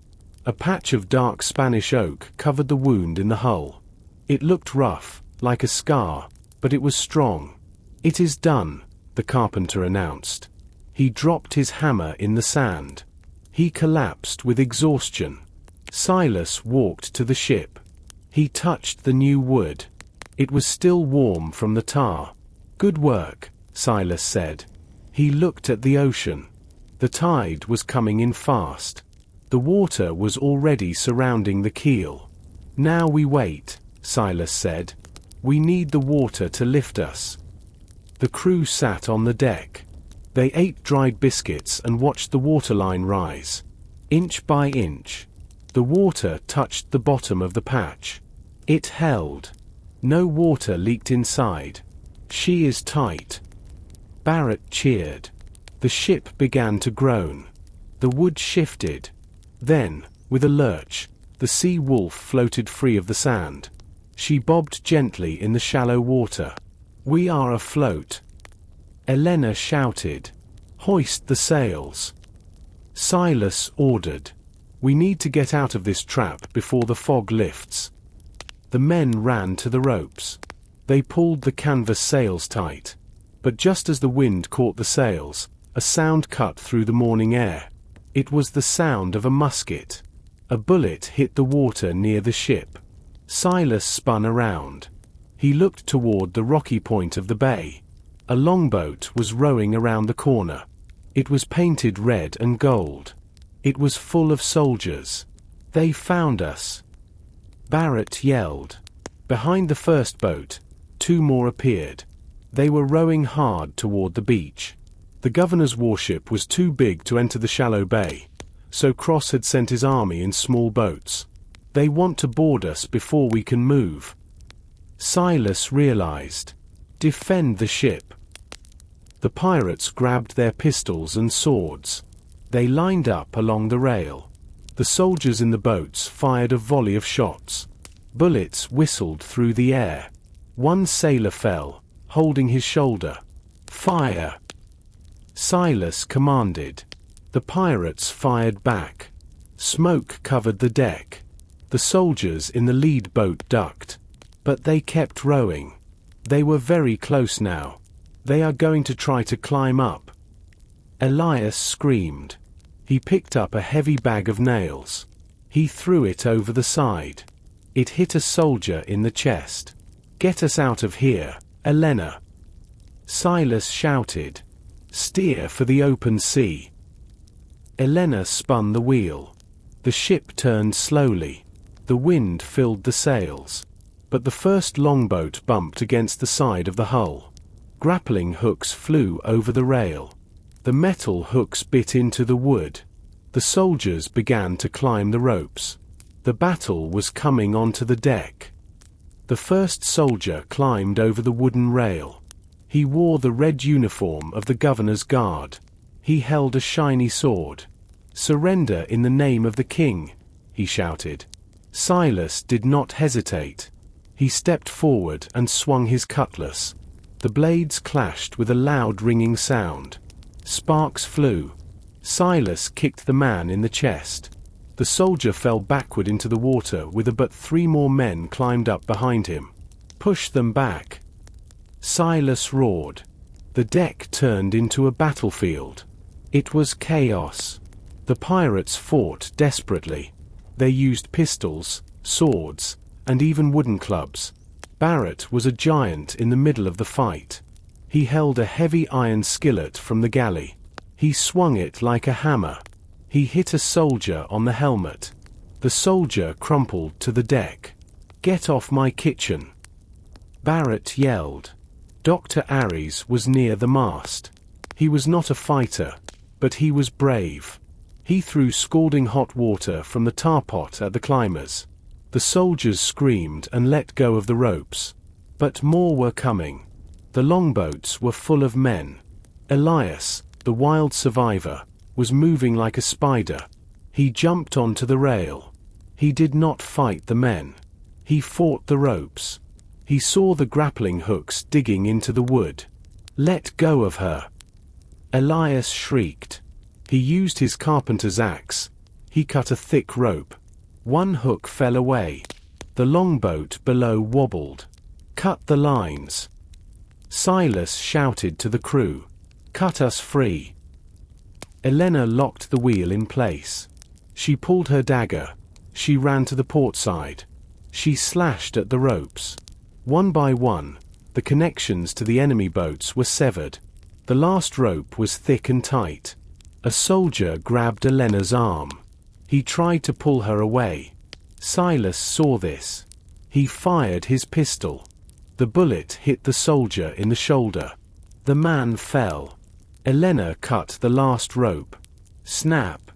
A patch of dark Spanish oak covered the wound in the hull. It looked rough, like a scar, but it was strong. "It is done," the carpenter announced. He dropped his hammer in the sand. He collapsed with exhaustion. Silas walked to the ship. He touched the new wood. It was still warm from the tar. "Good work," Silas said. He looked at the ocean. The tide was coming in fast. The water was already surrounding the keel. "Now we wait," Silas said. "We need the water to lift us." The crew sat on the deck. They ate dried biscuits and watched the waterline rise. Inch by inch, the water touched the bottom of the patch. It held. No water leaked inside. "She is tight." Barrett cheered. The ship began to groan. The wood shifted. Then, with a lurch, the sea wolf floated free of the sand. She bobbed gently in the shallow water. "We are afloat." Elena shouted. "Hoist the sails." Silas ordered. "We need to get out of this trap before the fog lifts." The men ran to the ropes. They pulled the canvas sails tight. But just as the wind caught the sails, a sound cut through the morning air. It was the sound of a musket. A bullet hit the water near the ship. Silas spun around. He looked toward the rocky point of the bay. A longboat was rowing around the corner. It was painted red and gold. It was full of soldiers. "They found us!" Barrett yelled. Behind the first boat, 2 more appeared. They were rowing hard toward the beach. The governor's warship was too big to enter the shallow bay, so Cross had sent his army in small boats. "They want to board us before we can move." Silas realized. Defend the ship. The pirates grabbed their pistols and swords. They lined up along the rail. The soldiers in the boats fired a volley of shots. Bullets whistled through the air. One sailor fell, holding his shoulder. Fire! Silas commanded. The pirates fired back. Smoke covered the deck. The soldiers in the lead boat ducked. But they kept rowing. They were very close now. They are going to try to climb up. Elias screamed. He picked up a heavy bag of nails. He threw it over the side. It hit a soldier in the chest. Get us out of here, Elena. Silas shouted. Steer for the open sea. Elena spun the wheel. The ship turned slowly. The wind filled the sails. But the first longboat bumped against the side of the hull. Grappling hooks flew over the rail. The metal hooks bit into the wood. The soldiers began to climb the ropes. The battle was coming onto the deck. The first soldier climbed over the wooden rail. He wore the red uniform of the governor's guard. He held a shiny sword. Surrender in the name of the king, he shouted. Silas did not hesitate. He stepped forward and swung his cutlass. The blades clashed with a loud ringing sound. Sparks flew. Silas kicked the man in the chest. The soldier fell backward into the water but 3 more men climbed up behind him. Push them back. Silas roared. The deck turned into a battlefield. It was chaos. The pirates fought desperately. They used pistols, swords, and even wooden clubs. Barrett was a giant in the middle of the fight. He held a heavy iron skillet from the galley. He swung it like a hammer. He hit a soldier on the helmet. The soldier crumpled to the deck. Get off my kitchen! Barrett yelled. Dr. Aries was near the mast. He was not a fighter, but he was brave. He threw scalding hot water from the tar pot at the climbers. The soldiers screamed and let go of the ropes. But more were coming. The longboats were full of men. Elias, the wild survivor, was moving like a spider. He jumped onto the rail. He did not fight the men. He fought the ropes. He saw the grappling hooks digging into the wood. Let go of her! Elias shrieked. He used his carpenter's axe. He cut a thick rope. One hook fell away. The longboat below wobbled. Cut the lines. Silas shouted to the crew. Cut us free. Elena locked the wheel in place. She pulled her dagger. She ran to the port side. She slashed at the ropes. One by one, the connections to the enemy boats were severed. The last rope was thick and tight. A soldier grabbed Elena's arm. He tried to pull her away. Silas saw this. He fired his pistol. The bullet hit the soldier in the shoulder. The man fell. Elena cut the last rope. Snap!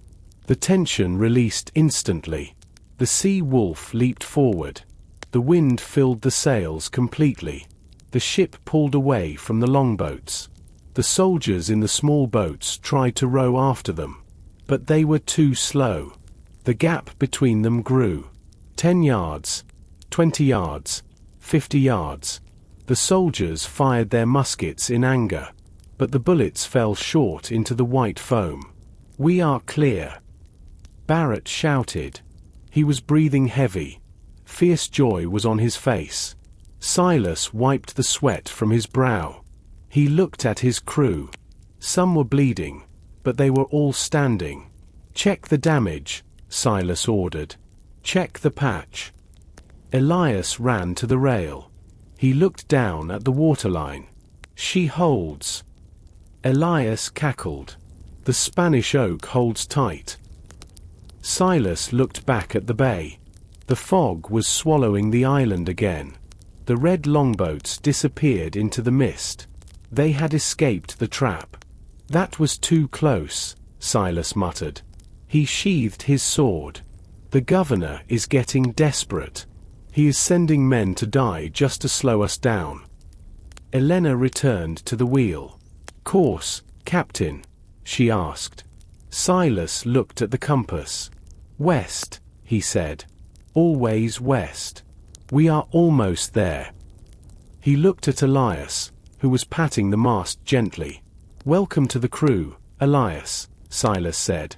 The tension released instantly. The sea wolf leaped forward. The wind filled the sails completely. The ship pulled away from the longboats. The soldiers in the small boats tried to row after them. But they were too slow. The gap between them grew. 10 yards, 20 yards, 50 yards. The soldiers fired their muskets in anger. But the bullets fell short into the white foam. We are clear! Barrett shouted. He was breathing heavy. Fierce joy was on his face. Silas wiped the sweat from his brow. He looked at his crew. Some were bleeding, but they were all standing. Check the damage, Silas ordered. Check the patch. Elias ran to the rail. He looked down at the waterline. She holds. Elias cackled. The Spanish oak holds tight. Silas looked back at the bay. The fog was swallowing the island again. The red longboats disappeared into the mist. They had escaped the trap. That was too close, Silas muttered. He sheathed his sword. The governor is getting desperate. He is sending men to die just to slow us down. Elena returned to the wheel. Course, Captain? She asked. Silas looked at the compass. West, he said. Always west. We are almost there. He looked at Elias, who was patting the mast gently. Welcome to the crew, Elias, Silas said.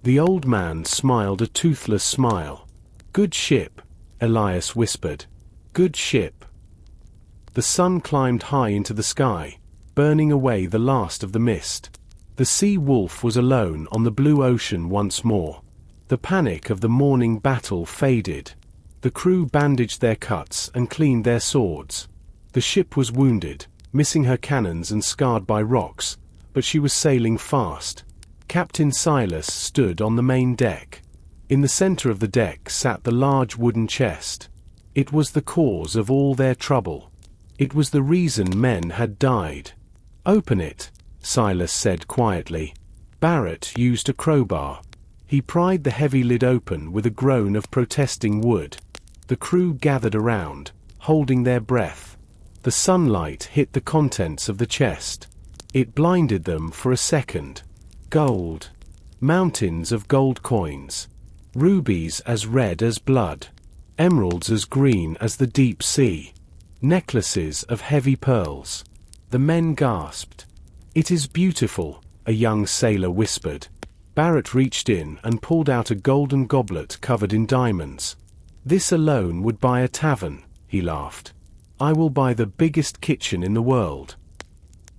The old man smiled a toothless smile. Good ship, Elias whispered. Good ship. The sun climbed high into the sky, burning away the last of the mist. The sea wolf was alone on the blue ocean once more. The panic of the morning battle faded. The crew bandaged their cuts and cleaned their swords. The ship was wounded, missing her cannons and scarred by rocks, but she was sailing fast. Captain Silas stood on the main deck. In the center of the deck sat the large wooden chest. It was the cause of all their trouble. It was the reason men had died. Open it, Silas said quietly. Barrett used a crowbar. He pried the heavy lid open with a groan of protesting wood. The crew gathered around, holding their breath. The sunlight hit the contents of the chest. It blinded them for a second. Gold. Mountains of gold coins. Rubies as red as blood. Emeralds as green as the deep sea. Necklaces of heavy pearls. The men gasped. It is beautiful, a young sailor whispered. Barrett reached in and pulled out a golden goblet covered in diamonds. This alone would buy a tavern, he laughed. I will buy the biggest kitchen in the world.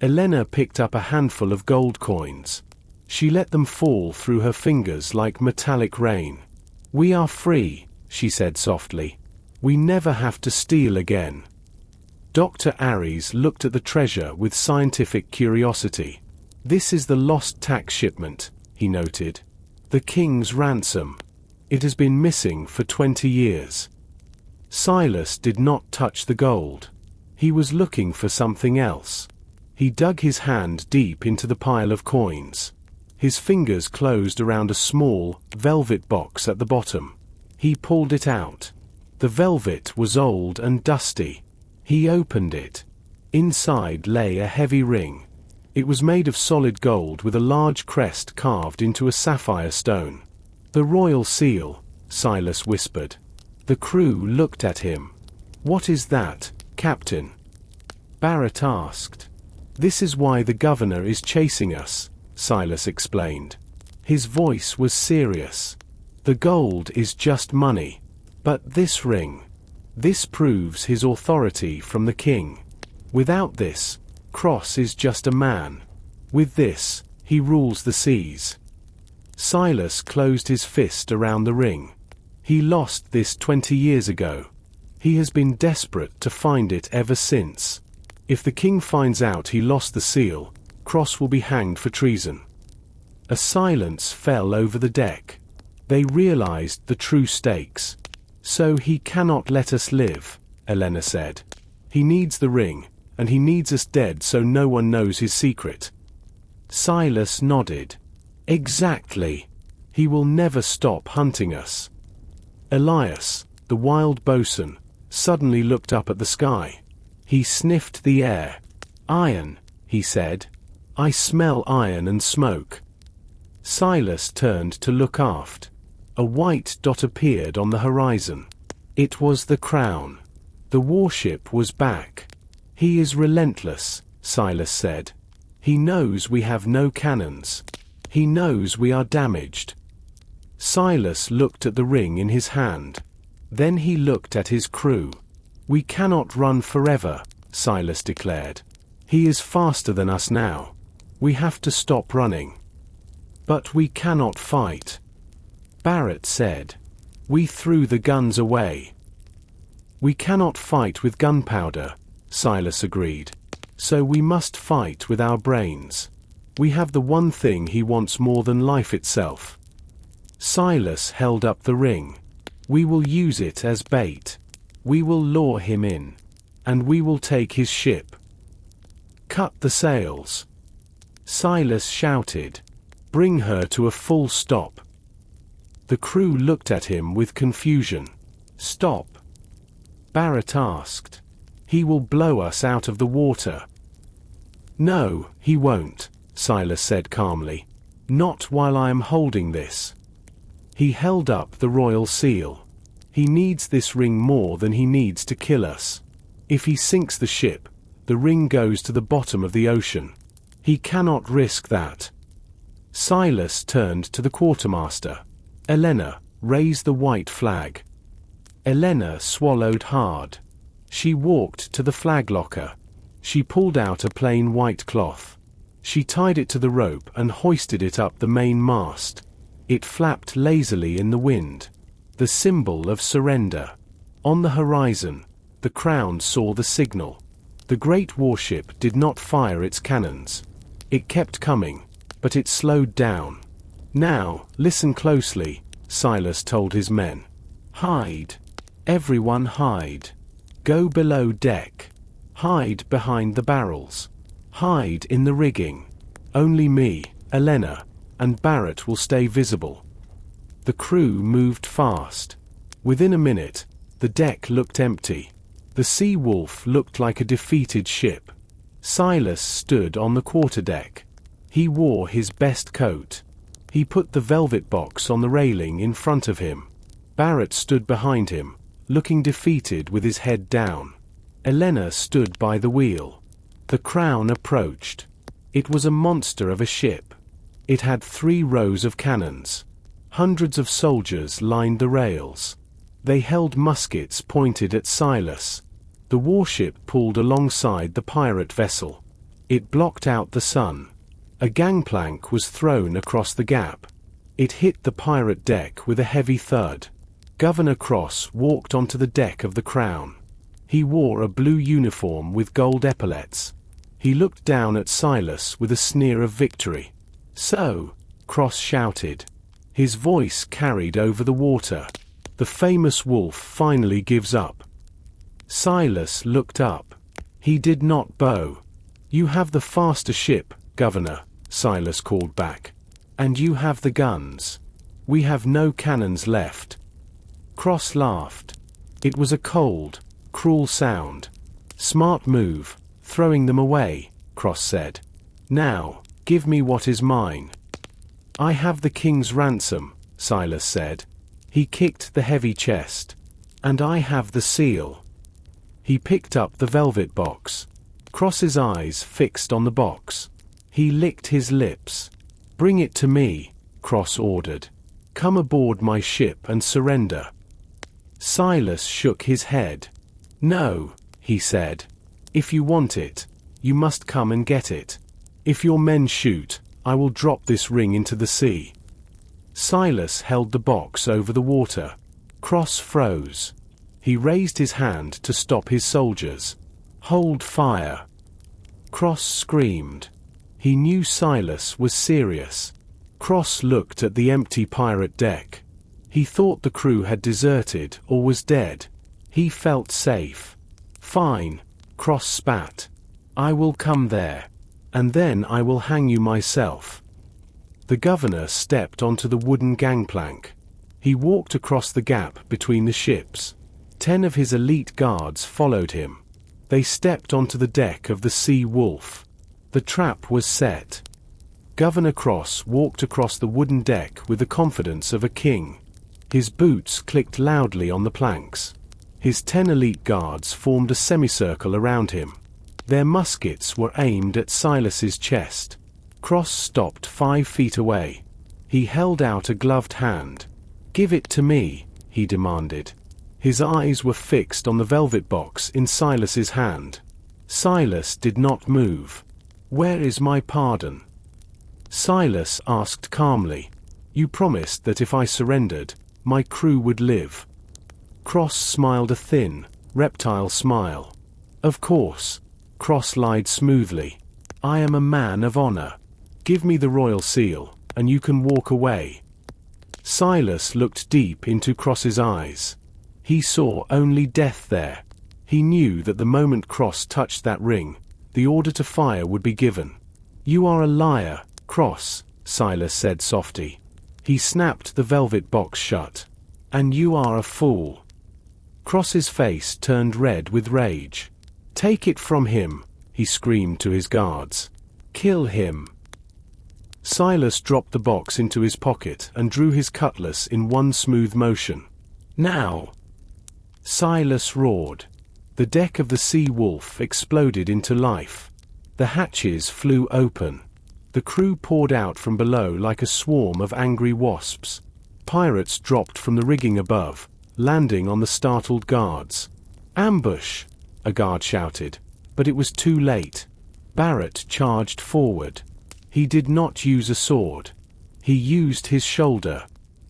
Elena picked up a handful of gold coins. She let them fall through her fingers like metallic rain. We are free, she said softly. We never have to steal again. Dr. Aries looked at the treasure with scientific curiosity. This is the lost tax shipment, he noted. The king's ransom. It has been missing for 20 years. Silas did not touch the gold. He was looking for something else. He dug his hand deep into the pile of coins. His fingers closed around a small, velvet box at the bottom. He pulled it out. The velvet was old and dusty. He opened it. Inside lay a heavy ring. It was made of solid gold with a large crest carved into a sapphire stone. The royal seal, Silas whispered. The crew looked at him. What is that, Captain? Barrett asked. This is why the governor is chasing us, Silas explained. His voice was serious. The gold is just money. But this ring. This proves his authority from the king. Without this, Cross is just a man. With this, he rules the seas. Silas closed his fist around the ring. He lost this 20 years ago. He has been desperate to find it ever since. If the king finds out he lost the seal, Cross will be hanged for treason. A silence fell over the deck. They realized the true stakes. So he cannot let us live, Elena said. He needs the ring, and he needs us dead so no one knows his secret. Silas nodded. Exactly. He will never stop hunting us. Elias, the wild bosun, suddenly looked up at the sky. He sniffed the air. Iron, he said. I smell iron and smoke. Silas turned to look aft. A white dot appeared on the horizon. It was the Crown. The warship was back. He is relentless, Silas said. He knows we have no cannons. He knows we are damaged. Silas looked at the ring in his hand. Then he looked at his crew. We cannot run forever, Silas declared. He is faster than us now. We have to stop running. But we cannot fight. Barrett said. We threw the guns away. We cannot fight with gunpowder, Silas agreed. So we must fight with our brains. We have the one thing he wants more than life itself. Silas held up the ring. We will use it as bait. We will lure him in. And we will take his ship. Cut the sails. Silas shouted. Bring her to a full stop. The crew looked at him with confusion. Stop. Barrett asked. He will blow us out of the water. No, he won't, Silas said calmly. Not while I am holding this. He held up the royal seal. He needs this ring more than he needs to kill us. If he sinks the ship, the ring goes to the bottom of the ocean. He cannot risk that. Silas turned to the quartermaster. Elena, raise the white flag. Elena swallowed hard. She walked to the flag locker. She pulled out a plain white cloth. She tied it to the rope and hoisted it up the main mast. It flapped lazily in the wind. The symbol of surrender. On the horizon, the Crown saw the signal. The great warship did not fire its cannons. It kept coming, but it slowed down. Now, listen closely, Silas told his men. Hide. Everyone hide. Go below deck. Hide behind the barrels. Hide in the rigging. Only me, Elena, and Barrett will stay visible. The crew moved fast. Within a minute, the deck looked empty. The Sea Wolf looked like a defeated ship. Silas stood on the quarterdeck. He wore his best coat. He put the velvet box on the railing in front of him. Barrett stood behind him, looking defeated with his head down. Elena stood by the wheel. The Crown approached. It was a monster of a ship. It had 3 rows of cannons. Hundreds of soldiers lined the rails. They held muskets pointed at Silas. The warship pulled alongside the pirate vessel. It blocked out the sun. A gangplank was thrown across the gap. It hit the pirate deck with a heavy thud. Governor Cross walked onto the deck of the Crown. He wore a blue uniform with gold epaulets. He looked down at Silas with a sneer of victory. So, Cross shouted. His voice carried over the water. The famous wolf finally gives up. Silas looked up. He did not bow. You have the faster ship, Governor, Silas called back. And you have the guns. We have no cannons left. Cross laughed. It was a cold, cruel sound. Smart move, throwing them away, Cross said. Now, give me what is mine. I have the king's ransom, Silas said. He kicked the heavy chest. And I have the seal. He picked up the velvet box. Cross's eyes fixed on the box. He licked his lips. Bring it to me, Cross ordered. Come aboard my ship and surrender. Silas shook his head. No, he said. If you want it, you must come and get it. If your men shoot, I will drop this ring into the sea. Silas held the box over the water. Cross froze. He raised his hand to stop his soldiers. Hold fire. Cross screamed. He knew Silas was serious. Cross looked at the empty pirate deck. He thought the crew had deserted or was dead. He felt safe. Fine, Cross spat. I will come there. And then I will hang you myself. The governor stepped onto the wooden gangplank. He walked across the gap between the ships. 10 of his elite guards followed him. They stepped onto the deck of the Sea Wolf. The trap was set. Governor Cross walked across the wooden deck with the confidence of a king. His boots clicked loudly on the planks. His 10 elite guards formed a semicircle around him. Their muskets were aimed at Silas's chest. Cross stopped 5 feet away. He held out a gloved hand. Give it to me, he demanded. His eyes were fixed on the velvet box in Silas's hand. Silas did not move. Where is my pardon? Silas asked calmly. You promised that if I surrendered, my crew would live. Cross smiled a thin, reptile smile. Of course, Cross lied smoothly. I am a man of honor. Give me the royal seal, and you can walk away. Silas looked deep into Cross's eyes. He saw only death there. He knew that the moment Cross touched that ring, the order to fire would be given. You are a liar, Cross, Silas said softly. He snapped the velvet box shut. And you are a fool. Cross's face turned red with rage. "Take it from him," he screamed to his guards. "Kill him." Silas dropped the box into his pocket and drew his cutlass in one smooth motion. "Now!" Silas roared. The deck of the Sea Wolf exploded into life. The hatches flew open. The crew poured out from below like a swarm of angry wasps. Pirates dropped from the rigging above, landing on the startled guards. "Ambush!" a guard shouted, but it was too late. Barrett charged forward. He did not use a sword. He used his shoulder.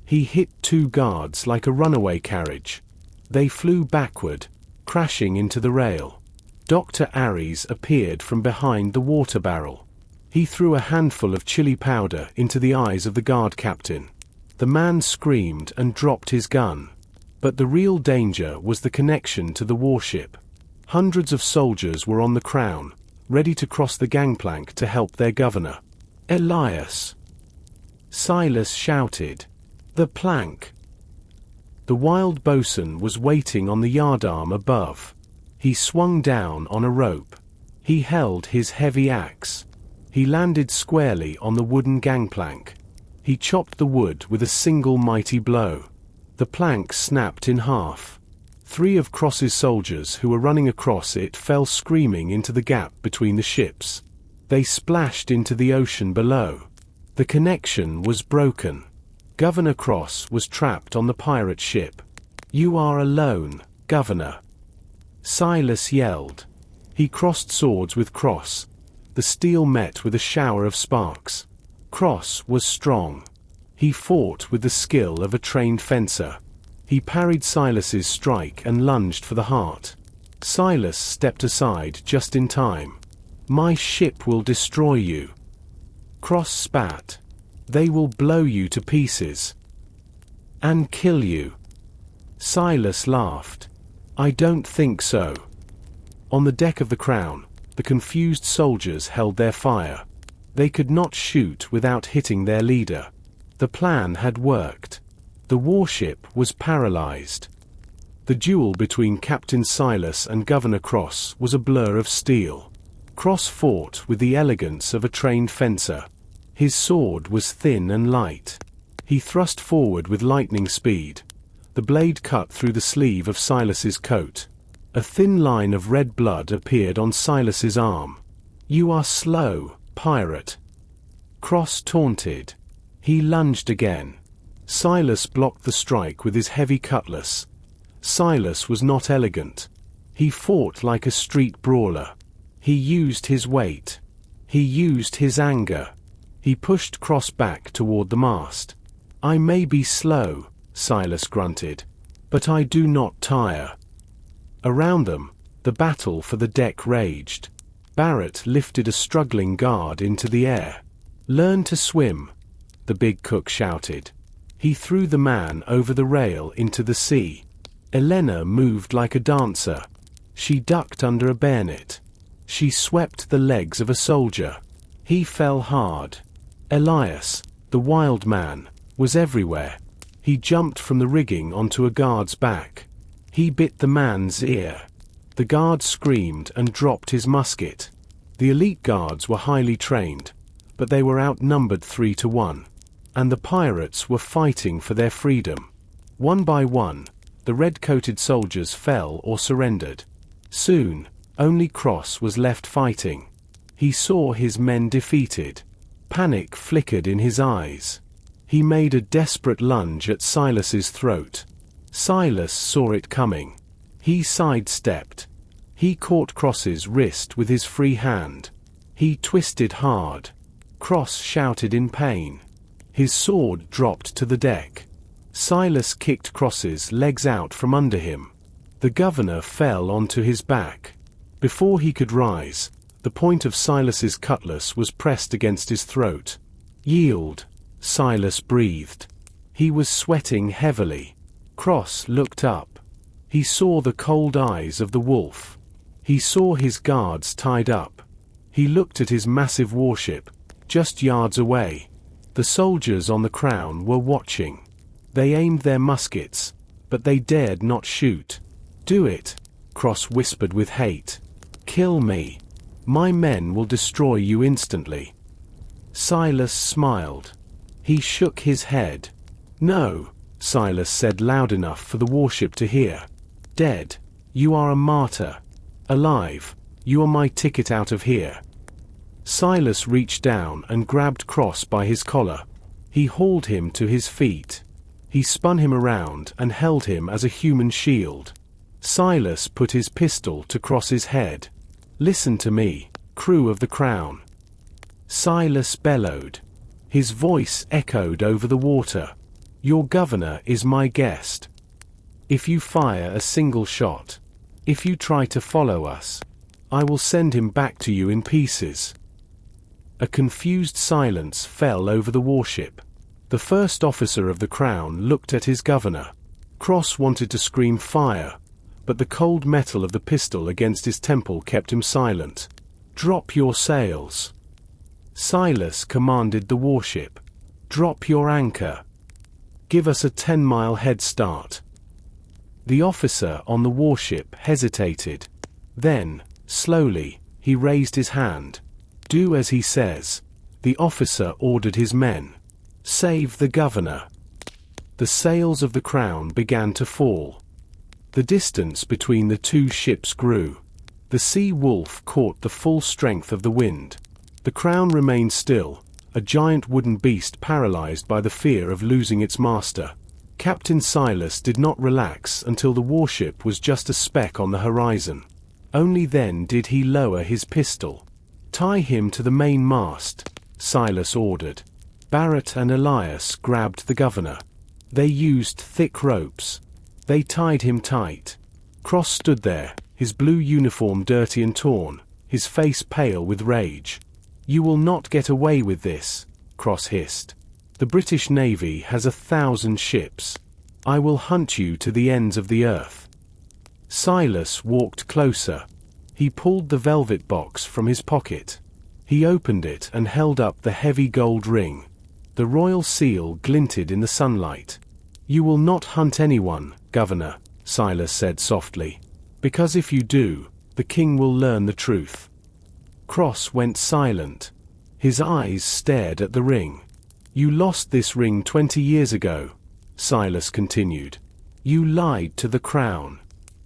He hit two guards like a runaway carriage. They flew backward, crashing into the rail. Dr. Aries appeared from behind the water barrel. He threw a handful of chili powder into the eyes of the guard captain. The man screamed and dropped his gun. But the real danger was the connection to the warship. Hundreds of soldiers were on the Crown, ready to cross the gangplank to help their governor. "Elias!" Silas shouted. "The plank!" The wild boatswain was waiting on the yardarm above. He swung down on a rope. He held his heavy axe. He landed squarely on the wooden gangplank. He chopped the wood with a single mighty blow. The plank snapped in half. 3 of Cross's soldiers who were running across it fell screaming into the gap between the ships. They splashed into the ocean below. The connection was broken. Governor Cross was trapped on the pirate ship. "You are alone, Governor," Silas yelled. He crossed swords with Cross. The steel met with a shower of sparks. Cross was strong. He fought with the skill of a trained fencer. He parried Silas's strike and lunged for the heart. Silas stepped aside just in time. "My ship will destroy you." Cross spat. "They will blow you to pieces. And kill you." Silas laughed. "I don't think so." On the deck of the Crown, the confused soldiers held their fire. They could not shoot without hitting their leader. The plan had worked. The warship was paralyzed. The duel between Captain Silas and Governor Cross was a blur of steel. Cross fought with the elegance of a trained fencer. His sword was thin and light. He thrust forward with lightning speed. The blade cut through the sleeve of Silas's coat. A thin line of red blood appeared on Silas's arm. "You are slow, pirate," Cross taunted. He lunged again. Silas blocked the strike with his heavy cutlass. Silas was not elegant. He fought like a street brawler. He used his weight. He used his anger. He pushed Cross back toward the mast. "I may be slow," Silas grunted, "but I do not tire." Around them, the battle for the deck raged. Barrett lifted a struggling guard into the air. "Learn to swim," the big cook shouted. He threw the man over the rail into the sea. Elena moved like a dancer. She ducked under a bayonet. She swept the legs of a soldier. He fell hard. Elias, the wild man, was everywhere. He jumped from the rigging onto a guard's back. He bit the man's ear. The guard screamed and dropped his musket. The elite guards were highly trained, but they were outnumbered 3 to 1. And the pirates were fighting for their freedom. One by one, the red-coated soldiers fell or surrendered. Soon, only Cross was left fighting. He saw his men defeated. Panic flickered in his eyes. He made a desperate lunge at Silas's throat. Silas saw it coming. He sidestepped. He caught Cross's wrist with his free hand. He twisted hard. Cross shouted in pain. His sword dropped to the deck. Silas kicked Cross's legs out from under him. The governor fell onto his back. Before he could rise, the point of Silas's cutlass was pressed against his throat. "Yield," Silas breathed. He was sweating heavily. Cross looked up. He saw the cold eyes of the wolf. He saw his guards tied up. He looked at his massive warship, just yards away. The soldiers on the Crown were watching. They aimed their muskets, but they dared not shoot. Do it, Cross whispered with hate. Kill me. My men will destroy you instantly. Silas smiled. He shook his head. No, Silas said loud enough for the warship to hear. Dead, you are a martyr. Alive, you are my ticket out of here. Silas reached down and grabbed Cross by his collar. He hauled him to his feet. He spun him around and held him as a human shield. Silas put his pistol to Cross's head. Listen to me, crew of the Crown. Silas bellowed. His voice echoed over the water. Your governor is my guest. If you fire a single shot, if you try to follow us, I will send him back to you in pieces. A confused silence fell over the warship. The first officer of the Crown looked at his governor. Cross wanted to scream fire, but the cold metal of the pistol against his temple kept him silent. Drop your sails. Silas commanded the warship. Drop your anchor. Give us a 10-mile head start. The officer on the warship hesitated. Then, slowly, he raised his hand. Do as he says. The officer ordered his men. Save the governor. The sails of the Crown began to fall. The distance between the two ships grew. The Sea Wolf caught the full strength of the wind. The Crown remained still, a giant wooden beast paralyzed by the fear of losing its master. Captain Silas did not relax until the warship was just a speck on the horizon. Only then did he lower his pistol. Tie him to the main mast, Silas ordered. Barrett and Elias grabbed the governor. They used thick ropes. They tied him tight. Cross stood there, his blue uniform dirty and torn, his face pale with rage. You will not get away with this, Cross hissed. The British Navy has 1,000 ships. I will hunt you to the ends of the earth. Silas walked closer. He pulled the velvet box from his pocket. He opened it and held up the heavy gold ring. The royal seal glinted in the sunlight. You will not hunt anyone, Governor, Silas said softly. Because if you do, the king will learn the truth. Cross went silent. His eyes stared at the ring. You lost this ring 20 years ago, Silas continued. You lied to the Crown.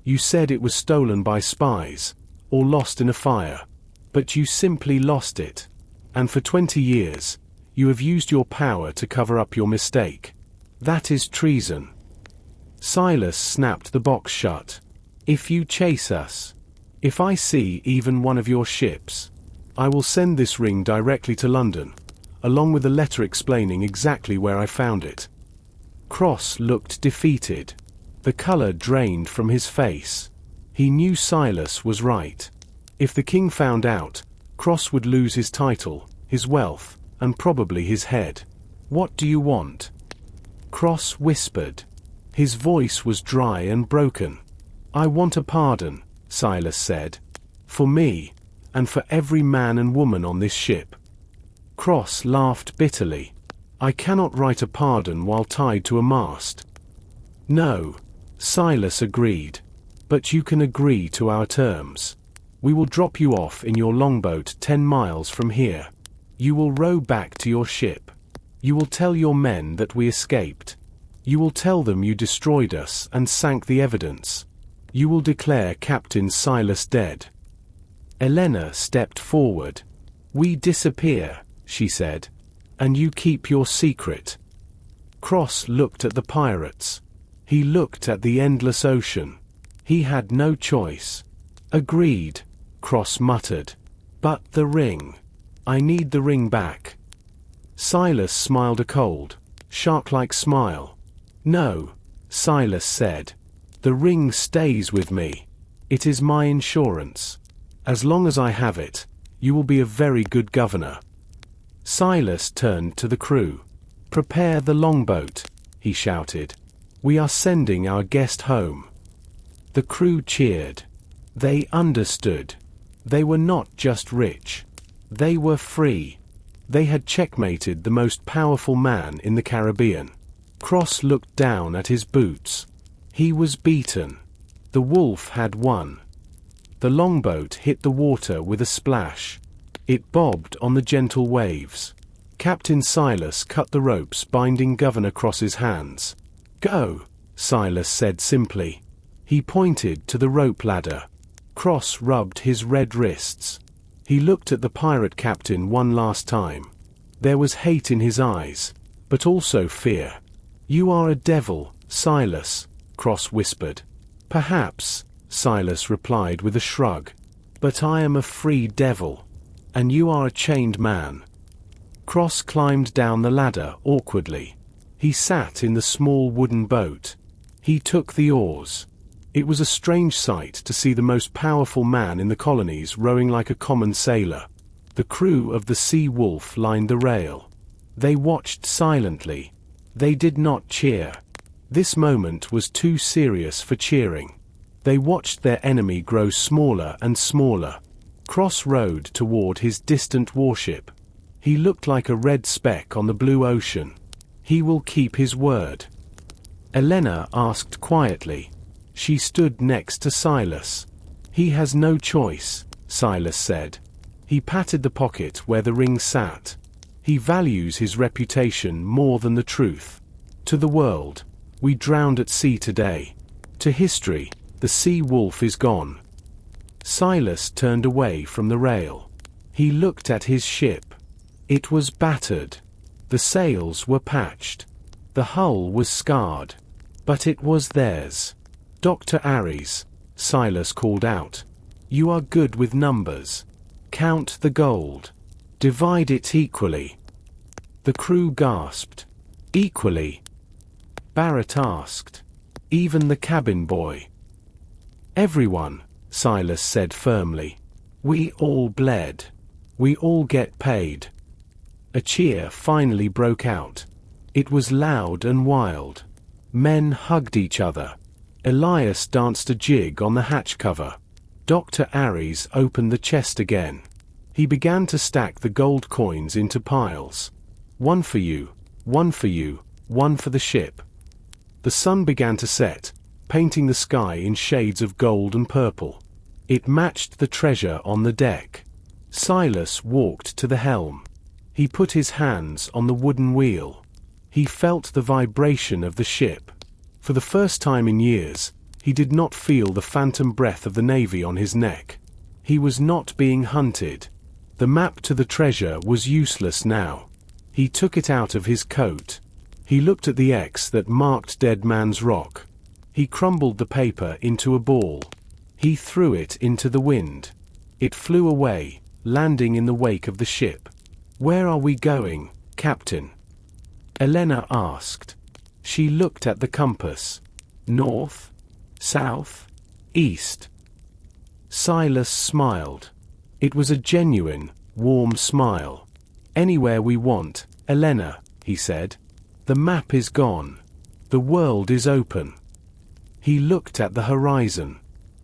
You said it was stolen by spies, or lost in a fire. But you simply lost it. And for 20 years, you have used your power to cover up your mistake. That is treason. Silas snapped the box shut. If you chase us, if I see even one of your ships, I will send this ring directly to London, along with a letter explaining exactly where I found it. Cross looked defeated. The color drained from his face. He knew Silas was right. If the king found out, Cross would lose his title, his wealth, and probably his head. What do you want? Cross whispered. His voice was dry and broken. I want a pardon, Silas said. For me, and for every man and woman on this ship. Cross laughed bitterly. I cannot write a pardon while tied to a mast. No, Silas agreed. But you can agree to our terms. We will drop you off in your longboat 10 miles from here. You will row back to your ship. You will tell your men that we escaped. You will tell them you destroyed us and sank the evidence. You will declare Captain Silas dead. Elena stepped forward. We disappear, she said. And you keep your secret. Cross looked at the pirates. He looked at the endless ocean. He had no choice. Agreed, Cross muttered. But the ring. I need the ring back. Silas smiled a cold, shark-like smile. No, Silas said. The ring stays with me. It is my insurance. As long as I have it, you will be a very good governor. Silas turned to the crew. Prepare the longboat, he shouted. We are sending our guest home. The crew cheered. They understood. They were not just rich. They were free. They had checkmated the most powerful man in the Caribbean. Cross looked down at his boots. He was beaten. The wolf had won. The longboat hit the water with a splash. It bobbed on the gentle waves. Captain Silas cut the ropes binding Governor Cross's hands. "Go," Silas said simply. He pointed to the rope ladder. Cross rubbed his red wrists. He looked at the pirate captain one last time. There was hate in his eyes, but also fear. "You are a devil, Silas," Cross whispered. "Perhaps," Silas replied with a shrug. "But I am a free devil. And you are a chained man." Cross climbed down the ladder awkwardly. He sat in the small wooden boat. He took the oars. It was a strange sight to see the most powerful man in the colonies rowing like a common sailor. The crew of the Sea Wolf lined the rail. They watched silently. They did not cheer. This moment was too serious for cheering. They watched their enemy grow smaller and smaller. Cross rowed toward his distant warship. He looked like a red speck on the blue ocean. He will keep his word. Elena asked quietly. She stood next to Silas. "He has no choice," Silas said. He patted the pocket where the ring sat. "He values his reputation more than the truth. To the world, we drowned at sea today. To history, the Sea Wolf is gone." Silas turned away from the rail. He looked at his ship. It was battered. The sails were patched. The hull was scarred. But it was theirs. "Dr. Aries," Silas called out. "You are good with numbers. Count the gold. Divide it equally." The crew gasped. "Equally?" Barrett asked. "Even the cabin boy?" "Everyone," Silas said firmly. "We all bled. We all get paid." A cheer finally broke out. It was loud and wild. Men hugged each other. Elias danced a jig on the hatch cover. Dr. Aries opened the chest again. He began to stack the gold coins into piles. "One for you, one for you, one for the ship." The sun began to set, painting the sky in shades of gold and purple. It matched the treasure on the deck. Silas walked to the helm. He put his hands on the wooden wheel. He felt the vibration of the ship. For the first time in years, he did not feel the phantom breath of the Navy on his neck. He was not being hunted. The map to the treasure was useless now. He took it out of his coat. He looked at the X that marked Dead Man's Rock. He crumbled the paper into a ball. He threw it into the wind. It flew away, landing in the wake of the ship. "Where are we going, Captain?" Elena asked. She looked at the compass. "North? South? East?" Silas smiled. It was a genuine, warm smile. "Anywhere we want, Elena," he said. "The map is gone. The world is open." He looked at the horizon.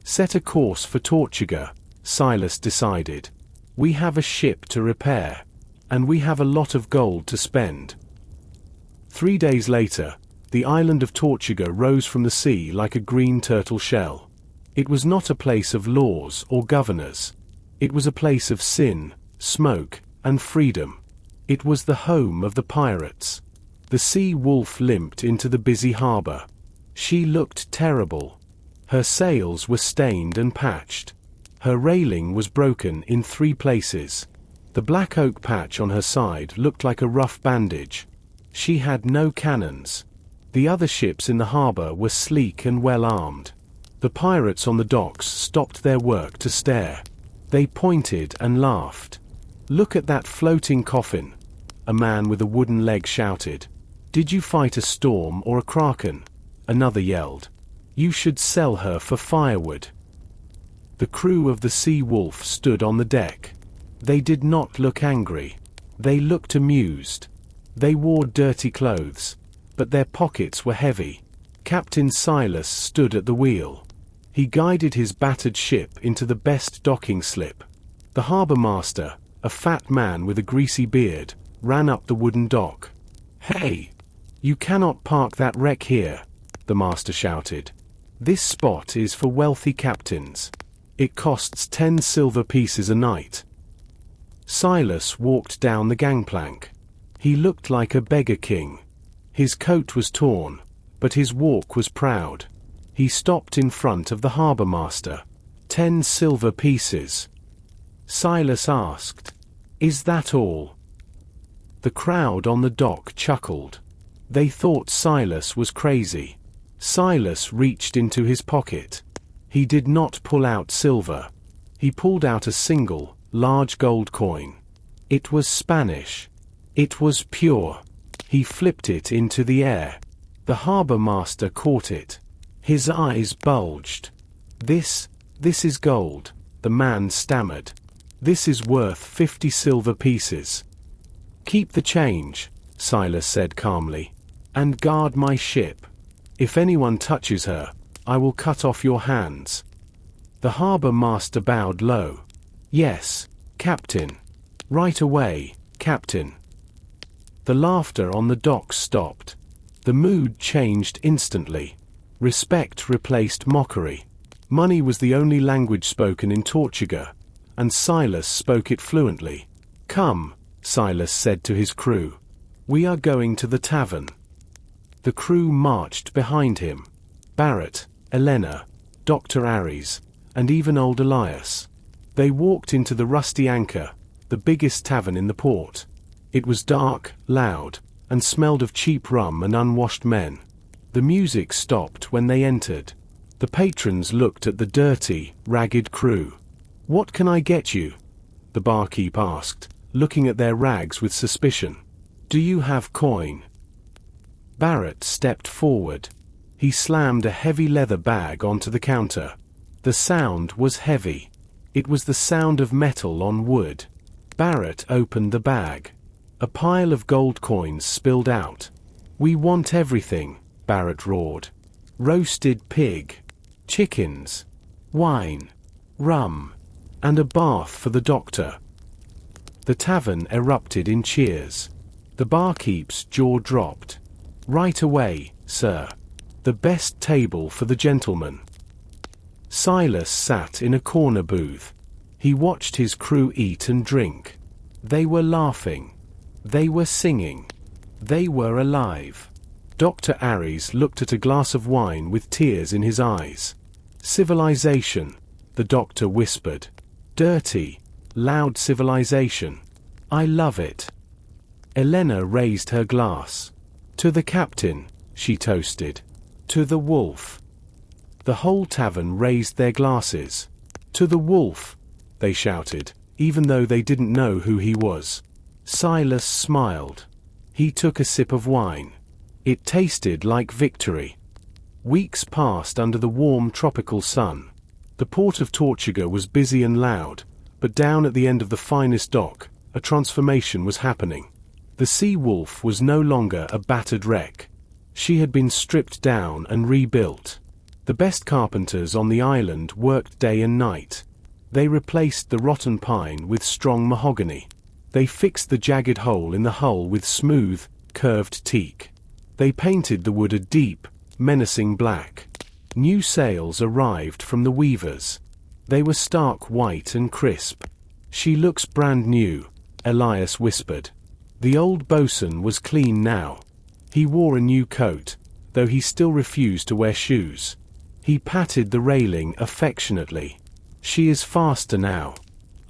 "Set a course for Tortuga," Silas decided. "We have a ship to repair. And we have a lot of gold to spend." 3 days later, the island of Tortuga rose from the sea like a green turtle shell. It was not a place of laws or governors. It was a place of sin, smoke, and freedom. It was the home of the pirates. The Sea Wolf limped into the busy harbor. She looked terrible. Her sails were stained and patched. Her railing was broken in 3 places. The black oak patch on her side looked like a rough bandage. She had no cannons. The other ships in the harbor were sleek and well armed. The pirates on the docks stopped their work to stare. They pointed and laughed. "Look at that floating coffin," a man with a wooden leg shouted. "Did you fight a storm or a kraken?" Another yelled. "You should sell her for firewood." The crew of the Sea Wolf stood on the deck. They did not look angry. They looked amused. They wore dirty clothes, but their pockets were heavy. Captain Silas stood at the wheel. He guided his battered ship into the best docking slip. The harbor master, a fat man with a greasy beard, ran up the wooden dock. "Hey! You cannot park that wreck here," the master shouted. This spot is for wealthy captains. It costs 10 silver pieces a night. Silas walked down the gangplank. He looked like a beggar king. His coat was torn, but his walk was proud. He stopped in front of the harbour master. 10 silver pieces. Silas asked, "Is that all?" The crowd on the dock chuckled. They thought Silas was crazy. Silas reached into his pocket. He did not pull out silver. He pulled out a single, large gold coin. It was Spanish. It was pure. He flipped it into the air. The harbour master caught it. His eyes bulged. This is gold," the man stammered. "This is worth 50 silver pieces." "Keep the change," Silas said calmly, "and guard my ship. If anyone touches her, I will cut off your hands." The harbour master bowed low. "Yes, Captain. Right away, Captain." The laughter on the docks stopped. The mood changed instantly. Respect replaced mockery. Money was the only language spoken in Tortuga, and Silas spoke it fluently. "Come," Silas said to his crew. "We are going to the tavern." The crew marched behind him. Barrett, Elena, Dr. Aries, and even old Elias. They walked into the Rusty Anchor, the biggest tavern in the port. It was dark, loud, and smelled of cheap rum and unwashed men. The music stopped when they entered. The patrons looked at the dirty, ragged crew. "What can I get you?" the barkeep asked, looking at their rags with suspicion. "Do you have coin?" Barrett stepped forward. He slammed a heavy leather bag onto the counter. The sound was heavy. It was the sound of metal on wood. Barrett opened the bag. A pile of gold coins spilled out. "We want everything," Barrett roared. "Roasted pig, chickens, wine, rum, and a bath for the doctor." The tavern erupted in cheers. The barkeep's jaw dropped. "Right away, sir. The best table for the gentlemen." Silas sat in a corner booth. He watched his crew eat and drink. They were laughing. They were singing. They were alive. Dr. Aries looked at a glass of wine with tears in his eyes. "Civilization," the doctor whispered. "Dirty, loud civilization. I love it." Elena raised her glass. "To the captain," she toasted. "To the wolf." The whole tavern raised their glasses. "To the wolf," they shouted, even though they didn't know who he was. Silas smiled. He took a sip of wine. It tasted like victory. Weeks passed under the warm tropical sun. The port of Tortuga was busy and loud, but down at the end of the finest dock, a transformation was happening. The Sea Wolf was no longer a battered wreck. She had been stripped down and rebuilt. The best carpenters on the island worked day and night. They replaced the rotten pine with strong mahogany. They fixed the jagged hole in the hull with smooth, curved teak. They painted the wood a deep, menacing black. New sails arrived from the weavers. They were stark white and crisp. "She looks brand new," Elias whispered. The old bosun was clean now. He wore a new coat, though he still refused to wear shoes. He patted the railing affectionately. "She is faster now.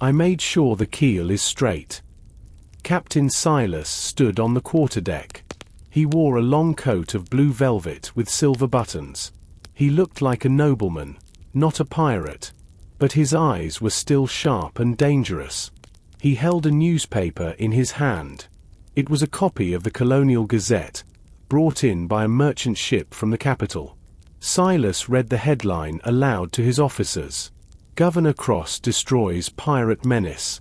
I made sure the keel is straight." Captain Silas stood on the quarterdeck. He wore a long coat of blue velvet with silver buttons. He looked like a nobleman, not a pirate, but his eyes were still sharp and dangerous. He held a newspaper in his hand. It was a copy of the Colonial Gazette, brought in by a merchant ship from the capital. Silas read the headline aloud to his officers. "Governor Cross destroys pirate menace."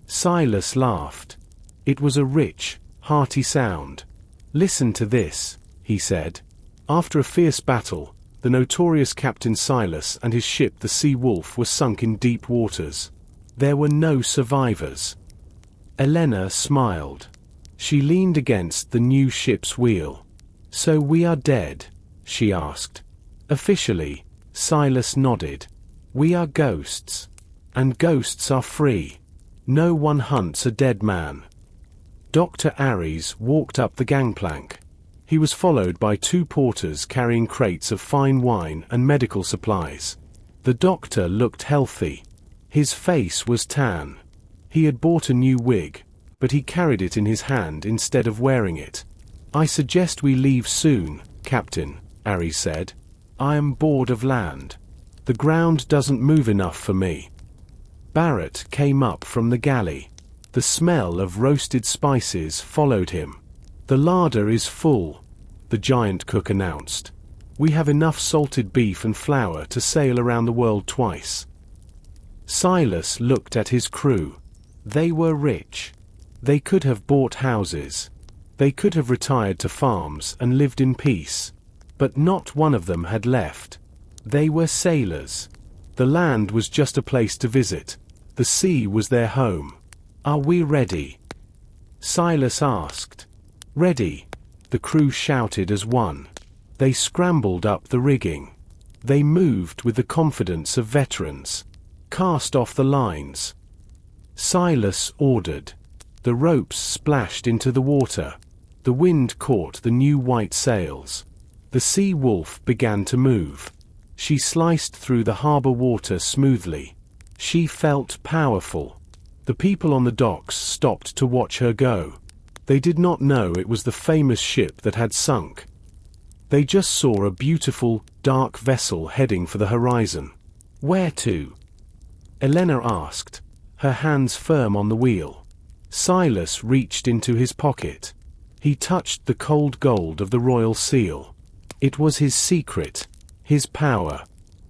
Silas laughed. It was a rich, hearty sound. "Listen to this," he said. After a fierce battle, the notorious Captain Silas and his ship the Sea Wolf were sunk in deep waters. There were no survivors. Elena smiled. She leaned against the new ship's wheel. "So we are dead?" she asked. Officially, Silas nodded. We are ghosts. And ghosts are free. No one hunts a dead man. Dr. Aries walked up the gangplank. He was followed by 2 porters carrying crates of fine wine and medical supplies. The doctor looked healthy. His face was tan. He had bought a new wig, but he carried it in his hand instead of wearing it. I suggest we leave soon, Captain, Aries said. I am bored of land. The ground doesn't move enough for me. Barrett came up from the galley. The smell of roasted spices followed him. The larder is full, the giant cook announced. We have enough salted beef and flour to sail around the world twice. Silas looked at his crew. They were rich. They could have bought houses. They could have retired to farms and lived in peace. But not one of them had left. They were sailors. The land was just a place to visit. The sea was their home. Are we ready? Silas asked. Ready, the crew shouted as one. They scrambled up the rigging. They moved with the confidence of veterans. Cast off the lines. Silas ordered. The ropes splashed into the water. The wind caught the new white sails. The sea wolf began to move. She sliced through the harbor water smoothly. She felt powerful. The people on the docks stopped to watch her go. They did not know it was the famous ship that had sunk. They just saw a beautiful, dark vessel heading for the horizon. Where to? Elena asked, her hands firm on the wheel. Silas reached into his pocket. He touched the cold gold of the royal seal. It was his secret, his power.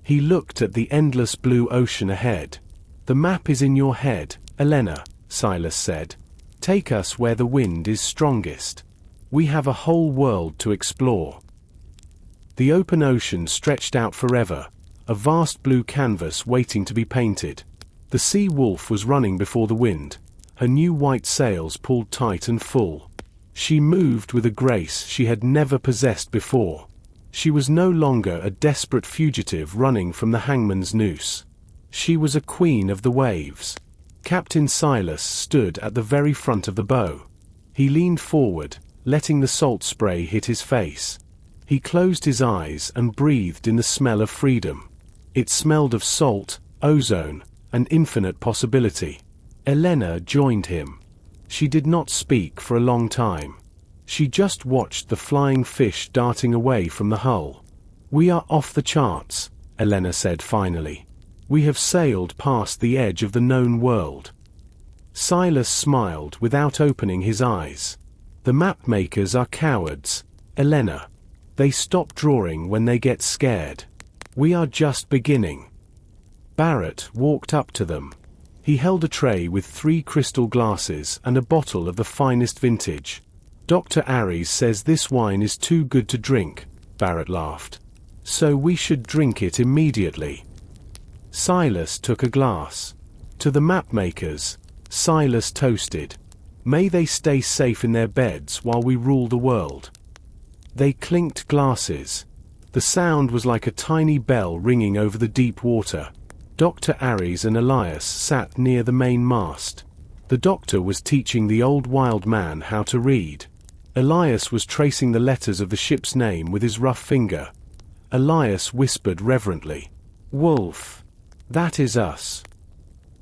He looked at the endless blue ocean ahead. The map is in your head, Elena, Silas said. Take us where the wind is strongest. We have a whole world to explore. The open ocean stretched out forever, a vast blue canvas waiting to be painted. The sea wolf was running before the wind. Her new white sails pulled tight and full. She moved with a grace she had never possessed before. She was no longer a desperate fugitive running from the hangman's noose. She was a queen of the waves. Captain Silas stood at the very front of the bow. He leaned forward, letting the salt spray hit his face. He closed his eyes and breathed in the smell of freedom. It smelled of salt, ozone, and infinite possibility. Elena joined him. She did not speak for a long time. She just watched the flying fish darting away from the hull. We are off the charts, Elena said finally. We have sailed past the edge of the known world. Silas smiled without opening his eyes. The mapmakers are cowards, Elena. They stop drawing when they get scared. We are just beginning. Barrett walked up to them. He held a tray with 3 crystal glasses and a bottle of the finest vintage. Dr. Aries says this wine is too good to drink, Barrett laughed. So we should drink it immediately. Silas took a glass. To the mapmakers, Silas toasted. May they stay safe in their beds while we rule the world. They clinked glasses. The sound was like a tiny bell ringing over the deep water. Dr. Aries and Elias sat near the main mast. The doctor was teaching the old wild man how to read. Elias was tracing the letters of the ship's name with his rough finger. Elias whispered reverently, "Wolf. That is us."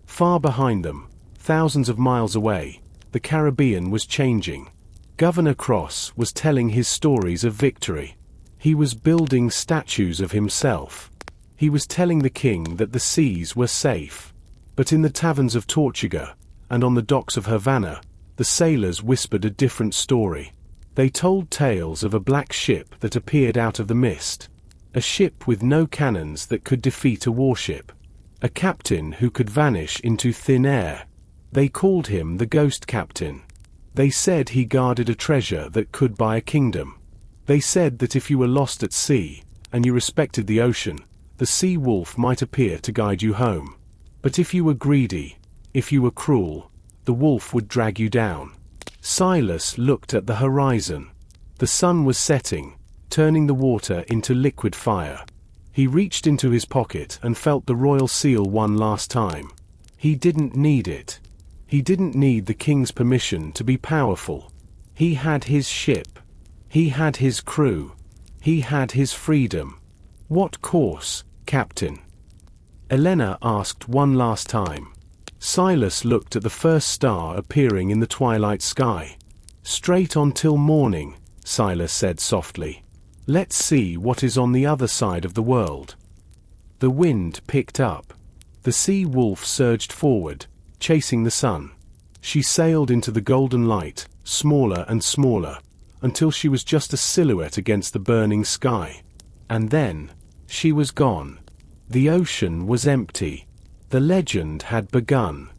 Far behind them, thousands of miles away, the Caribbean was changing. Governor Cross was telling his stories of victory. He was building statues of himself. He was telling the king that the seas were safe. But in the taverns of Tortuga, and on the docks of Havana, the sailors whispered a different story. They told tales of a black ship that appeared out of the mist. A ship with no cannons that could defeat a warship. A captain who could vanish into thin air. They called him the Ghost Captain. They said he guarded a treasure that could buy a kingdom. They said that if you were lost at sea, and you respected the ocean, the sea wolf might appear to guide you home. But if you were greedy, if you were cruel, the wolf would drag you down. Silas looked at the horizon. The sun was setting, turning the water into liquid fire. He reached into his pocket and felt the royal seal one last time. He didn't need it. He didn't need the king's permission to be powerful. He had his ship. He had his crew. He had his freedom. What course, Captain? Elena asked one last time. Silas looked at the first star appearing in the twilight sky. Straight on till morning, Silas said softly. Let's see what is on the other side of the world. The wind picked up. The sea wolf surged forward, chasing the sun. She sailed into the golden light, smaller and smaller, until she was just a silhouette against the burning sky. And then, she was gone. The ocean was empty. The legend had begun.